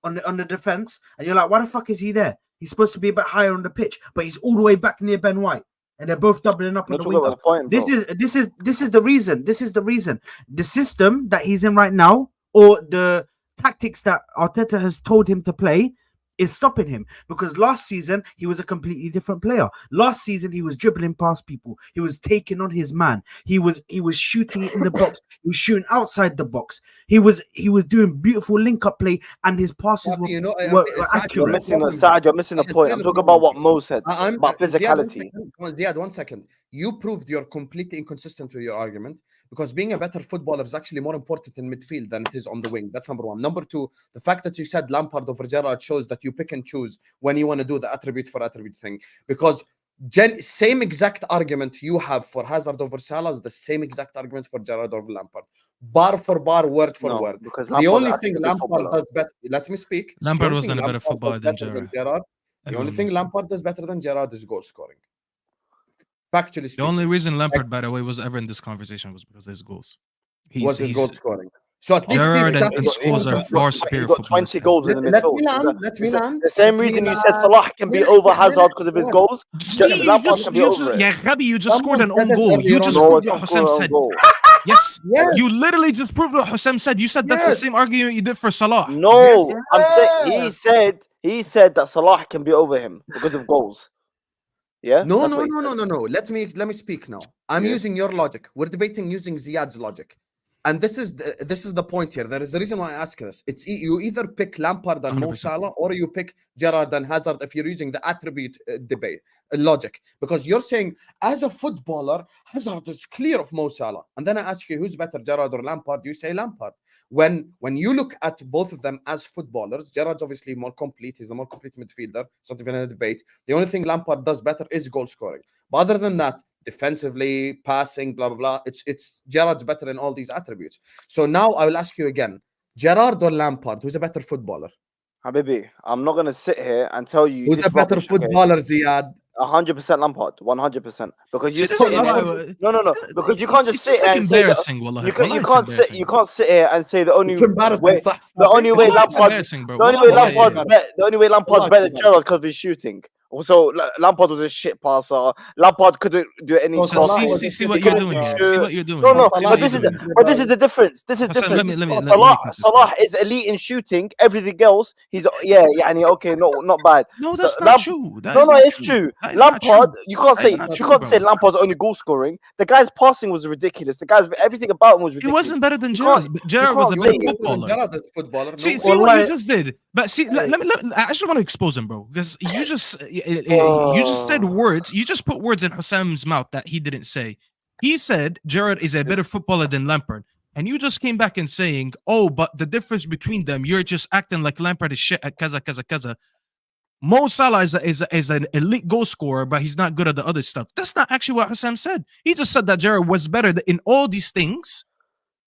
C: on the defense? And you're like, why the fuck is he there? He's supposed to be a bit higher on the pitch, but he's all the way back near Ben White. And they're both doubling up on
F: Not
C: the
F: talking
C: wing
F: about
C: up.
F: the point, bro.
C: This is the reason. This is the reason. The system that he's in right now, or the tactics that Arteta has told him to play, is stopping him, because last season he was a completely different player. Last season he was dribbling past people, he was taking on his man, he was shooting it in the box, he was shooting outside the box, he was doing beautiful link up play, and his passes
A: Staffy, you know,
C: were
A: Saad, you know
F: You're
A: the
C: accurate.
F: missing the
A: problem.
F: Saad. You're missing the
A: I'll
F: point.
A: tell
F: I'm
A: you the
F: talking about
A: problem.
F: what Mo said about
A: Ziad,
F: physicality.
A: Ziad, 1 second. You proved you're completely inconsistent with your argument, because being a better footballer is actually more important in midfield than it is on the wing. That's number one. Number two, the fact that you said Lampard over Gerrard shows that you pick and choose when you want to do the attribute for attribute thing. Because same exact argument you have for Hazard over Salah is the same exact argument for Gerrard over Lampard. Bar for bar, word for
F: No,
A: word.
F: because
A: The
F: Lampard's
A: only
F: actually
A: thing
F: a good
A: Lampard
F: footballer.
A: does better, let me speak. The
H: Lampard
A: only thing
H: wasn't a better
A: Lampard
H: footballer
A: does
H: than
A: better than
H: Gerrard.
A: Gerrard, the
H: Everyone
A: only thing
H: knows.
A: Lampard does better than Gerrard is goal scoring. Factually
H: The
A: speaking.
H: only reason Lampard, by the way, was ever in this conversation was because of his goals.
A: Was his goal
H: He's
A: scoring. So at least see
H: Gerrard and
A: Staffy's
H: Scholes are
A: point of
H: far
A: view.
H: superior
F: He got
H: footballers.
F: 20 goals in the
A: Let me
F: midfield.
A: land. Let me land.
F: The same
A: Let me
F: reason you said
A: land.
F: Salah can be over Hazard because of his goals.
H: See,
F: Lampard can be over it.
H: yeah, Gabi, you just scored
A: Someone
H: an
A: said
H: own
A: it
H: goal. You
A: earlier
H: just
A: on.
F: No,
H: proved
F: it's
H: what
F: not
H: Hussam
F: scoring
H: said.
F: goal.
H: Yes,
A: Yes.
H: you literally just proved what Hussam said. You said that's the
A: Yes.
H: same argument you did for Salah.
F: No,
A: Yes.
F: I'm saying he said that Salah can be over him because of goals. Yeah,
A: No.
F: that's what he said.
A: Let me speak now. I'm
F: Yeah.
A: using your logic. We're debating using Ziad's logic. And this is the point here. There is a reason why I ask this. It's you either pick Lampard and Mo
H: 100%.
A: Salah, or you pick Gerrard and Hazard if you're using the attribute debate logic. Because you're saying as a footballer, Hazard is clear of Mo Salah. And then I ask you who's better, Gerrard or Lampard? You say Lampard. When you look at both of them as footballers, Gerrard's obviously more complete. He's the more complete midfielder. It's not even a debate. The only thing Lampard does better is goal scoring. But other than that, defensively, passing, blah, blah, blah, it's Gerrard's better in all these attributes. So now I will ask you again, Gerrard or Lampard, who's a better footballer?
F: Habibi, I'm not gonna sit here and tell you
A: Who's
F: this
A: a better
F: rubbish, okay?
A: footballer, Ziad?
F: 100% Lampard, 100%. Because
H: See,
F: you
H: this
F: sit
H: is
F: in
H: why-
F: here. No. Because you can't just
H: It's
F: sit
H: just
F: here
H: like
F: and say that
H: embarrassing. Wallahi.
F: you
H: Wallahi, it's
F: you can't sit here and say the only
A: It's embarrassing,
F: way
A: Saad.
F: the only way
H: Wallahi, it's
F: Lampard
H: embarrassing, bro.
F: the only
H: Wallahi,
F: way
H: yeah,
F: Lampard's
H: yeah.
F: better the only way Lampard's
A: Wallahi,
F: better than
A: it's
F: Gerrard because of his shooting. Also, Lampard was a shit passer. Lampard couldn't do any
A: So Salah
F: crossing.
A: was
H: See
A: a
H: what
A: shit
H: you're
F: couldn't
H: doing here.
F: shoot.
H: See what you're doing.
F: No,
H: here.
F: no,
H: See
A: Salah
H: what
F: but
H: you're
F: this is
H: doing
F: the,
H: here.
F: but this is the difference. This is
H: Hassan,
F: different.
H: let me
F: Salah,
H: cut this,
F: Salah is elite in shooting. Everything else, he's okay, not bad.
H: No,
F: So,
H: that's not true. That
F: No,
H: is
F: no,
H: not
F: it's
H: true.
F: true.
H: That is not true.
F: Lampard, you can't
H: That
F: say
H: is not
F: you
H: true,
F: can't say
H: bro.
F: Lampard's only goal scoring. The guy's passing was ridiculous. The guy's everything about him was
H: He
F: ridiculous.
H: wasn't better than
F: You can't-
H: Gerrard. Gerrard was a
F: can't
H: better
F: say it.
H: footballer.
A: Gerrard is a footballer.
H: See
A: No,
H: what you
C: Wallahi.
H: just did. But see, let me. I just want to expose him, bro, because you just said words. You just put words in Hassam's mouth that he didn't say. He said Gerrard is a better footballer than Lampard, and you just came back and saying, "Oh, but the difference between them, you're just acting like Lampard is shit at kaza kaza kaza." Mo Salah is an elite goal scorer, but he's not good at the other stuff. That's not actually what Hussam said. He just said that Gerrard was better in all these things.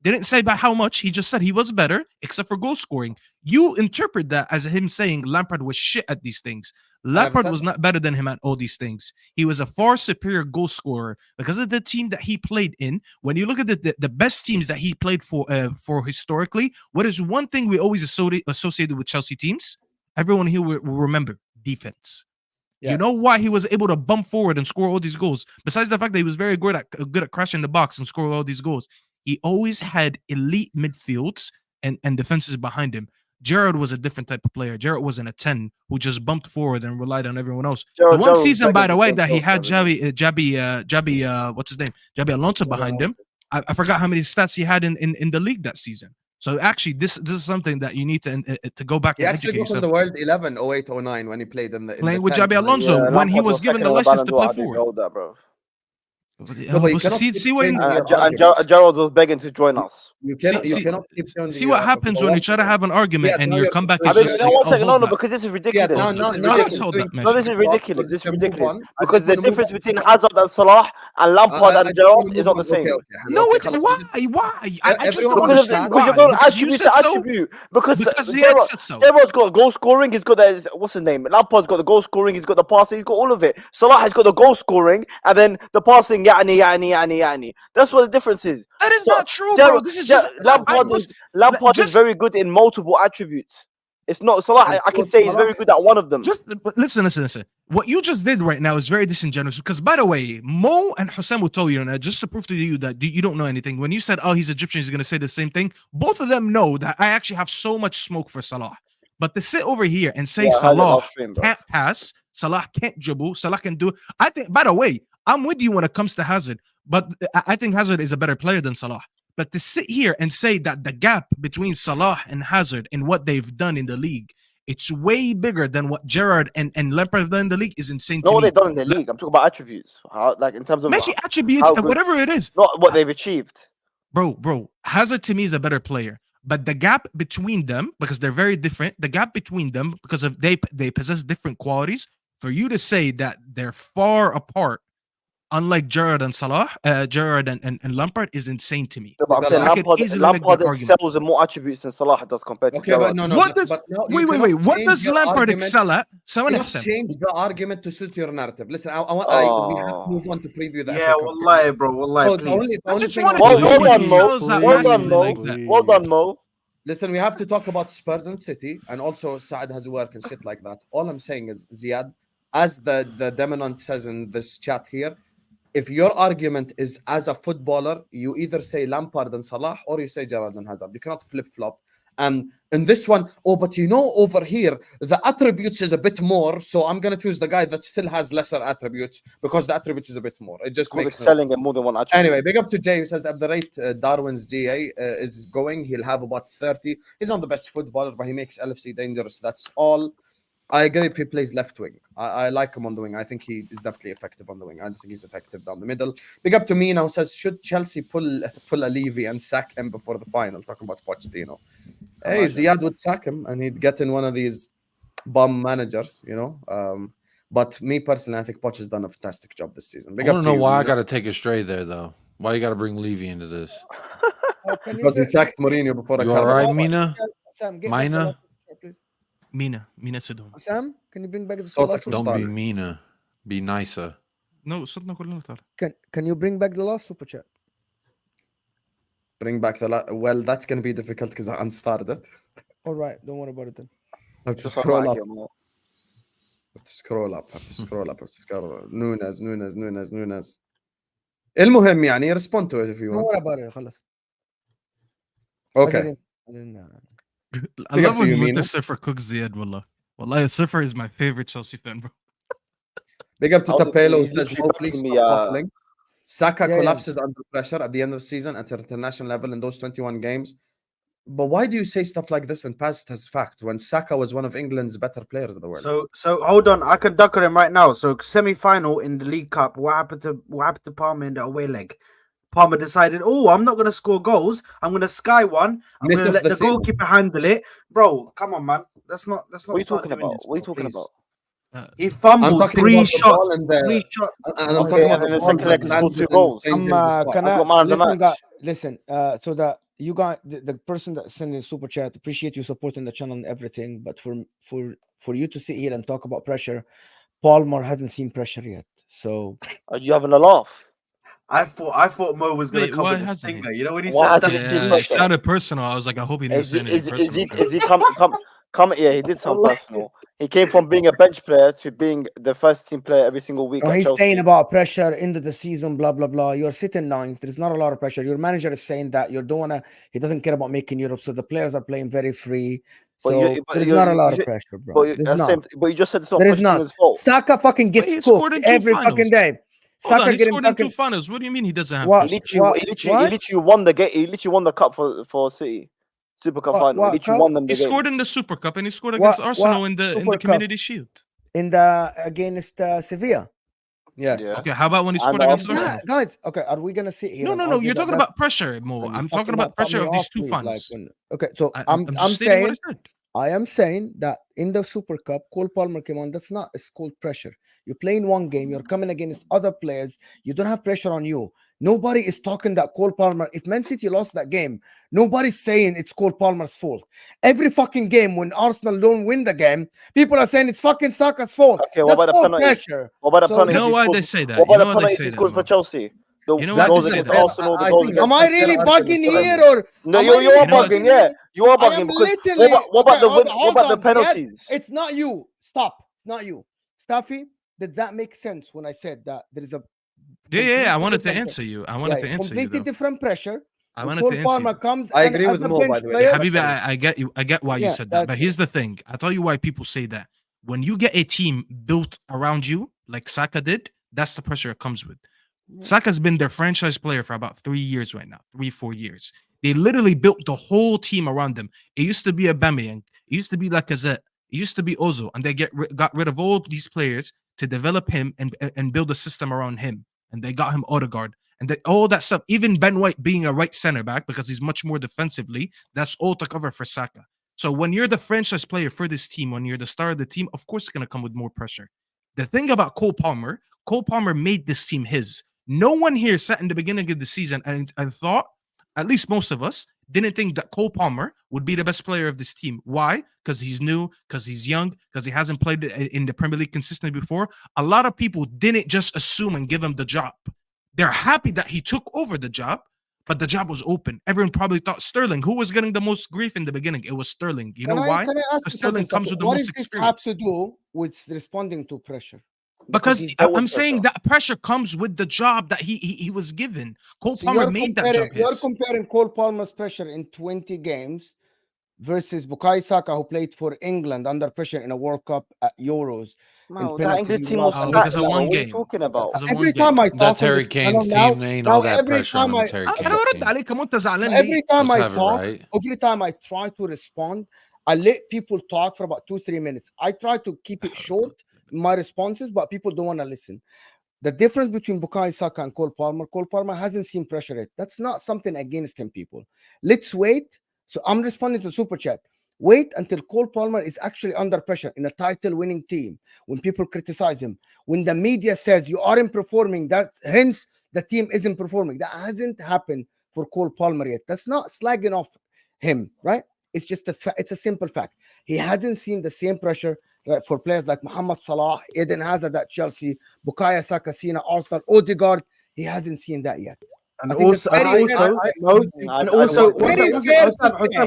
H: Didn't say by how much. He just said he was better, except for goal scoring. You interpret that as him saying Lampard was shit at these things. Lampard was not better than him at all these things. He was a far superior goal scorer because of the team that he played in. When you look at the best teams that he played for historically, what is one thing we always associated with Chelsea teams? Everyone here will remember defense. You know why he was able to bump forward and score all these goals? Besides the fact that he was very good at crashing the box and scoring all these goals, he always had elite midfields and defenses behind him. Gerrard was a different type of player. Gerrard wasn't a 10 who just bumped forward and relied on everyone else. The one season, by the way, that he had Jabi, what's his name? Jabi Alonso behind him. I forgot how many stats he had in the league that season. So actually, this is something that you need to go back
A: He
H: and
A: actually
H: educate
A: got from
H: yourself.
A: the World 11, 08, 09 when he played in the
H: Playing with
A: 10.
H: Jabi Alonso when he was given the license to play forward.
A: No, but you cannot
H: see when
F: And Gerrard was begging to join us.
A: you cannot keep saying
H: see what happens when you try to have an argument and your comeback
F: I
H: is
F: mean,
H: just
F: no,
H: like,
F: one second, no,
H: hold that.
F: because this is ridiculous.
A: now
F: This is
A: you're
F: ridiculous.
H: hold that,
F: No, this is ridiculous. This is
A: Let's move
F: ridiculous.
A: on.
F: Because the
A: wanna move
F: difference
A: on.
F: between Hazard and Salah and Lampard and Gerrard is not the same.
H: No,
A: Okay,
H: it's
A: خلاص.
H: why? I just
A: Everyone
H: don't
F: Because
H: understand
F: you're
H: why.
F: going
H: Because you
F: attribute
H: said
F: to
H: so.
F: attribute. Because
H: Because Ziad said so.
F: Gerrard's got goal scoring. He's got the what's his name? Lampard's got the goal scoring. He's got the passing. He's got all of it. Salah has got the goal scoring and then the passing. Yani. That's what the difference is.
H: That is not true, bro. This is just
F: Lampard is very good in multiple attributes. It's not Salah. I can say he's very good at one of them.
H: Just listen. What you just did right now is very disingenuous because, by the way, Mo and Hussam will tell you, and just to prove to you that you don't know anything, when you said, oh, he's Egyptian, he's going to say the same thing, both of them know that I actually have so much smoke for Salah. But to sit over here and say Salah can't pass, Salah can't dribble, Salah can do... I think, by the way, I'm with you when it comes to Hazard, but I think Hazard is a better player than Salah. But to sit here and say that the gap between Salah and Hazard and what they've done in the league, it's way bigger than what Gerrard and Lampard have done in the league is insane to me.
F: Not what they've done in the league. I'm talking about attributes. Like in terms of
H: Maybe attributes and whatever it is.
F: Not what they've achieved.
H: Bro, Hazard to me is a better player. But the gap between them, because they're very different, the gap between them, because of they possess different qualities, for you to say that they're far apart, unlike Gerrard and Salah, Gerrard and Lampard is insane to me.
F: No, but I'm saying Lampard excels in more attributes than Salah does compared to Gerrard.
H: Wait. What does Lampard excel at?
A: You have to change the argument to suit your narrative. Listen, we have to move on to preview the
C: Yeah, wallahi, bro. Wallahi, please.
F: Well done, Mo.
A: Listen, we have to talk about Spurs and City, and also Saad has work and shit like that. All I'm saying is, Ziad, as the dominant says in this chat here, if your argument is as a footballer, you either say Lampard and Salah or you say Gerrard and Hazard. You cannot flip-flop. And in this one, but over here, the attributes is a bit more, so I'm going to choose the guy that still has lesser attributes because the attributes is a bit more. It just makes
F: selling at more than one attribute.
A: Anyway, big up to Jay who says at the rate Darwin's GA is going, he'll have about 30. He's not the best footballer, but he makes LFC dangerous. That's all. I agree if he plays left wing. I like him on the wing. I think he is definitely effective on the wing. I don't think he's effective down the middle. Big up to me now says, should Chelsea pull a Levy and sack him before the final? Talking about Pochettino. Hey, Ziad would sack him and he'd get in one of these bum managers, But me personally, I think Poch has done a fantastic job this season.
D: I want to know why I got to take it straight there, though. Why you got to bring Levy into this?
A: Because he sacked Mourinho before.
D: You all right, Mina?
H: Mina Sidon.
B: Sam, can you bring back the
A: last
D: Don't be Mina. Be nicer.
H: No,
B: can you bring back the last super chat?
A: Bring back the well, that's going to be difficult because I unstarted it.
B: All right, don't worry about it then.
A: I have to scroll up. have to scroll up. Nunes. المهم يعني respond to it if you
B: Don't
A: want.
B: worry about it. خلاص.
A: Okay.
H: I love when Muta Sifra cooks Ziad, wallah. Wallahi, Sifra is my favorite Chelsea fan, bro.
A: Big up to Tapelo who says, please stop waffling. Saka collapses under pressure at the end of the season at international level in those 21 games. But why do you say stuff like this and pass it as fact when Saka was one of England's better players of the world?
C: So hold on, I can duck on him right now. So semi-final in the League Cup, what happened to Palmer in the away leg? Palmer decided, I'm not going to score goals. I'm going to sky one. I'm going to let the goalkeeper handle it. Bro, come on, man. That's not.
F: What are you talking about? What are you talking about?
C: He
A: I'm
C: fumbled
A: talking
C: three
A: about the ball
C: shots.
A: and the.
C: Three shots.
A: And I'm
F: Okay,
A: talking
F: and
A: about
F: then
A: the
F: the
A: ball
F: second leg
A: that
F: he scored
A: landed
F: 2
A: in
F: goals.
A: St. James's spot.
F: I got man of the
B: listen,
F: match.
B: listen. So that you got the person that sent in super chat. Appreciate you supporting the channel and everything, but for you to sit here and talk about pressure, Palmer hasn't seen pressure yet. So
F: Are you having a laugh?
C: I thought Mo was gonna
H: Wait,
C: cover
H: why
C: the
H: hasn't he?
C: stinger. You know when he
F: Why
C: said
F: hasn't
C: that.
F: he seen
H: Yeah, it
F: pressure?
H: sounded personal. I was like, I hope he didn't say anything personal.
F: Is he come? Yeah, he did sound personal. He came from being a bench player to being the first team player every single week at
B: he's
F: Chelsea.
B: saying about pressure into the season, blah blah blah. You're sitting ninth. There's not a lot of pressure. Your manager is saying that you don't wanna. He doesn't care about making Europe, so the players are playing very free. So there's not a lot of pressure, bro. There's not.
F: But you just said it's not
B: There is not.
F: his fault.
B: Saka fucking
H: Wait,
B: gets
H: he scored
B: cooked
H: in 2
B: every
H: finals.
B: fucking day.
H: Hold on,
B: Saka
H: he
B: getting
H: scored in 2
B: fucking.
H: finals. What do you mean he doesn't have
B: What?
F: He
H: pressure?
F: literally won the game. He literally won the cup for City, Super Cup final. He
B: What
F: literally
B: cup?
F: won them
H: He
F: the game.
H: scored in the Super Cup and he scored against Arsenal in the
B: Super Cup?
H: Community Shield.
B: In the against Sevilla.
A: Yes.
F: Yeah.
H: Okay, how about when he
F: And
H: scored against
F: Arsenal.
H: Arsenal?
B: Guys, okay, are we gonna sit here?
H: No,
B: and
H: no, no.
B: argue
H: You're
B: that
H: talking
B: that's-
H: about pressure, Mo.
B: Can you
H: I'm
B: fucking
H: talking about
B: cut me
H: pressure of these
B: off,
H: 2
B: please?
H: finals.
B: Okay, so
H: I'm
B: I'm
H: just stating what I
B: saying
H: said.
B: I am saying that in the Super Cup, Cole Palmer came on. That's not, it's called pressure. You're playing one game, you're coming against other players, you don't have pressure on you. Nobody is talking that Cole Palmer, if Man City lost that game, nobody's saying it's Cole Palmer's fault. Every fucking game when Arsenal don't win the game, people are saying it's fucking Saka's fault.
F: Okay, what
B: That's
F: about the
B: called
F: penalty?
B: pressure.
F: What about the
B: So-
F: penalties
H: You know
F: he
H: why
F: scored
H: they
F: for-
H: say that?
F: What
H: You
F: about
H: know
F: the
H: why they
F: penalties
H: say
F: he
H: that,
F: scored for
H: Mo?
F: Chelsea? The
H: You know
F: the
H: why
F: goals
H: they say
F: against
H: that?
F: Arsenal, the goals against.
B: Am I really
A: Tottenham.
B: bugging
A: Tottenham.
B: here or
F: No,
B: am I
F: you're
B: really
F: bugging.
B: bugging
F: Yeah,
B: here?
F: you are
B: I am
F: bugging because
B: literally.
F: what about the win? What
B: hold
F: about the
B: on, Ziad.
F: penalties?
B: It's not you. Stop. Not you. Staffy, did that make sense when I said that there is a
H: Yeah. I wanted to
B: different-
H: answer you. I wanted to answer you.
B: completely
H: Though.
B: different pressure.
H: I
B: When
H: wanted
B: Cole
H: to answer
B: Palmer
H: you.
B: comes
A: I
B: and
A: agree
B: as
A: with
B: a
A: Mo,
B: bench
A: by the way.
B: player,
H: Yeah, Habibi, I get you. I get why you
B: Yeah,
H: said that. But
B: that's
H: here's the thing. I tell you why people say that. When you get a team built around you, like Saka did, that's the pressure it comes with. Saka's been their franchise player for about 3 years right now, 3-4 years. They literally built the whole team around them. It used to be Aubameyang, it used to be Lacazette, it used to be Ozo, and they got rid of all these players to develop him and build a system around him. And they got him Odegaard and all that stuff. Even Ben White being a right center back because he's much more defensively, that's all to cover for Saka. So when you're the franchise player for this team, when you're the star of the team, of course it's going to come with more pressure. The thing about Cole Palmer made this team his. No one here sat in the beginning of the season and thought, at least most of us, didn't think that Cole Palmer would be the best player of this team. Why? Because he's new, because he's young, because he hasn't played in the Premier League consistently before. A lot of people didn't just assume and give him the job. They're happy that he took over the job, but the job was open. Everyone probably thought Sterling, who was getting the most grief in the beginning, it was Sterling. You know why?
B: Can I ask
H: Because
B: you
H: Sterling
B: something?
H: comes with the
B: What
H: most
B: does this have
H: experience.
B: to do with responding to pressure?
H: Because
F: he's dealt with
H: I'm saying
F: pressure.
H: that pressure comes with the job that he was given. Cole
B: So
H: Palmer made that job
B: you're
H: his.
B: comparing Cole Palmer's pressure in 20 games versus Bukayo Saka, who played for England under pressure in a World Cup at Euros.
F: No, that
B: penalty
F: England
B: he
F: team was
B: lost.
H: because of
F: stacked.
H: one
F: What are you
H: game.
F: talking about?
H: Because of
B: Every
H: one game.
B: time I talk
D: That's
B: on
D: Harry
B: this channel
D: Kane's
B: now,
D: team. They ain't
B: now
D: all that
B: every
D: pressure on
B: time
D: them. It's Harry
H: انا
D: Kane's
H: برد
D: team.
H: عليك وانت زعلان
B: every
H: ليه؟
B: time
D: Let's
B: I
D: have it
B: talk,
D: right.
B: every time I try to respond, I let people talk for about 2-3 minutes. I try to keep it short, my responses, but people don't want to listen. The difference between Bukayo Saka and Cole Palmer hasn't seen pressure yet. That's not something against him, people. Let's wait. So I'm responding to Super Chat. Wait until Cole Palmer is actually under pressure in a title-winning team. When people criticize him, when the media says you aren't performing, hence the team isn't performing. That hasn't happened for Cole Palmer yet. That's not slagging off him, right? It's just it's a simple fact. He hasn't seen the same pressure for players like Mohamed Salah, Eden Hazard at Chelsea, Bukayo Saka, Sina, Arsenal, Odegaard. He hasn't seen that yet.
C: And
B: I think
C: also,
B: that's very
C: Hussam,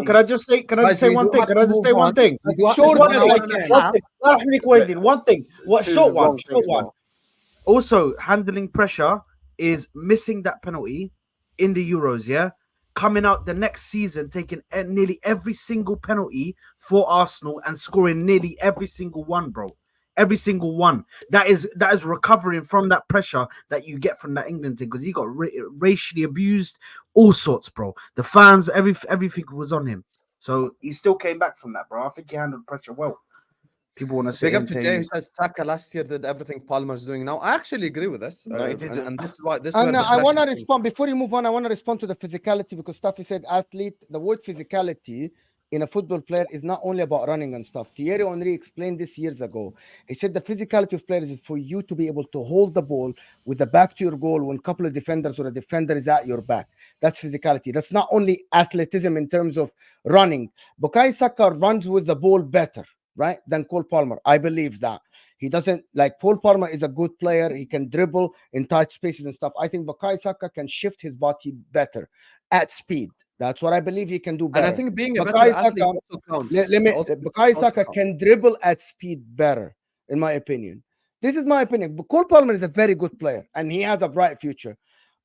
C: can I just say
A: Guys, we
C: one
A: do
C: thing?
A: have
C: Can
A: to
C: I just say
A: move
C: one
A: on.
C: thing?
A: We do have-
B: Short
A: it's
B: as
A: one
B: I
A: hour and a
B: can.
A: half.
C: One thing. What short one?
F: Thanks, bro.
C: Also, handling pressure is missing that penalty in the Euros, yeah? Coming out the next season, taking nearly every single penalty for Arsenal and scoring nearly every single one, bro. Every single one. That is recovering from that pressure that you get from that England team because he got racially abused, all sorts, bro. The fans, everything was on him. So he still came back from that, bro. I think he handled pressure well. People want to say
A: Big up to Jay who says Saka last year did everything Palmer's doing now. I actually agree with this.
F: No, he didn't.
A: And that's why this
B: And I want to
A: to
B: respond before you move on. I want to respond to the physicality because Staffy said athlete. The word physicality in a football player is not only about running and stuff. Thierry Henry explained this years ago. He said the physicality of players is for you to be able to hold the ball with the back to your goal when a couple of defenders or a defender is at your back. That's physicality. That's not only athleticism in terms of running. Bukayo Saka runs with the ball better, right, than Cole Palmer. I believe that. He doesn't, like, Cole Palmer is a good player. He can dribble in tight spaces and stuff. I think Bukayo Saka can shift his body better at speed. That's what I believe he can do better.
A: And I think being a
B: Bukayo
A: better athlete
B: Saka,
A: also counts.
B: Bukayo Saka can dribble at speed better, in my opinion. This is my opinion. But Cole Palmer is a very good player, and he has a bright future.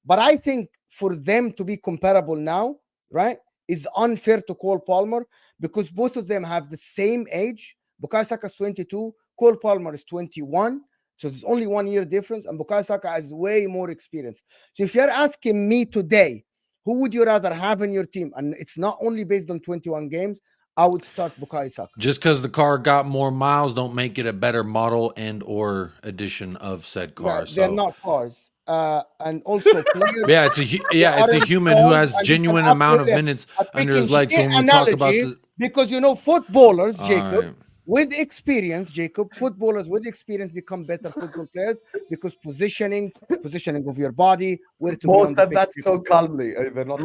B: But I think for them to be comparable now, right, is unfair to Cole Palmer because both of them have the same age. Bukayo Saka is 22, Cole Palmer is 21. So there's only 1 year difference, and Bukayo Saka has way more experience. So if you're asking me today, who would you rather have in your team? And it's not only based on 21 games. I would start Bukayo Saka.
D: Just because the car got more miles, don't make it a better model and or edition of said car.
B: Yeah, they're not cars. And also players.
D: Yeah, it's a human who has genuine amount of minutes under his legs. So when we talk about
B: because footballers, Jacob.
D: Right.
B: With experience, footballers with experience become better football players because positioning of your body, where to
A: Most of that so calmly. They're not.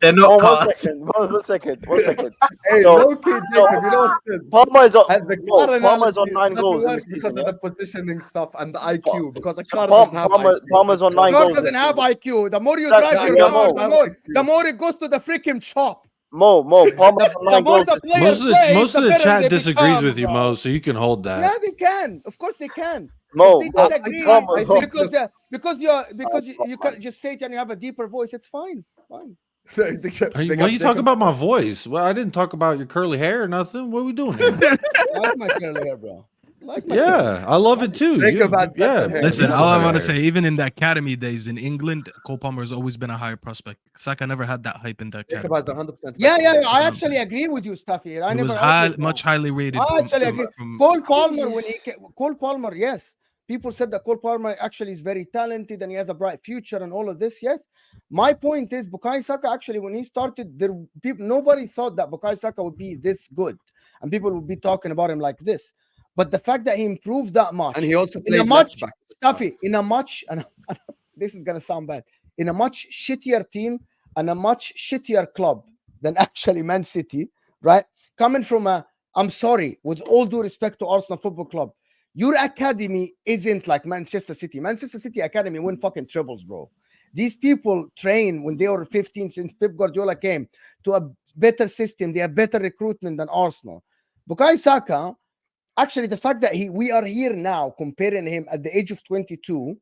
C: They're not cars.
F: One second.
A: Hey, low-key, Jacob, you know what's
F: Palmer's
A: Palmer's
F: on 9 goals in the
A: because
F: season,
A: of the positioning stuff and the IQ. Because a car
F: Palmer-
A: doesn't have
F: Palmer-
A: IQ.
F: Palmer's on 9
B: car
F: goals.
B: doesn't have IQ. The more you
F: Exactly,
B: drive your
F: yeah,
B: car,
F: Mo.
B: the more it goes to the freaking shop.
F: Mo, Palmer's on 9
B: more
F: goals.
B: the players
D: most of the
B: better
D: chat
B: they
D: disagrees
B: become,
D: with you,
B: bro.
D: Mo, so you can hold that.
B: Yeah, they can. Of course, they can.
F: Mo,
B: If they disagree,
F: Palmer-
B: because you can just say it and you have a deeper voice. It's fine.
D: Why are you talking about my voice? Well, I didn't talk about your curly hair or nothing. What are we doing here?
B: I like my curly hair, bro.
D: I love it too.
H: Listen, all I want to say, even in the academy days in England, Cole Palmer has always been a higher prospect. Saka never had that hype in the academy.
B: Yeah. I actually agree with you, Staffy.
H: He was much highly rated.
B: I actually agree. Cole Palmer, yes. People said that Cole Palmer actually is very talented and he has a bright future and all of this. Yes. My point is, Bukayo Saka actually, when he started, nobody thought that Bukayo Saka would be this good, and people would be talking about him like this. But the fact that he improved that much,
A: and he also
B: in a
A: played
B: much, and this is gonna sound bad, in a much shittier team and a much shittier club than actually Man City, right? Coming from I'm sorry, with all due respect to Arsenal Football Club, your academy isn't like Manchester City. Manchester City academy win fucking trebles, bro. These people train when they were 15 since Pep Guardiola came to a better system. They have better recruitment than Arsenal. Bukayo Saka, actually, the fact that we are here now comparing him at the age of 22,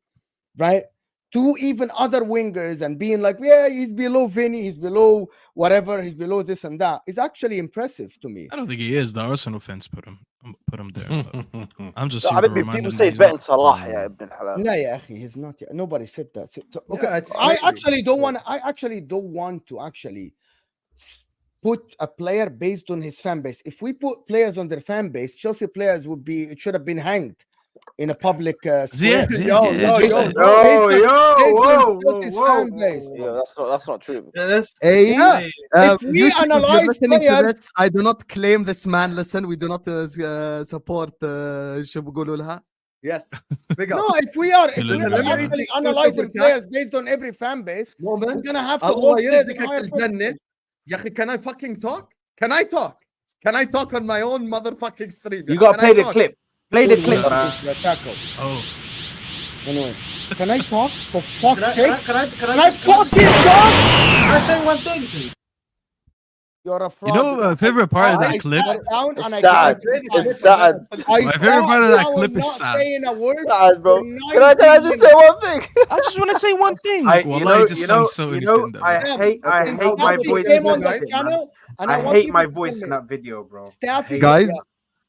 B: right, to even other wingers and being like, yeah, he's below Vinny, he's below whatever, he's below this and that, is actually impressive to me.
H: I don't think he is. The Arsenal fans put him there. I'm just.
F: People say he's better than Salah. Yeah, Ibn Halal.
B: No, yeah, he's not. Nobody said that. So, okay, I actually don't want to actually put a player based on his fan base. If we put players on their fan base, Chelsea players should have been hanged in a public square.
F: That's not true.
B: If we analyze players,
A: I do not claim this man. Listen, we do not support شو بيقولوا لها. Yes.
B: No, if we are actually analyzing players based on every fan base, we're gonna have to hold players in higher positions.
A: يا أخي, can I fucking talk? Can I talk? Can I talk on my own motherfucking stream?
C: You gotta play the clip. Play the clip.
H: Oh.
B: Anyway, can I talk? For fuck's sake?
C: Can I
B: fucking talk?
C: Can I say one thing, please?
B: You're a fraud.
H: You know, my favorite part of that clip?
F: It's Saad. It's Saad.
H: My favorite part of that clip is Saad.
F: Saad, bro. Can I just say one thing?
H: I just want to say one thing.
C: I hate my voice in that video, bro.
A: Guys,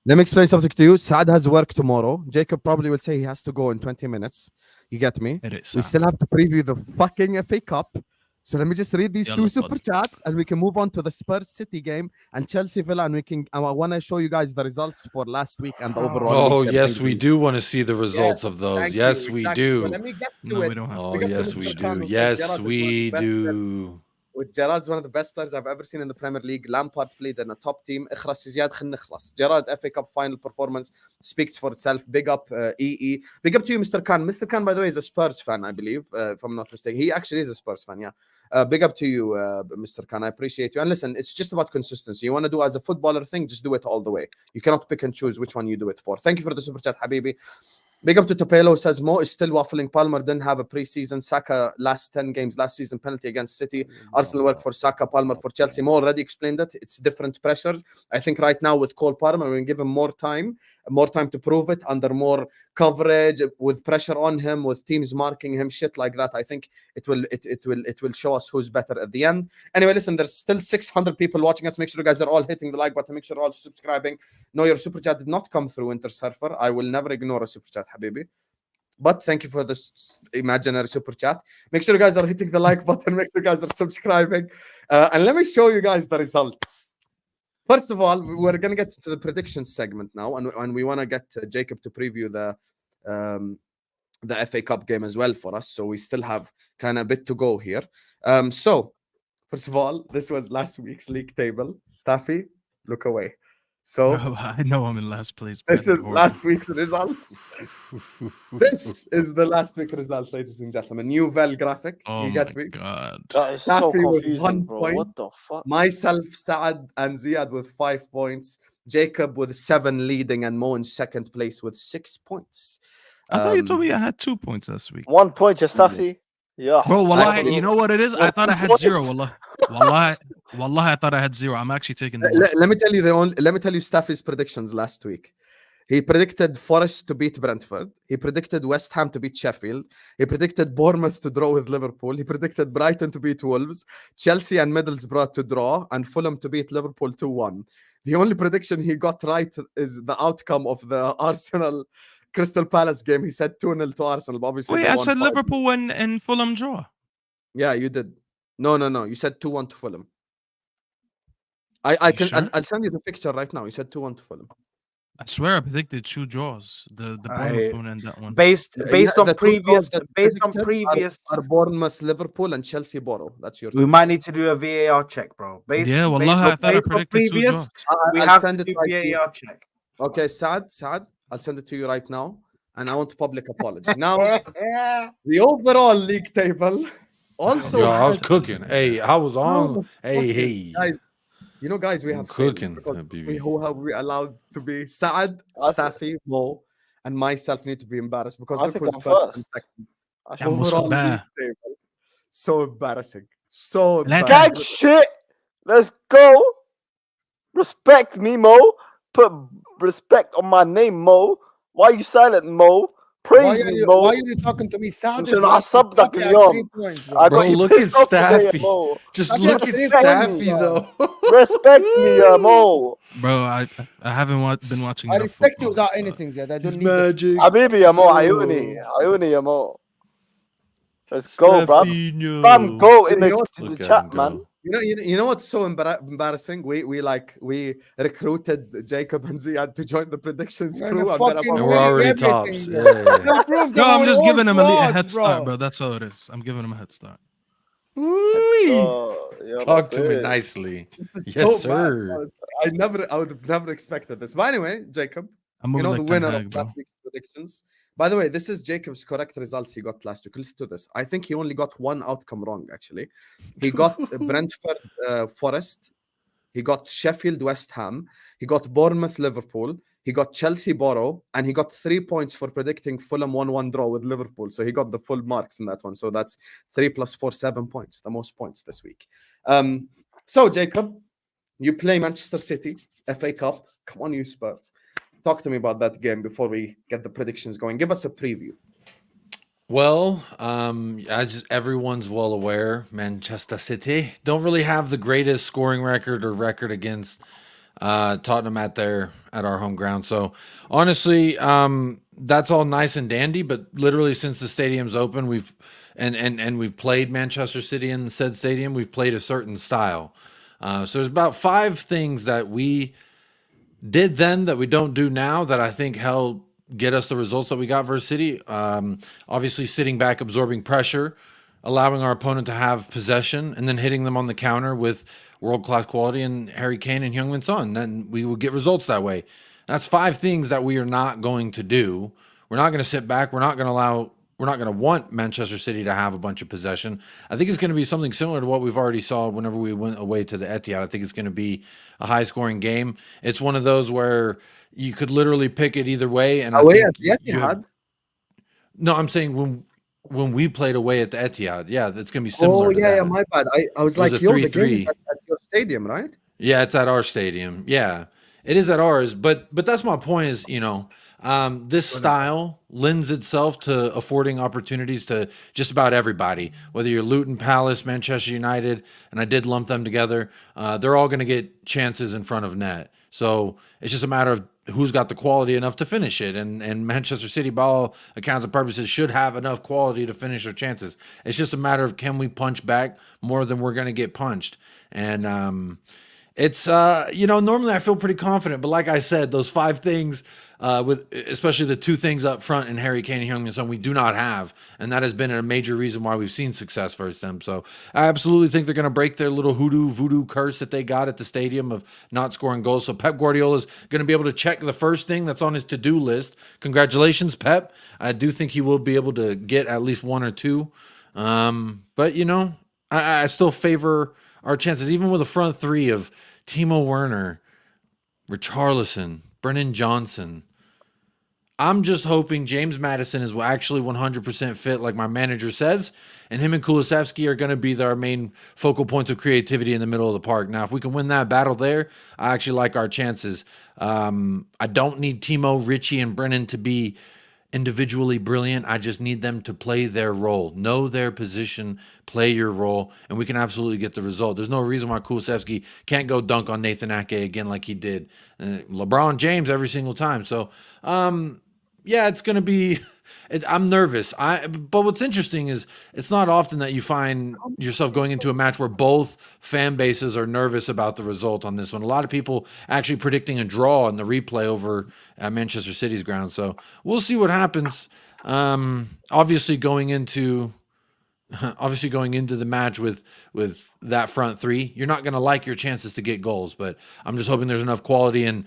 A: let me explain something to you. Saad has work tomorrow. Jacob probably will say he has to go in 20 minutes. You get me? We still have to preview the fucking FA Cup. So let me just read these two super chats and we can move on to the Spurs City game and Chelsea Villa, and I want to show you guys the results for last week and the overall.
D: Oh, yes, we do want to see the results of those. Yes, we do.
A: Let me get to it.
D: Oh, yes, we do. Yes, we do.
A: with Gerrard's one of the best players I've ever seen in the Premier League. Lampard played in a top team. اخرس زياد خلينا نخلص. Gerrard FA Cup final performance speaks for itself. Big up EE. Big up to you, Mr. Khan. Mr. Khan, by the way, is a Spurs fan, I believe, if I'm not mistaken. He actually is a Spurs fan, yeah. Big up to you, Mr. Khan. I appreciate you. And listen, it's just about consistency. You want to do as a footballer thing, just do it all the way. You cannot pick and choose which one you do it for. Thank you for the super chat, Habibi. Big up to Topelo, says Mo is still waffling. Palmer didn't have a preseason. Saka last 10 games last season, penalty against City. Arsenal work for Saka, Palmer for Chelsea. Mo already explained it. It's different pressures. I think right now with Cole Palmer, we're going to give him more time to prove it under more coverage, with pressure on him, with teams marking him, shit like that. I think it will show us who's better at the end. Anyway, listen, there's still 600 people watching us. Make sure you guys are all hitting the like button. Make sure you're all subscribing. No, your super chat did not come through, Inter Surfer. I will never ignore a super chat, Habibi. But thank you for this imaginary super chat. Make sure you guys are hitting the like button. Make sure you guys are subscribing. And let me show you guys the results. First of all, we're going to get to the predictions segment now. And we want to get Jacob to preview the FA Cup game as well for us. So we still have kind of a bit to go here. So, first of all, this was last week's league table. Staffy, look away. So
H: Bro, I know I'm in last place.
A: this is last week's results. This is the last week result, ladies and gentlemen. New Vel graphic.
H: Oh
A: you
H: my
A: get me?
H: god.
F: That is so
A: Staffy with
F: confusing,
A: 1
F: bro.
A: point.
F: What the fuck?
A: Myself, Saad, and Ziad with 5 points. Jacob with 7 leading, and Mo in second place with 6 points.
H: I thought you told me I had 2 points last week.
F: 1 point, Staffy. Yeah.
H: Bro, wallahi, you know what it is? I thought I had
F: What?
H: 0. Wallahi, I thought I had 0. I'm actually taking the
A: Let me tell you let me tell you Staffy's predictions last week. He predicted Forest to beat Brentford. He predicted West Ham to beat Sheffield. He predicted Bournemouth to draw with Liverpool. He predicted Brighton to beat Wolves, Chelsea and Middlesbrough to draw, and Fulham to beat Liverpool 2-1. The only prediction he got right is the outcome of the Arsenal Crystal Palace game. He said 2-0 to Arsenal. But obviously,
H: Wait,
A: they
H: I
A: won
H: said
A: 5-0.
H: Liverpool and Fulham draw.
A: Yeah, you did. No. You said 2-1 to Fulham. I'll send you the picture right now. You said 2-1 to Fulham.
H: I swear I predicted 2 draws. The Bournemouth one and that one.
C: Based on
A: the two
C: previous,
A: draws that
C: based on
A: predicted
C: previous.
A: are Bournemouth, Liverpool, and Chelsea Borough. That's your.
C: We might need to do a VAR check, bro.
H: Yeah, wallahi, I thought I
C: based on
H: predicted 2
C: previous,
H: draws.
C: we
A: I'll
C: have to
A: send it
C: do
A: right to you.
C: VAR check.
A: Okay, Saad, I'll send it to you right now, and I want a public apology. Now, the overall league table also.
D: Yo, I was cooking. Hey, I was on.
A: How
D: Hey.
A: guys, you know, guys, we have
D: cooking,
A: because
D: Habibi.
A: who have we allowed to be? Saad, Staffy, Mo, and myself need to be embarrassed because
F: I
A: look
F: think
A: who's
F: I'm
A: first and
F: first.
A: second.
F: I should-
H: Almost
A: Overall
H: bad.
A: league table. So embarrassing. So
H: Let-
A: embarrassing.
F: Gang shit. Let's go. Respect me, Mo. Put respect on my name, Mo. Why you silent, Mo? Praise me, Mo.
B: why are you talking to me? Saad is
F: عشان
B: last
F: أعصبك
B: Staffy has
F: اليوم.
B: 3 points, bro.
F: I
D: Bro,
F: got you
D: look at
F: pissed off today,
D: Staffy.
F: Mo.
D: Just
B: I
D: look
B: got
D: at
B: 3
D: Staffy,
B: points,
D: though.
F: Respect me, Mo.
H: Bro, I haven't been watching
B: I
H: enough
B: respect you
H: football,
B: without
H: but-
B: anything, Ziad. I
D: It's
B: don't need this.
D: magic.
F: حبيبي يا مو عيوني عيوني يا Mo. Let's go, bro.
D: Steffinho.
F: Fam, go in
A: You know
F: the
D: Look at
F: chat,
D: him
F: man.
D: go.
A: You know what's so embarrassing? We recruited Jacob and Ziad to join the predictions
B: Man,
A: crew, and
B: fucking
A: then
D: And
A: about
D: we're already
B: everything,
D: tops.
B: bro.
D: Yeah.
B: Don't prove that
H: No, I'm
B: we're
H: just
B: all
H: giving him a
B: frauds,
H: head start, bro. That's all it is. I'm giving him a head start.
F: Oh, yeah,
D: Talk to me
F: babe.
D: nicely.
A: This is
D: Yes,
A: so bad.
D: sir.
A: I would have never expected this. But anyway, Jacob,
H: I'm
A: you
H: moving
A: know
H: like
A: the
H: Ten
A: winner
H: Hag,
A: of
H: bro.
A: last week's predictions. By the way, this is Jacob's correct results he got last week. Listen to this. I think he only got one outcome wrong, actually. He got Brentford Forest. He got Sheffield West Ham. He got Bournemouth Liverpool. He got Chelsea Borough. And he got 3 points for predicting Fulham 1-1 draw with Liverpool. So he got the full marks in that one. So that's 3 + 4, 7 points. The most points this week. So, Jacob, you play Manchester City, FA Cup. Come on, you Spurs. Talk to me about that game before we get the predictions going. Give us a preview.
D: Well, as everyone's well aware, Manchester City don't really have the greatest scoring record or record against Tottenham at our home ground. So honestly, that's all nice and dandy, but literally since the stadium's open, we've played Manchester City in said stadium. We've played a certain style. So there's about 5 things that we did then that we don't do now that I think helped get us the results that we got versus City. Obviously sitting back, absorbing pressure, allowing our opponent to have possession and then hitting them on the counter with world-class quality and Harry Kane and Heung-min Son. Then we will get results that way. That's 5 things that we are not going to do. We're not going to sit back. We're not going to want Manchester City to have a bunch of possession. I think it's going to be something similar to what we've already saw whenever we went away to the Etihad. I think it's going to be a high-scoring game. It's one of those where you could literally pick it either way. And
A: away at the Etihad?
D: No, I'm saying when we played away at the Etihad, yeah, that's going to be similar.
A: Oh,
D: to
A: yeah,
D: that.
A: yeah, my bad. I was like,
D: a
A: yo, the
D: 3-3.
A: game is at your stadium, right?
D: Yeah, it's at our stadium. Yeah, it is at ours. But that's my point is, this style lends itself to affording opportunities to just about everybody, whether you're Luton, Palace, Manchester United, and I did lump them together. They're all going to get chances in front of net. So it's just a matter of who's got the quality enough to finish it. And Manchester City, by all accounts and purposes, should have enough quality to finish their chances. It's just a matter of can we punch back more than we're going to get punched. And it's, normally I feel pretty confident. But like I said, those 5 things, with especially the 2 things up front in Harry Kane and Heung-min Son, we do not have. And that has been a major reason why we've seen success versus them. So I absolutely think they're going to break their little voodoo curse that they got at the stadium of not scoring goals. So Pep Guardiola is going to be able to check the first thing that's on his to-do list. Congratulations, Pep. I do think he will be able to get at least 1 or 2. But, I still favor our chances, even with a front 3 of Timo Werner, Richarlison, Brennan Johnson. I'm just hoping James Maddison is actually 100% fit, like my manager says, and him and Kulusevski are going to be our main focal points of creativity in the middle of the park. Now, if we can win that battle there, I actually like our chances. I don't need Timo, Richie, and Brennan to be individually brilliant. I just need them to play their role, know their position, play your role, and we can absolutely get the result. There's no reason why Kulusevski can't go dunk on Nathan Ake again like he did LeBron James every single time. So, yeah, it's going to be I'm nervous. But what's interesting is it's not often that you find yourself going into a match where both fan bases are nervous about the result on this one. A lot of people actually predicting a draw in the replay over at Manchester City's ground. So we'll see what happens. Obviously going into the match with that front three, you're not going to like your chances to get goals, but I'm just hoping there's enough quality in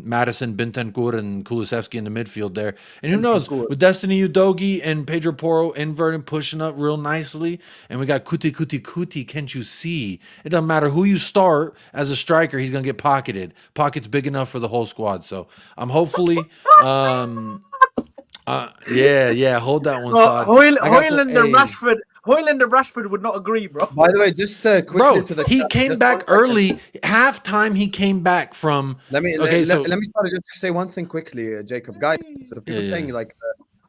D: Madison, Bentancur, and Kulusevski in the midfield there. And who knows, with Destiny Udogie and Pedro Porro inverting, pushing up real nicely, and we got Kuti, can't you see? It doesn't matter who you start as a striker, he's going to get pocketed. Pockets big enough for the whole squad. So I'm hopefully... yeah, hold that one, Saad.
E: Hoyland and Rashford would not agree, bro.
A: By the way, just quickly
D: bro,
A: to the
D: he
A: chat,
D: came
A: just
D: back
A: 1 second.
D: early. Halftime, he came back from.
A: Let me start to just say one thing quickly, Jacob. Guys, the people saying like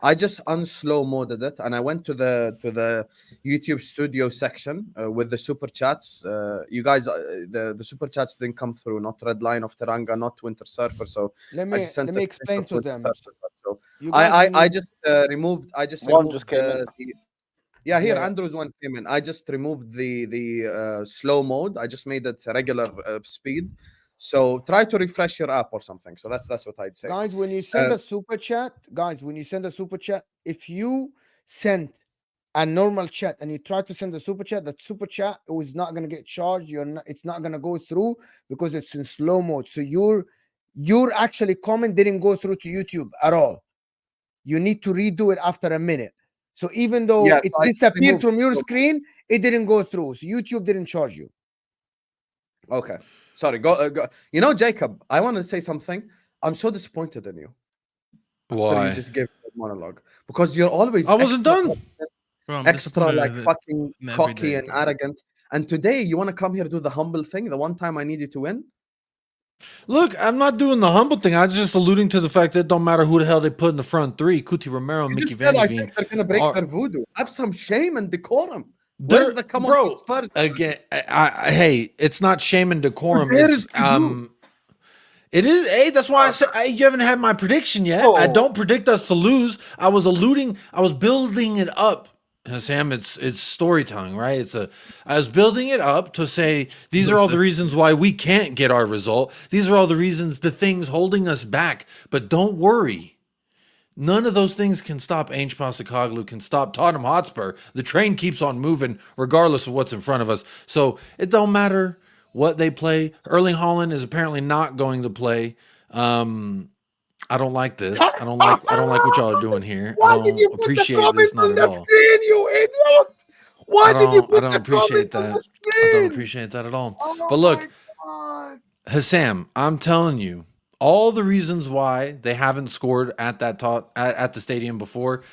A: I just unslow-moded it, and I went to the YouTube studio section with the super chats. You guys, the super chats didn't come through. Not Red Line of Teranga, not Winter Surfer. So
B: let me explain to them.
A: So I just removed.
F: One just came in.
A: Yeah, here Andrew's one came in. I just removed the slow mode. I just made it regular speed. So try to refresh your app or something. So that's what I'd say.
B: Guys, when you send a super chat, if you send a normal chat and you try to send a super chat, that super chat is not going to get charged. It's not going to go through because it's in slow mode. So your actually comment didn't go through to YouTube at all. You need to redo it after a minute. So even though it disappeared from your screen, it didn't go through. So YouTube didn't charge you.
A: Okay. Sorry. Go. Jacob, I want to say something. I'm so disappointed in you.
D: Why?
A: You just gave a monologue. Because you're always
D: I wasn't done.
H: Bro, I'm
A: extra like
H: disappointed
A: fucking
H: every
A: cocky
H: day.
A: and arrogant. And today you want to come here do the humble thing, the one time I need you to win?
D: Look, I'm not doing the humble thing. I was just alluding to the fact that it don't matter who the hell they put in the front three. Kuti Romero,
A: You
D: Mickey
A: just said
D: Van
A: I
D: Veen.
A: think they're going to break their voodoo. Have some shame and decorum. Where's the come
D: bro,
A: on Spurs?
D: Again, hey, it's not shame and decorum.
A: Where
D: It's
A: is the
D: it is. Hey, that's why I said you haven't had my prediction yet. I don't predict us to lose. I was building it up. Sam, it's storytelling, right? I was building it up to say these are all the reasons why we can't get our result. These are all the reasons, the things holding us back. But don't worry. None of those things can stop Ange Postecoglou, can stop Tottenham Hotspur. The train keeps on moving regardless of what's in front of us. So it don't matter what they play. Erling Haaland is apparently not going to play. I don't like this. I don't like what y'all are doing here.
B: Why
D: I
B: did you
D: don't
B: put the
D: appreciate
B: comment
D: this not
B: on
D: at
B: the
D: all.
B: screen, you idiot? Why did you put
D: I don't
B: the
D: appreciate
B: comment on
D: that.
B: the
D: I don't
B: screen?
D: appreciate that at all.
B: Oh
D: But look,
B: my God.
D: Hassam, I'm telling you, all the reasons why they haven't scored at that at the stadium before,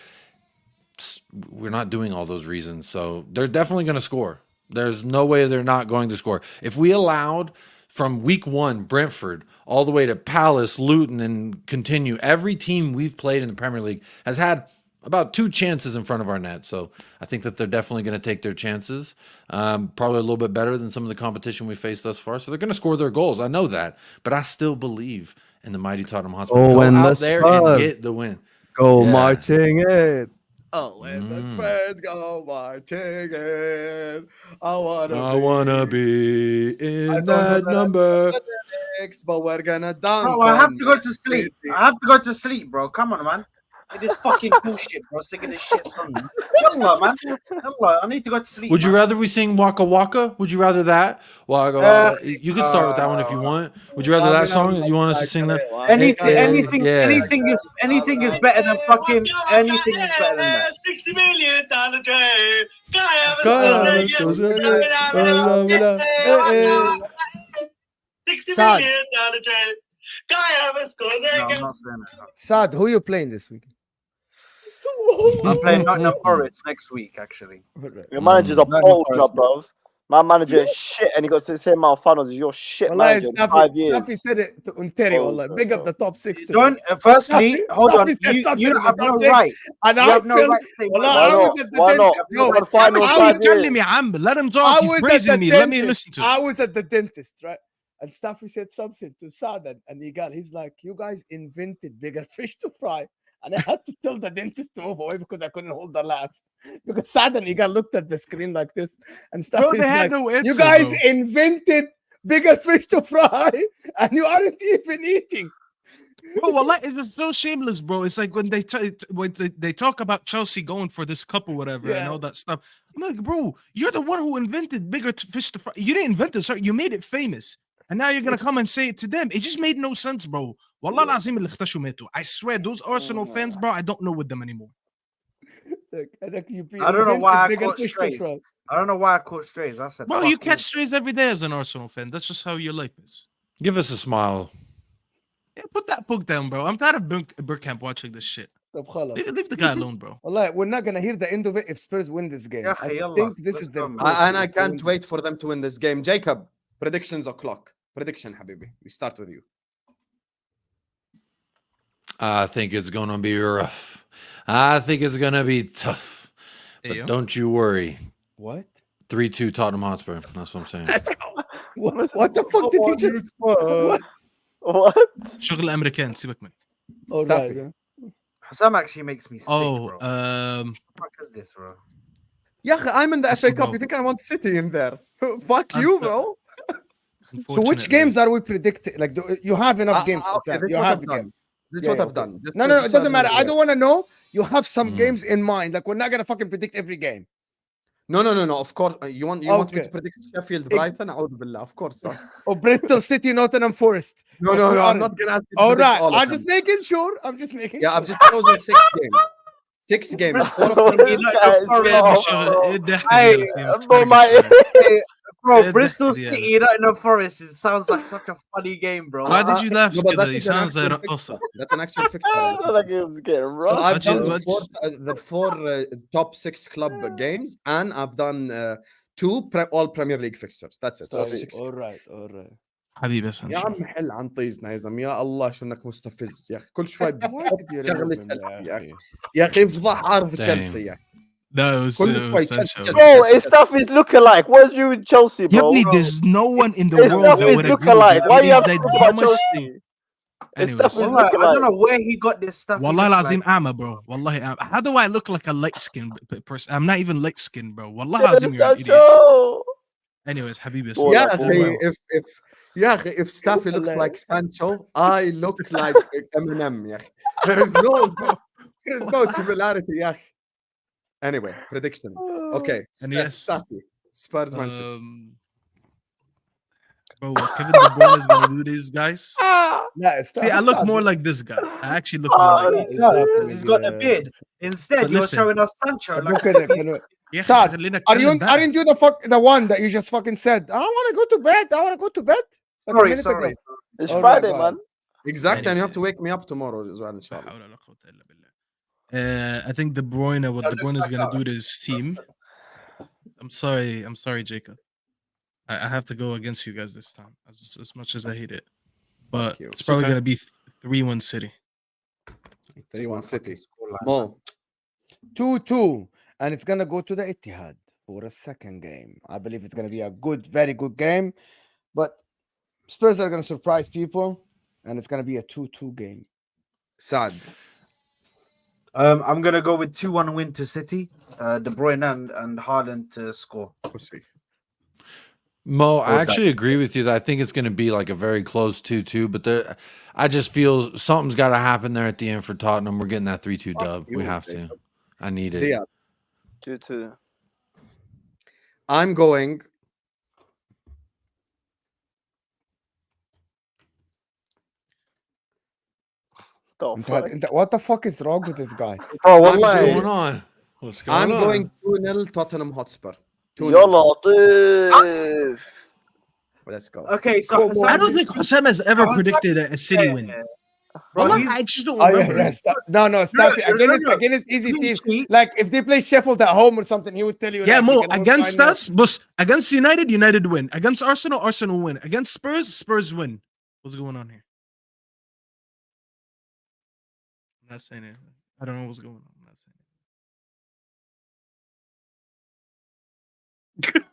D: we're not doing all those reasons. So they're definitely going to score. There's no way they're not going to score. If we allowed from week 1, Brentford, all the way to Palace, Luton, and continue, every team we've played in the Premier League has had about 2 chances in front of our net. So I think that they're definitely going to take their chances. Probably a little bit better than some of the competition we faced thus far. So they're going to score their goals. I know that. But I still believe in the mighty Tottenham Hotspur.
A: Oh,
D: Go
A: and
D: out
A: the
D: there and
A: Spurs
D: get the win.
A: go
D: Yeah.
A: marching in. Oh, when the
D: Mm.
A: Spurs go marching in, I
D: I wanna be
A: I
D: in
A: don't know
D: that
A: the
D: number.
A: lyrics, but we're gonna dunk.
C: Bro, I have
A: on
C: to go
A: Man
C: to sleep.
A: City.
C: I have to go to sleep, bro. Come on, man. It is fucking bullshit, bro. Singing this shit song, man. Yallah, man. Yallah, I need to go to sleep.
D: Would you
C: man.
D: rather we sing Waka Waka? Would you rather that? Waka Waka. You can start with that one if you want. Would you rather that song? You want us to sing that?
C: Anything,
D: Hey,
C: anything,
D: yeah.
C: anything is better than fucking. Anything is better than that.
I: $60 million trade.
D: Kaya,
I: $60
B: Saad.
I: million trade.
C: No, I'm not saying that.
B: Saad, who you playing this week?
C: I'm playing Nottingham Forest next week, actually.
F: Your manager's a
C: Nottingham
F: bottle
C: Forest.
F: job, bro. My manager is shit, and he got to the same amount of finals as your shit
B: Wallahi,
F: manager in 5 years.
B: Staffy said it to Unteri.
F: Oh,
B: Wallah. Big up the top 6.
C: Don't. Firstly, hold on.
B: Staffy said
C: You
B: something
C: have
B: about
C: no
B: six,
C: right.
B: And
C: You
B: I
C: have no
B: felt,
C: right to say
B: Wallah,
F: Why
B: I
F: not?
B: was at the
F: Why not?
B: dentist.
F: You
B: No,
F: got finals
H: How
F: 5
H: you telling
F: years.
H: me, Am? Let him
B: I
H: talk. He's
B: was at
H: praising
B: the
H: me. Let me
B: dentist.
H: listen to it.
B: I was at the dentist, right? And Staffy said something to Saad and Igal. He's like, you guys invented bigger fish to fry. And I had to tell the dentist to move away because I couldn't hold the laugh. Because Saad and Igal looked at the screen like this. And
H: Bro,
B: Staffy's
H: they had
B: like,
H: no answer,
B: you guys
H: bro.
B: invented bigger fish to fry. And you aren't even eating.
H: Bro, wallah, it was so shameless, bro. It's like when they talk about Chelsea going for this cup or whatever and
B: Yeah.
H: all that stuff. I'm like, bro, you're the one who invented bigger fish to fry. You didn't invent it, sir. You made it famous. And now you're gonna come and say it to them. It just made no sense, bro. Wallah lazim اللي اختشوا ماتوا. I swear, those Arsenal fans, bro, I don't know with them anymore.
C: I don't know why I
B: bigger
C: caught
B: fish to
C: strays.
B: fry.
C: I don't know why I caught strays. I said,
H: Bro,
C: fuck
H: you catch
C: you.
H: strays every day as an Arsenal fan. That's just how your life is.
D: Give us a smile.
H: Yeah, put that book down, bro. I'm tired of Burkamp watching this shit.
B: طب خلاص.
H: Leave the guy alone, bro.
B: Wallah, we're not gonna hear the end of it if Spurs win this game.
C: Yeah,
B: I
C: yallah,
B: think this
C: let's
B: is their
C: go, man.
B: trophy
A: And I
B: if they win
A: can't
B: this.
A: wait for them to win this game. Jacob, predictions o'clock. Prediction, Habibi. We start with you.
D: I think it's gonna be rough. I think it's gonna be tough. But
H: Ayo.
D: don't you worry.
B: What?
D: 3-2 Tottenham Hotspur. That's what I'm saying.
B: Let's go. What the fuck did he just? What?
F: What?
H: شغل أمريكان سيبك من.
B: All
A: Staffy.
B: right.
C: Sam actually makes me sick,
H: Oh,
C: bro. What the fuck is this, bro?
A: Yeah, I'm in the
H: That's
A: FA Cup.
H: bro.
A: You think I want City in there? Fuck you, bro.
B: So which
H: Unfortunately.
B: games are we predicting? Like, you have enough games.
A: Okay,
B: Sam.
A: this
B: You
A: is what
B: have
A: I've
B: a
A: done.
B: game.
A: This is
B: Yeah,
A: what
B: yeah,
A: I've
B: okay.
A: done. Just
B: No,
A: to
B: no, it
A: decide
B: doesn't matter.
A: who
B: I
A: wins.
B: don't want to know. You have some
D: Mm.
B: games in mind. Like, we're not gonna fucking predict every game.
A: No. Of course, you want me
B: Okay.
A: to predict Sheffield, Brighton? A'udhu billah. Of course. Not.
B: Or Bristol City, Nottingham Forest.
A: No.
B: Okay,
A: I'm
B: alright.
A: not gonna ask you to
B: All
A: predict
B: right.
A: all of
B: I'm
A: them.
B: just making sure. I'm just making
A: Yeah,
B: sure.
A: I've just chosen 6 games. 6 games. 4 of them.
F: This guy is
C: Sorry,
F: wrong,
H: شغل
F: bro.
H: إيه الضحكة
C: Hey,
H: دي يلا فيها؟
F: bro, my
C: Hey, bro,
H: Yeah,
C: Bristol
H: yeah.
C: City, Nottingham Forest. It sounds like such a funny game, bro.
H: Why did you laugh
A: No, but
H: كده؟
A: that
H: He
A: is an
H: sounds like
A: actual
H: رقاصة.
A: fixture. That's an actual fixture.
F: like it was getting
A: So
F: rough.
A: I've done
H: What-
A: the four top 6 club games, and I've done 2 all Premier League fixtures. That's it. So 6.
B: All right.
H: حبيبي
A: يا
H: سانشو.
A: عم حل عن طيزنا يا زلمه، يا الله شو انك مستفز يا اخي، كل شوي
B: Why did you
A: شغله
B: remove him,
A: تشيلسي يا
B: يا
A: اخي،
B: أخي؟
A: يا اخي افضح عارف
D: Same.
A: تشيلسي يا اخي.
H: No, it was
A: كل شوي
H: Sancho.
A: تشيلسي.
F: Bro, it's Staffy's lookalike. What's you with Chelsea,
H: Yeah,
F: bro?
H: but there's no one in the
F: It's
H: world that
F: Staffy's
H: would agree with
F: lookalike.
H: that.
F: Why
H: It
F: you
H: is
F: have to
H: the
F: talk about
H: dumbest
F: Chelsea?
H: thing.
F: It's
H: Anyways,
F: Staffy's
C: Wallah, I
F: lookalike.
C: don't know where he got this stuff.
H: Wallahi lazim ama, bro. Wallahi ama. How do I look like a light skinned person? I'm not even light skinned, bro. Wallahi lazim, you're an idiot.
F: Sancho.
H: Anyways, Habibi.
F: Well,
A: يا
F: that's
A: اخي
F: all
A: يا اخي if Staffy looks like Sancho, I look like Eminem يا اخي. There is no There's no similarity, yeah. Anyway, predictions. Okay,
H: And yes,
A: Staffy, Spurs, Man City.
H: Bro, what Kevin De Bruyne is gonna do these guys.
B: Yeah, it's
H: See, I look more like this guy. I actually look more like this.
C: No, because he's got a beard. Instead,
H: But
C: you're
H: listen.
C: showing us Sancho. Like,
H: Yeah,
B: Saad,
H: خلينا
B: Aren't
H: نتكلم
B: you the one that you just fucking said? I want to go to bed. I want to go to bed. Like a
C: sorry,
B: minute
C: sorry.
B: ago.
F: It's
B: Oh my
F: Friday,
B: God.
F: man.
A: Exactly, and you have to wake me up tomorrow as well, inshallah.
H: حول ولا قوة إلا بالله. I think De Bruyne, what De Bruyne is gonna do to his team. I'm sorry, Jacob. I have to go against you guys this time, as much as I hate it. But
A: you.
H: it's probably
D: okay.
H: gonna be 3-1 City.
A: 3-1 City. Mo,
B: 2-2. And it's going to go to the Etihad for a second game. I believe it's going to be a good, very good game. But Spurs are going to surprise people. And it's going to be a 2-2 game.
A: Saad.
C: I'm gonna go with 2-1 win to City. De Bruyne and Haaland to score.
A: Pussy.
D: Mo, I
C: Or
D: actually agree with you that I think it's going to be like a very close 2-2, but I just feel something's got to happen there at the end for Tottenham. We're getting that 3-2 dub. We have to. I need it.
A: Ziad.
F: 2-2.
A: I'm going.
B: What the fuck is wrong with this guy?
F: Bro,
A: I'm
D: What's
F: wallahi.
D: going on? What's going
A: I'm
D: on?
A: going 2-0 Tottenham Hotspur. 2-0.
F: Yalla, Latif.
A: Let's go.
C: Okay, so
H: I don't think Hosam has ever predicted a City win.
C: Bro,
H: Wallah,
C: he's-
H: I just don't
B: Oh, yeah,
H: remember.
B: no, Staffy.
C: no.
B: Against easy
C: Clean
B: team.
C: sheet.
B: Like if they play Sheffield at home or something, he would tell you.
H: Yeah,
B: like,
H: Mo,
B: he can
H: against
B: find
H: us, but against United win. Against Arsenal win. Against Spurs win. What's going on here? I'm not saying it. I don't know what's going on. I'm not saying it.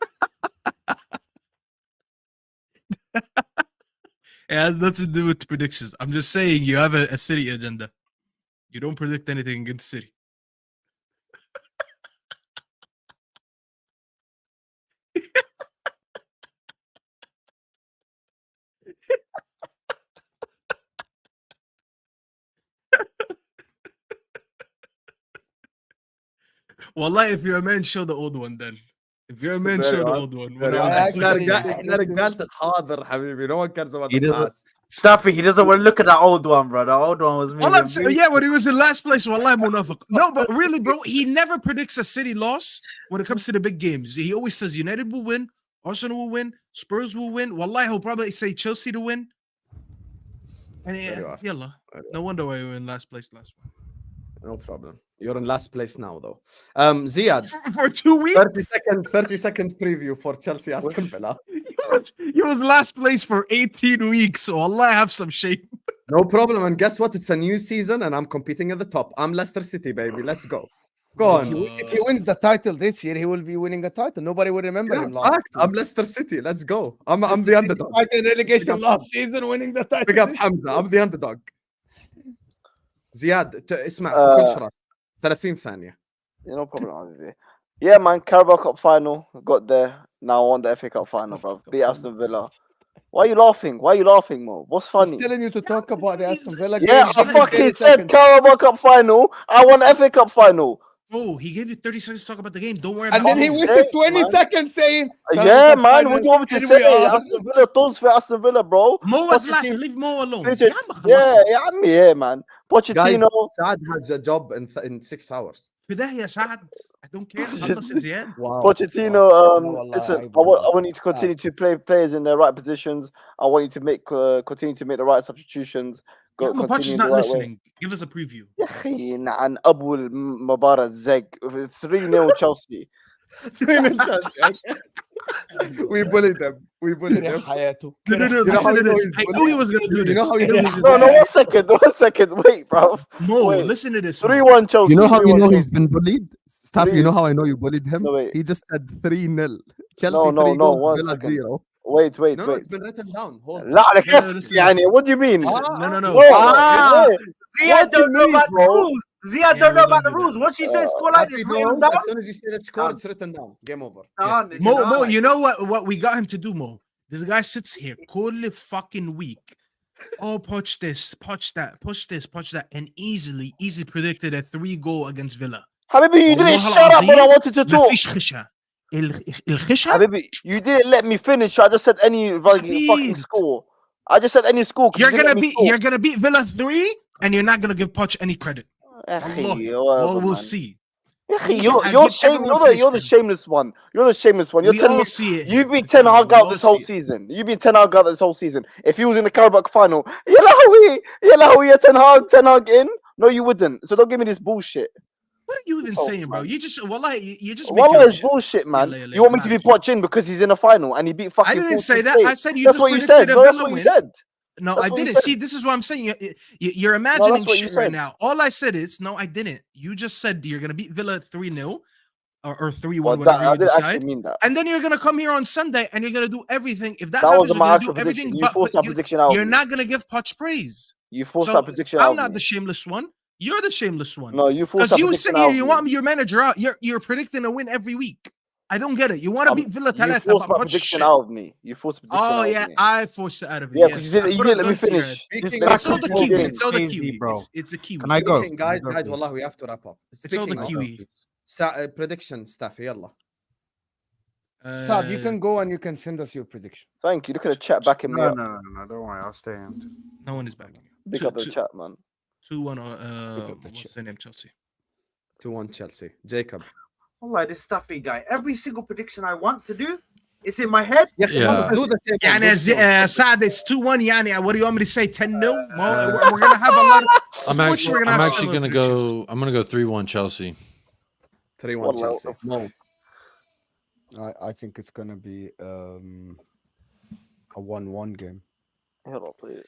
H: It has nothing to do with predictions. I'm just saying you have a City agenda. You don't predict anything against City. Wallah, if you're a man, show the old one then. If you're a man,
A: Very
H: show the
A: odd.
H: old one.
A: Very
H: What
A: odd.
H: else?
A: احنا رجالة الحاضر حبيبي. No one cares about
C: He
A: the
C: doesn't-
A: past.
C: Staffy, he doesn't want to look at that old one, bro. The old one was
H: All I'm saying,
C: moving.
H: yeah, when he was in last place, Wallah Munafiq. No, but really, bro, he never predicts a City loss when it comes to the big games. He always says United will win, Arsenal will win, Spurs will win. Wallah, he'll probably say Chelsea to win. And
A: Very odd.
H: yalla. No wonder why we were in last place last one.
A: No problem. You're in last place now, though. Ziad,
H: For 2 weeks?
A: 30-second preview for Chelsea Aston Villa.
H: He was last place for 18 weeks, so Allah have some shame.
A: No problem. And guess what? It's a new season, and I'm competing at the top. I'm Leicester City, baby. Let's go. Go on.
B: If he wins the title this year, he will be winning a title. Nobody will remember him last.
A: Fact, I'm Leicester City. Let's go. I'm the underdog.
B: Title relegation last season, winning the title.
A: Big up Hamza. I'm the underdog. زياد اسمع بكل شرف 30 ثانية.
F: No problem, Avivi. Yeah, man. Carabao Cup final. Got there. Now I want the FA Cup final, bro. Beat Aston Villa. Why are you laughing? Why are you laughing, Mo? What's
B: He's
F: funny?
B: telling you to talk about the Aston Villa game.
F: Yeah, I
B: Give him
F: fucking
B: 30
F: said
B: seconds.
F: Carabao Cup final. I want FA Cup final.
H: Oh, he gave you 30 seconds to talk about the game. Don't worry
B: And
H: about
B: then he
H: it.
B: wasted
F: Hey,
B: 20
F: man.
B: seconds saying,
F: Yeah, man. What do you want me to
B: Here we
F: say?
B: are.
F: Aston Villa, those for Aston Villa, bro.
H: Mo was
F: Pochettino-
H: laughing. Leave Mo alone.
F: Pochettino-
H: يا عم
F: Yeah,
H: خلصنا.
F: yeah, I'm here, man.
A: Guys,
F: Pochettino.
A: Saad has a job in 6 hours.
H: في ده يا سعد. I don't care. خلص يا زياد.
A: Wow.
F: Pochettino,
B: Wallah,
F: listen,
B: I
F: I want you to continue to play players in their right positions. I want you to make continue to make the right substitutions.
H: Yeah, but Poch
F: continue
H: is
F: in
H: not
F: the right way.
H: listening. Give us a preview.
F: يا أخي عن أبو المباراة زق 3-0 Chelsea.
A: 3-0 Chelsea. We bullied them. We bullied them.
B: حياته.
H: No,
A: You know
H: listen
A: how
H: to
A: you know
H: this.
A: he's
H: I
A: bullied?
H: knew he was going to do
A: You
H: this.
A: know how
H: I
A: you
H: knew
A: know
H: he was
A: he's
H: gonna
F: No,
H: do
F: no,
H: this.
F: 1 second. Wait, bro.
H: Mo,
F: Wait.
H: listen to this. Mo.
F: 3-1 Chelsea.
J: You know how you
F: 3-1
J: know
F: Chelsea.
J: he's been bullied? Staff, you
F: Three.
J: know how I know you bullied him?
F: No, wait.
J: He just said 3-0. Chelsea
F: No,
J: 3
F: no,
J: goals,
F: 1
J: Villa
F: second.
J: 0.
F: Wait.
A: No, it's been written down. Hold
F: لا على
H: No,
F: كيف
H: listen,
F: يعني
H: listen.
F: what do you mean?
H: No.
F: No,
C: Ah.
F: wait.
C: Ziad
F: What do
C: don't
F: you
C: know
F: mean,
C: about the
F: bro?
C: rules. Ziad
H: Yeah,
C: don't
H: we
C: know about
H: don't
C: the
H: do
C: rules.
H: that.
C: Once you say score like this,
A: Happy
C: written
A: knows,
C: down.
A: as soon as you say the score, it's written down. Game over.
C: Done. It's
H: Mo,
C: done.
H: you know what we got him to do, Mo? This guy sits here كل fucking week Oh, push this, push that, push this, push that, and easily predicted a 3-goal against Villa.
F: Habibi, you didn't
H: والله
F: shut up when I
H: العظيم
F: wanted to
H: ما
F: talk.
H: فيش خشة. الخشة
F: Habibi, you didn't let me finish. I just said any fucking
H: Said.
F: score. I just said any score. 'cause you didn't let me talk.
H: you're gonna beat Villa 3, and you're not gonna give Poch any credit.
F: Akhi,
H: Well,
F: whatever,
H: we'll
F: man.
H: see.
F: Akhi,
H: Look,
F: you're
H: give
F: shame.
H: everyone
F: You're the
H: face
F: shameless one. You're the shameless one. You're
H: We
F: telling
H: all
F: me
H: see it.
F: you've been
H: It's
F: 10
H: fine,
F: hug
H: we
F: out
H: all
F: this whole
H: see it.
F: season. You've been 10 hug out this whole season. If he was in the Carabao final, ya Lahoui, 10 hug in. No, you wouldn't. So don't give me this bullshit.
H: What are you even
F: Oh,
H: saying, bro?
F: man.
H: You just wallahi, you just
F: Wallah,
H: making
F: it's
H: shit.
F: bullshit, man.
H: Yeah,
F: You want me to be
H: Max.
F: Poch in because he's in the final and he beat fucking
H: I didn't
F: 14
H: say that.
F: straight.
H: I said you
F: That's
H: just
F: what you
H: predicted
F: said.
H: a
F: No, that's
H: Villa
F: what you
H: win.
F: said.
H: No,
F: That's
H: I
F: what you
H: didn't.
F: said.
H: See, this is what I'm saying. You're imagining
F: what you
H: shit right
F: said.
H: now. All I said is, no, I didn't. You just said you're gonna beat Villa 3-0 or 3-1,
F: Well,
H: whatever
F: I
H: you
F: didn't
H: decide.
F: actually mean that.
H: And then you're gonna come here on Sunday and you're gonna do everything. If that
F: That
H: happens,
F: wasn't
H: you're
F: my
H: gonna
F: actual
H: do everything.
F: prediction. You forced that prediction out of
H: You're
F: me.
H: not gonna give Poch praise.
F: You forced
H: So
F: that prediction out
H: I'm
F: of
H: not
F: me.
H: the shameless one. You're the shameless one.
F: No, you forced
H: Because
F: that
H: you
F: prediction
H: sit here,
F: out
H: you
F: of
H: want
F: me.
H: your manager out. You're predicting a win every week. I don't get it. You want to beat Villa
F: You
H: Thalatha,
F: forced
H: but
F: my
H: much
F: prediction
H: shit.
F: out of me. You forced the prediction
H: Oh
F: out
H: yeah,
F: of me.
H: I forced it out of you.
F: Yeah, because
H: Yes,
F: you didn't let me finish.
C: Speaking
F: Let me
H: It's all the
F: finish the
H: Kiwi.
F: game.
H: It's all the
C: Crazy,
H: Kiwi,
C: bro.
H: It's the Kiwi.
C: Can I go?
A: Speaking, guys,
C: Can I go, please?
A: wallah, we have to wrap up.
H: It's all the
A: Speaking of
H: Kiwi.
A: prediction, Staffy, yalla.
B: Saad, you can go and you can send us your prediction.
F: Thank you. Look at the chat backing me
C: No,
F: up.
C: no, don't worry. I'll stay in.
H: No one is backing you.
F: Big up the chat, man.
H: 2-1.
B: up the
H: What's
B: chat.
H: the name? Chelsea.
A: 2-1 Chelsea. Jacob.
C: Wallah, this Staffy guy. Every single prediction I want to do, it's in my head.
A: Yeah.
D: Yeah.
A: Do the same one,
H: Yani,
A: do the same one.
H: Saad, it's 2-1. Yani, what do you want me to say? 10-0? We're gonna have a lot.
D: I'm
H: Of course, we're
D: actually,
H: gonna
D: I'm
H: have
D: actually
H: similar
D: gonna
H: predictions.
D: go. I'm gonna go 3-1 Chelsea.
A: 3-1
F: Wallah,
A: Chelsea. No.
B: I think it's gonna be a 1-1 game.
F: Hold on, please.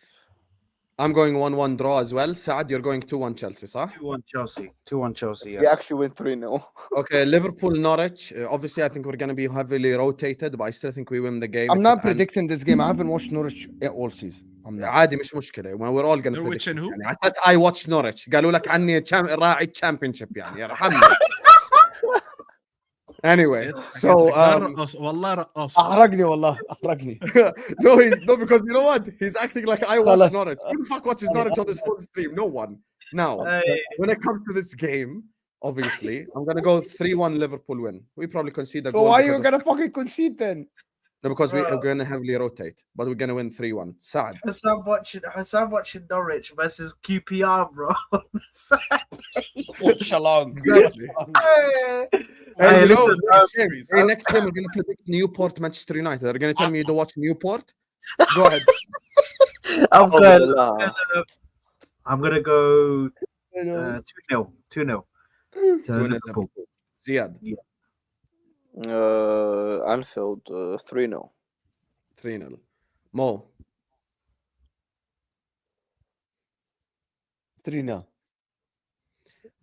A: I'm going 1-1 draw as well. Saad, you're going 2-1 Chelsea, صح?
C: 2-1 Chelsea. 2-1 Chelsea, yes.
F: We actually win 3-0.
A: Okay, Liverpool, Norwich. Obviously, I think we're going to be heavily rotated, but I still think we win the game.
B: I'm
A: It's
B: not
A: at hand.
B: predicting this game. I haven't watched Norwich all season. I'm not.
A: عادي مش مشكلة. We're all going to
H: Norwich
A: predict
H: and
A: it.
H: who?
A: يعني على أساس I watch Norwich. قالوا لك عني راعي championship يعني ارحمني. Anyway, so
H: والله رقاص.
B: أحرقني والله أحرقني.
A: no, because you know what? He's acting like I watch
B: خلاص.
A: Norwich. Who the fuck watches Norwich on this whole stream? No one. Now, when it comes to this game, obviously, I'm gonna go 3-1 Liverpool win. We probably concede a
B: So
A: goal.
B: why are
A: because
B: you
A: of-
B: gonna fucking concede then?
A: No, because we're gonna heavily rotate, but we're gonna win 3-1. Saad.
C: Hassan watching Norwich versus QPR, bro.
B: Shalom.
A: Exactly.
C: Hey,
A: you
C: listen,
A: know, next game we're gonna predict Newport, Manchester United. They're gonna tell me you don't watch Newport. Go ahead.
C: I'm good.
F: Alhamdulillah.
C: I'm gonna go
B: 2-0.
C: 2-0. 2-0. To
A: 2-0
C: Liverpool.
A: Ziad.
F: Anfield 3-0.
A: 3-0. Mo.
B: 3-0.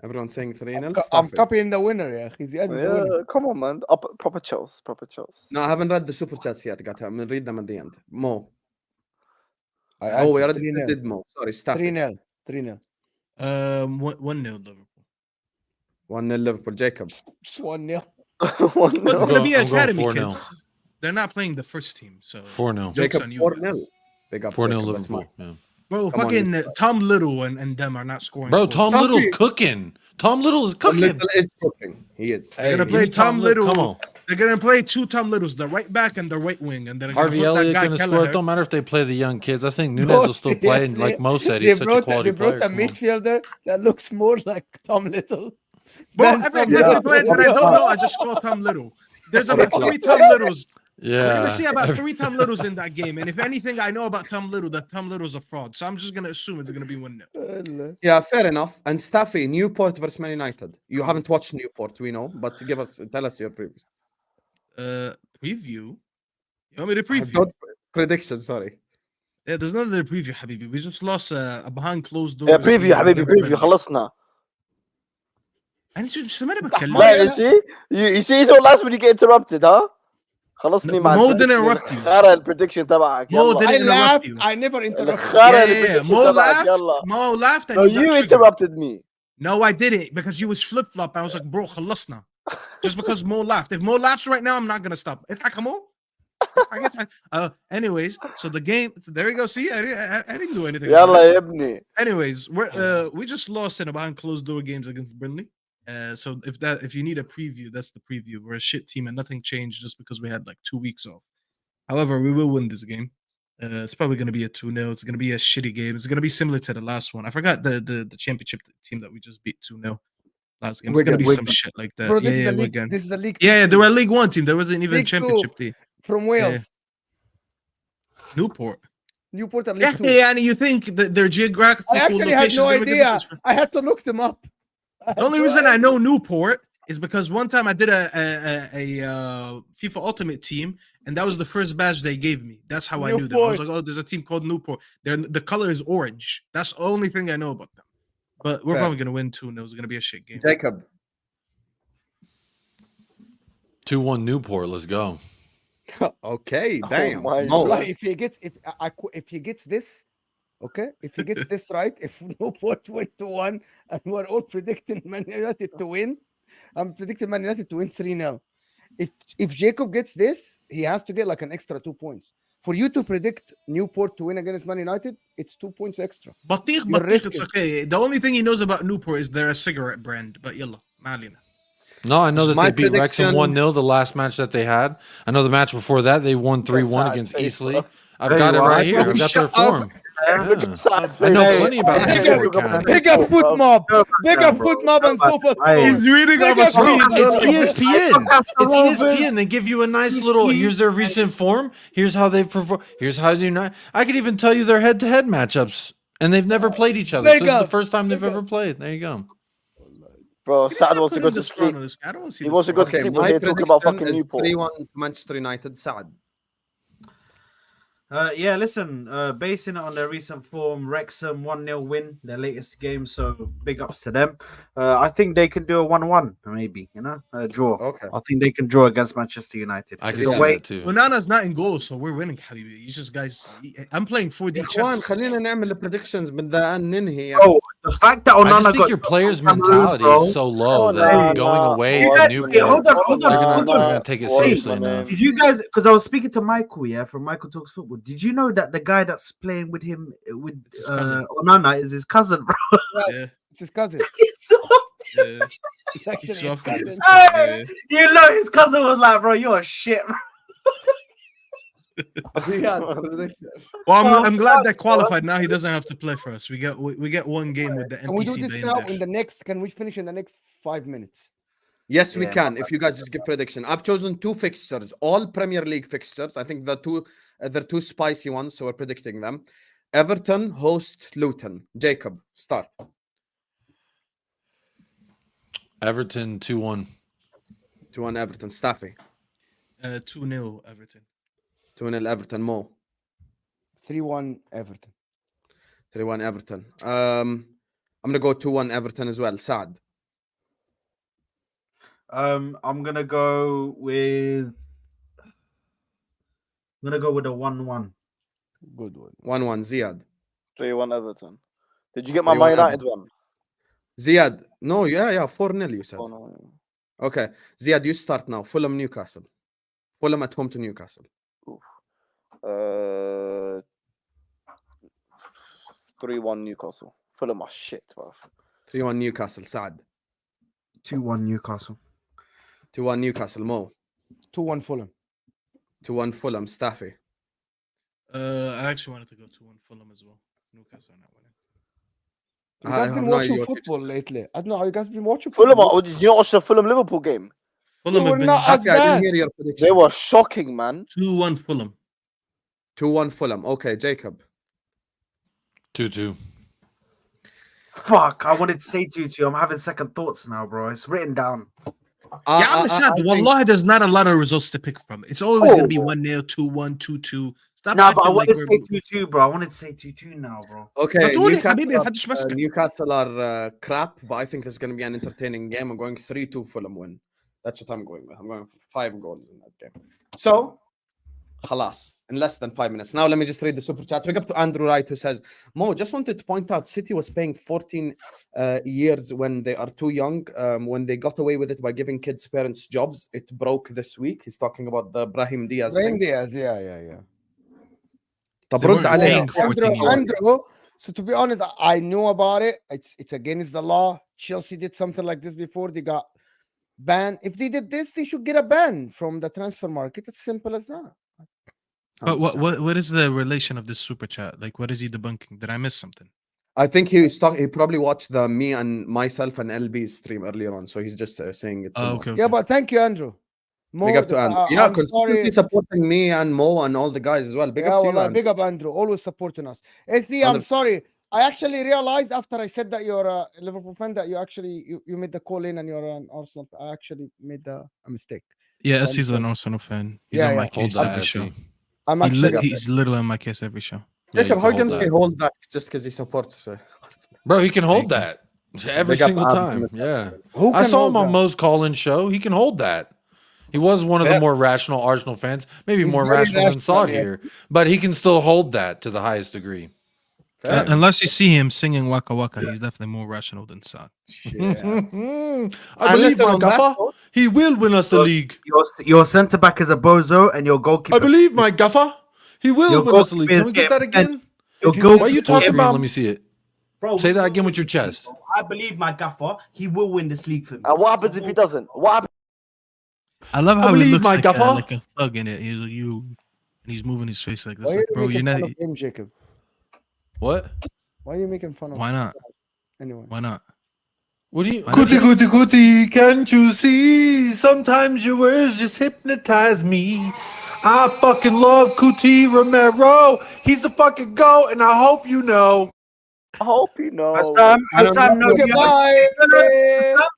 A: Everyone's saying 3-0.
B: I'm
A: Staffy.
B: copying the winner يا أخي زياد is the winner.
F: Yeah, come on, man. Proper Chelsea. Proper Chelsea.
A: No, I haven't read the super chats yet. Got I'm gonna read them at the end. Mo.
B: I
A: Oh, we
B: answered
A: already
B: 3-0.
A: did Mo. Sorry, Staffy.
B: 3-0. 3-0.
H: 1-0 Liverpool.
A: 1-0 Liverpool. Jacob.
B: 1-0.
H: It's
D: I'm
H: gonna be
D: going
H: academy
D: 4-0.
H: kids. They're not playing the first team, so
D: 4-0.
H: jokes
A: Jacob
H: on you
A: 4-0.
H: guys.
A: Big up
D: 4-0
A: Jacob. That's
D: Liverpool.
A: mine.
D: Yeah.
H: Bro,
A: Come on,
H: fucking
A: Mr.
H: Tom Little and them are not scoring.
D: Bro,
H: goals.
D: Tom
A: Staffy.
D: Little's cooking. Tom Little is
A: Tom
D: cooking.
A: Little is cooking. He is.
H: They're gonna
D: give
H: play
D: me
H: Tom Little.
D: Come on.
H: They're gonna play two Tom Littles, the right back and the right wing, and then
D: Harvey Elliott gonna score. It don't matter if they play the young kids. I think Nunez will still play. And like Mo said, he's such a quality
B: They brought
D: player.
B: a
D: Come on.
B: midfielder that looks more like Tom Little.
H: Bro,
B: than
H: every
B: Tom
H: every
B: Little.
H: player that I don't know, I just call Tom Little. There's about 3 Tom Littles. We're
D: Yeah.
H: gonna see about 3 Tom Littles in that game, and if anything, I know about Tom Little that Tom Little's a fraud. So I'm just gonna assume it's gonna be 1-0.
A: Yeah, fair enough. And Staffy, Newport versus Man United. You haven't watched Newport, we know, but tell us your preview.
H: Preview. You want me to preview?
A: Don't prediction, sorry.
H: Yeah, there's none of the preview, Habibi. We just lost a behind closed doors.
F: Yeah, preview حبيبي
H: against
F: preview
H: Burnley.
F: خلصنا.
H: أنا شو سمعنا بتكلم.
F: لا you see you see so last when you get interrupted huh خلصني
H: No,
F: مع
H: Mo didn't interrupt you.
F: خرا البريدكشن تبعك
H: Mo
F: يلا.
H: didn't
B: I
H: interrupt
B: laughed.
H: you.
B: I never interrupted.
F: خرا
H: Yeah.
F: البريدكشن
H: Mo
F: تبعك
H: laughed.
F: يلا.
H: Mo laughed and
F: No,
H: he got
F: you
H: triggered.
F: interrupted me.
H: No, I didn't because you was flip flop. I was like, bro, خلصنا. Just because Mo laughed. If Mo laughs right now, I'm not gonna stop. اضحك يا Mo. Anyways, so the game. There we go. See, I didn't do anything.
F: يلا يا ابني.
H: Anyways, we just lost in a behind closed door games against Burnley. So if you need a preview, that's the preview. We're a shit team and nothing changed just because we had like 2 weeks off. However, we will win this game. It's probably going to be a 2-0. It's going to be a shitty game. It's going to be similar to the last one. I forgot the championship team that we just beat 2-0 last game. It's going to be some shit like that.
B: Bro, this is
H: yeah,
B: a league.
H: Wigan.
B: This is a league.
H: Yeah, they were a League One team. There wasn't even a
B: League
H: championship team.
B: From Wales.
H: Newport.
B: Newport are
H: Yeah,
B: League Two.
H: yeah, and you think that their geographical
B: I actually had no
H: locations
B: idea. I had to look them up.
H: The only reason I know Newport is because one time I did a FIFA Ultimate team, and that was the first badge they gave me. That's how I knew them. I was like, oh, there's a team called Newport. The color is orange. That's the only thing I know about them. But we're probably going to win 2-0. It's going to be a shit game.
A: Jacob.
D: 2-1 Newport. Let's go.
A: Okay, damn.
F: my
A: Mo.
B: Like, if he gets this, okay, if he gets this right, if Newport went to 1 and we're all predicting Man United to win, I'm predicting Man United to win 3-0. If Jacob gets this, he has to get like an extra 2 points. For you to predict Newport to win against Man United, it's 2 points extra.
H: Batik, it's okay. The only thing he knows about Newport is they're a cigarette brand. But yalla, malina.
D: No, I know that
A: My
D: they beat Wrexham
A: prediction-
D: 1-0 the last match that they had. I know the match before that they won 3-1
F: Saad
D: against
F: face,
D: Eastleigh.
F: bro.
D: I've
C: There
D: got it
C: you are.
D: right here. I've got their form.
F: Look at Saad's
D: I know
F: face.
D: plenty about
B: Big
D: that.
B: up-
D: Account.
B: Big up foot mob. Big up
C: bro.
B: foot mob and super.
C: Hey.
H: He's reading
B: Big
H: off a
B: up
H: screen.
B: foot
D: It's
B: mob.
D: ESPN. It's ESPN. They give you a nice little. Here's their recent form. Here's how they perform. Here's how they not. I could even tell you their head-to-head matchups, and they've never played each other. So
B: Big
D: this is the
B: up.
D: first time they've
B: Big up.
D: ever played. There you go.
F: Bro,
H: Can you
F: Saad
H: stop
F: wants to go
H: putting
F: to
H: this frown
F: sleep.
H: on this guy? I don't want to see
F: He
H: this
F: wants to go
H: frown.
F: to
A: Okay,
F: sleep when
A: my
F: they're talking about
A: prediction
F: fucking
A: is
F: Newport.
A: 3-1 Manchester United. Saad.
C: Yeah, listen, basing it on their recent form, Wrexham 1-0 win, their latest game, so big ups to them. I think they can do a 1-1, maybe, a draw.
A: Okay.
C: I think they can draw against Manchester United.
D: I can
C: It's a
D: see
C: way-
D: that too.
H: Onana's not in goal, so we're winning, Habibi. You just guys, I'm playing 4D
A: اخوان
H: chess.
A: خلينا نعمل predictions من ذا ننهي.
C: Oh, the fact that
D: I
C: Onana
D: just think
C: got
D: your players'
C: Cameroon,
D: mentality
C: bro.
D: is so low
F: Oh,
D: that
F: nah,
D: going
F: nah.
D: away
C: You
D: to
C: guys-
D: Newport,
C: hey, hold on.
D: they're gonna take it
F: Hold on,
D: seriously
F: man.
D: now.
C: Did you guys, because I was speaking to Michael, from Michael Talks Football, did you know that the guy that's playing with him, with
H: It's his cousin.
C: Onana, is his cousin, bro?
H: Yeah,
B: It's his cousin.
H: yeah.
B: It's actually
H: He's
B: his
H: swapped
B: cousin.
H: it.
C: Hey, you know his cousin was like, bro, you're a shit, bro.
A: Ziad, prediction.
H: Well, I'm glad they qualified. Now he doesn't have to play for us. We get one game with the
B: Can we do
H: NPC.
B: this now in the next? Can we finish in the next 5 minutes?
A: Yes, we
C: Yeah.
A: can. If you guys just give prediction, I've chosen 2 fixtures, all Premier League fixtures. I think they're 2 spicy ones, so we're predicting them. Everton host Luton. Jacob, start.
D: Everton 2-1.
A: 2-1 Everton. Staffy.
H: 2-0 Everton.
A: 2-0 Everton. Mo.
B: 3-1 Everton.
A: 3-1 Everton. I'm gonna go 2-1 Everton as well. Saad.
C: I'm gonna go with a 1-1.
B: Good one.
A: 1-1 Ziad.
F: 3-1 Everton. Did you get my
A: 3-1
F: Man United
A: Everton.
F: one?
A: Ziad. No, yeah, 4-0 you said.
F: Oh, no.
A: Okay. Ziad, you start now. Fulham Newcastle. Fulham at home to Newcastle.
F: 3-1 Newcastle. Fulham are shit, bro.
A: 3-1 Newcastle. Saad.
C: 2-1 Newcastle.
A: 2-1 Newcastle. Mo.
B: 2-1 Fulham.
A: 2-1 Fulham. Staffy.
H: I actually wanted to go 2-1 Fulham as well. Newcastle are not winning.
B: You
A: I
B: guys
A: have
B: been
A: no
B: watching
A: idea what you
B: football
A: just-
B: lately. I don't know how you guys been watching
F: Fulham,
B: football.
F: did you not watch the Fulham Liverpool game?
H: Fulham
B: were
H: have been
B: not as
A: Staffy, I didn't
B: bad.
A: hear your
F: They
A: prediction.
F: were shocking, man.
H: 2-1 Fulham.
A: 2-1 Fulham. Okay, Jacob.
D: 2-2.
C: Fuck, I wanted to say 2-2. I'm having second thoughts now, bro. It's written down.
H: Yeah, I'm sad. Wallahi, there's not a lot of results to pick from. It's always going to be 1-0, 2-1, 2-2. Stop
C: No, but I
H: acting
C: wanted
H: like
C: to
H: we're...
C: say 2-2, bro. I wanted to say 2-2 now, bro.
A: Okay,
H: Batuli, Habibi, محدش
A: Newcastle,
H: مسكك.
A: Newcastle are crap, but I think there's going to be an entertaining game. I'm going 3-2 Fulham win. That's what I'm going with. I'm going for 5 goals in that game. So, Khalas, in less than 5 minutes. Now let me just read the super chats. Big up to Andrew Wright who says, Mo, just wanted to point out City was paying 14 years when they are too young. When they got away with it by giving kids' parents jobs, it broke this week. He's talking about the Brahim Diaz
B: Brahim
A: thing.
B: Diaz, yeah.
A: طب
H: They
A: رد
H: weren't
A: عليه.
H: paying 14 years.
B: Andrew, so to be honest, I knew about it. It's against the law. Chelsea did something like this before. They got banned. If they did this, they should get a ban from the transfer market. It's simple as that.
H: But what is the relation of this super chat? Like, what is he debunking? Did I miss something?
A: I think he probably watched the me and myself and LB's stream earlier on, so he's just saying it.
H: Oh, okay.
B: Yeah, but thank you, Andrew. Mo,
A: Big up to Andrew. Yeah,
B: I'm
A: consistently
B: sorry.
A: supporting me and Mo and all the guys as well. Big up to you,
B: Big up, Andrew. Always supporting us. See, I'm
A: 100%.
B: sorry. I actually realized after I said that you're a Liverpool fan that you made the call in and you're an Arsenal. I actually made a mistake.
H: Yeah, he's an Arsenal fan. He's on my case
D: Hold that,
H: every show.
B: I'm actually
H: He's literally on my case every show.
D: Yeah,
A: Jacob,
D: you
A: how
D: can
A: can
D: hold
A: he
D: that.
A: hold that just because he supports Arsenal?
D: Bro, he can hold that every
A: Big up
D: single
A: Arsenal.
D: time. Yeah.
B: Who
D: I
B: can
D: saw
B: hold
D: him on
B: that?
D: Mo's call-in show. He can hold that. He was one of the
A: Fair.
D: more rational Arsenal fans, maybe
B: He's
D: more
B: very
D: rational than
B: rational,
D: Saad
B: yeah.
D: here, but he can still hold that to the highest degree.
A: Fair.
H: Unless you see him singing Waka Waka, he's definitely more rational than Saad.
D: I believe
A: listen,
D: my
A: on that
D: gaffer,
A: note-
D: he will win us the league.
C: Your centre back is a bozo, and your goalkeeper.
D: I believe my gaffer, he will
C: Your
D: win us the league.
C: goalkeeper
D: Can we
C: is
D: get that
C: getting
D: again?
C: Your
D: Why are you
C: goalkeeper-
D: talking about? Let me see it.
E: Bro,
D: Say that again with your chest.
E: I believe my gaffer. He will win this league for me.
F: And what happens if he doesn't? What happens?
H: I love
D: I
H: how he
D: believe
H: looks
D: my
H: like,
D: gaffer.
H: like a thug in it. And he's moving his face like this.
B: Why are
H: Like,
B: you
H: bro,
B: making
H: you're
B: fun
H: not.
B: of him, Jacob?
D: What?
B: Why are you making fun of
H: Why
B: him?
H: not?
B: Anyway.
H: Why not?
D: What do you?
H: Why not?
D: Goody, can't you see? Sometimes your words just hypnotize me. I fucking love Cuti Romero. He's the fucking GOAT, and I hope you know.
F: I hope you know.
E: Hassan, no,
B: Goodbye.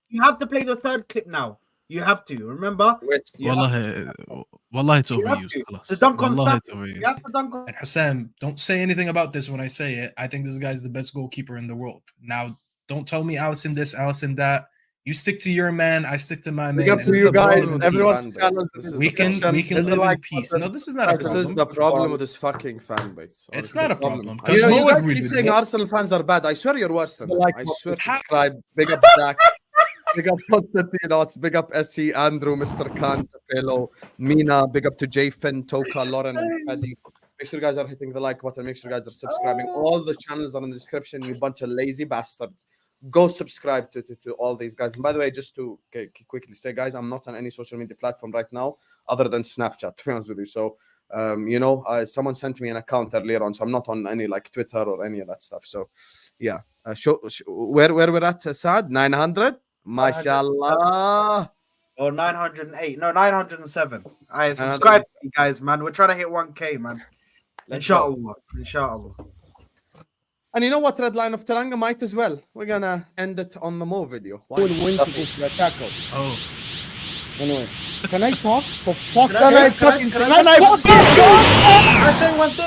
E: you have to play the third clip now. You have to remember.
H: Wallahi, it's overused.
E: to.
H: Khalas.
E: The dunk on
H: Wallahi,
E: Staffy.
H: it's overused.
E: You have to dunk on.
K: And Hassan, don't say anything about this when I say it. I think this guy's the best goalkeeper in the world. Now, don't tell me Allison this, Allison that. You stick to your man, I stick to my man.
A: Big up
K: and
A: to
K: this is
A: you
K: the
A: guys.
K: problem with
A: Everyone's
K: peace.
A: channels. This is
K: We
A: the
K: can
A: problem.
K: live in
A: Like,
K: peace. No, this is not a
A: This
K: problem.
A: is the problem with this fucking fan base.
K: It's
A: honestly.
K: not a problem.
A: You know,
K: Mo
A: you guys
K: agreed
A: keep
K: with
A: saying
K: me.
A: Arsenal fans are bad. I swear you're worse than them.
B: Like
A: I swear.
K: How-
A: Subscribe. Big up Zach. Big up Constantinos. Big up SC, Andrew, Mr. Khan, Tapelo, Mina. Big up to Jay Finn, Toka, Lauren, and Paddy. Make sure you guys are hitting the like button. Make sure you guys are subscribing. All the channels are in the description. You bunch of lazy bastards. Go subscribe to all these guys. And by the way, just to quickly say, guys, I'm not on any social media platform right now other than Snapchat, to be honest with you. So, someone sent me an account earlier on, so I'm not on any like Twitter or any of that stuff. So, yeah. Where we're at, Saad? 900? MashaAllah.
C: Or 908. No, 907. I subscribe to you guys, man. We're trying to hit 1K, man. Inshallah. Inshallah.
A: And you know what, Red Line of Teranga might as well. We're gonna end it on the Mo video. Why?
B: Will win to go for the tackle.
H: Oh,
B: Anyway, can I talk? For fuck's
C: Can I
B: sake,
C: say one thing?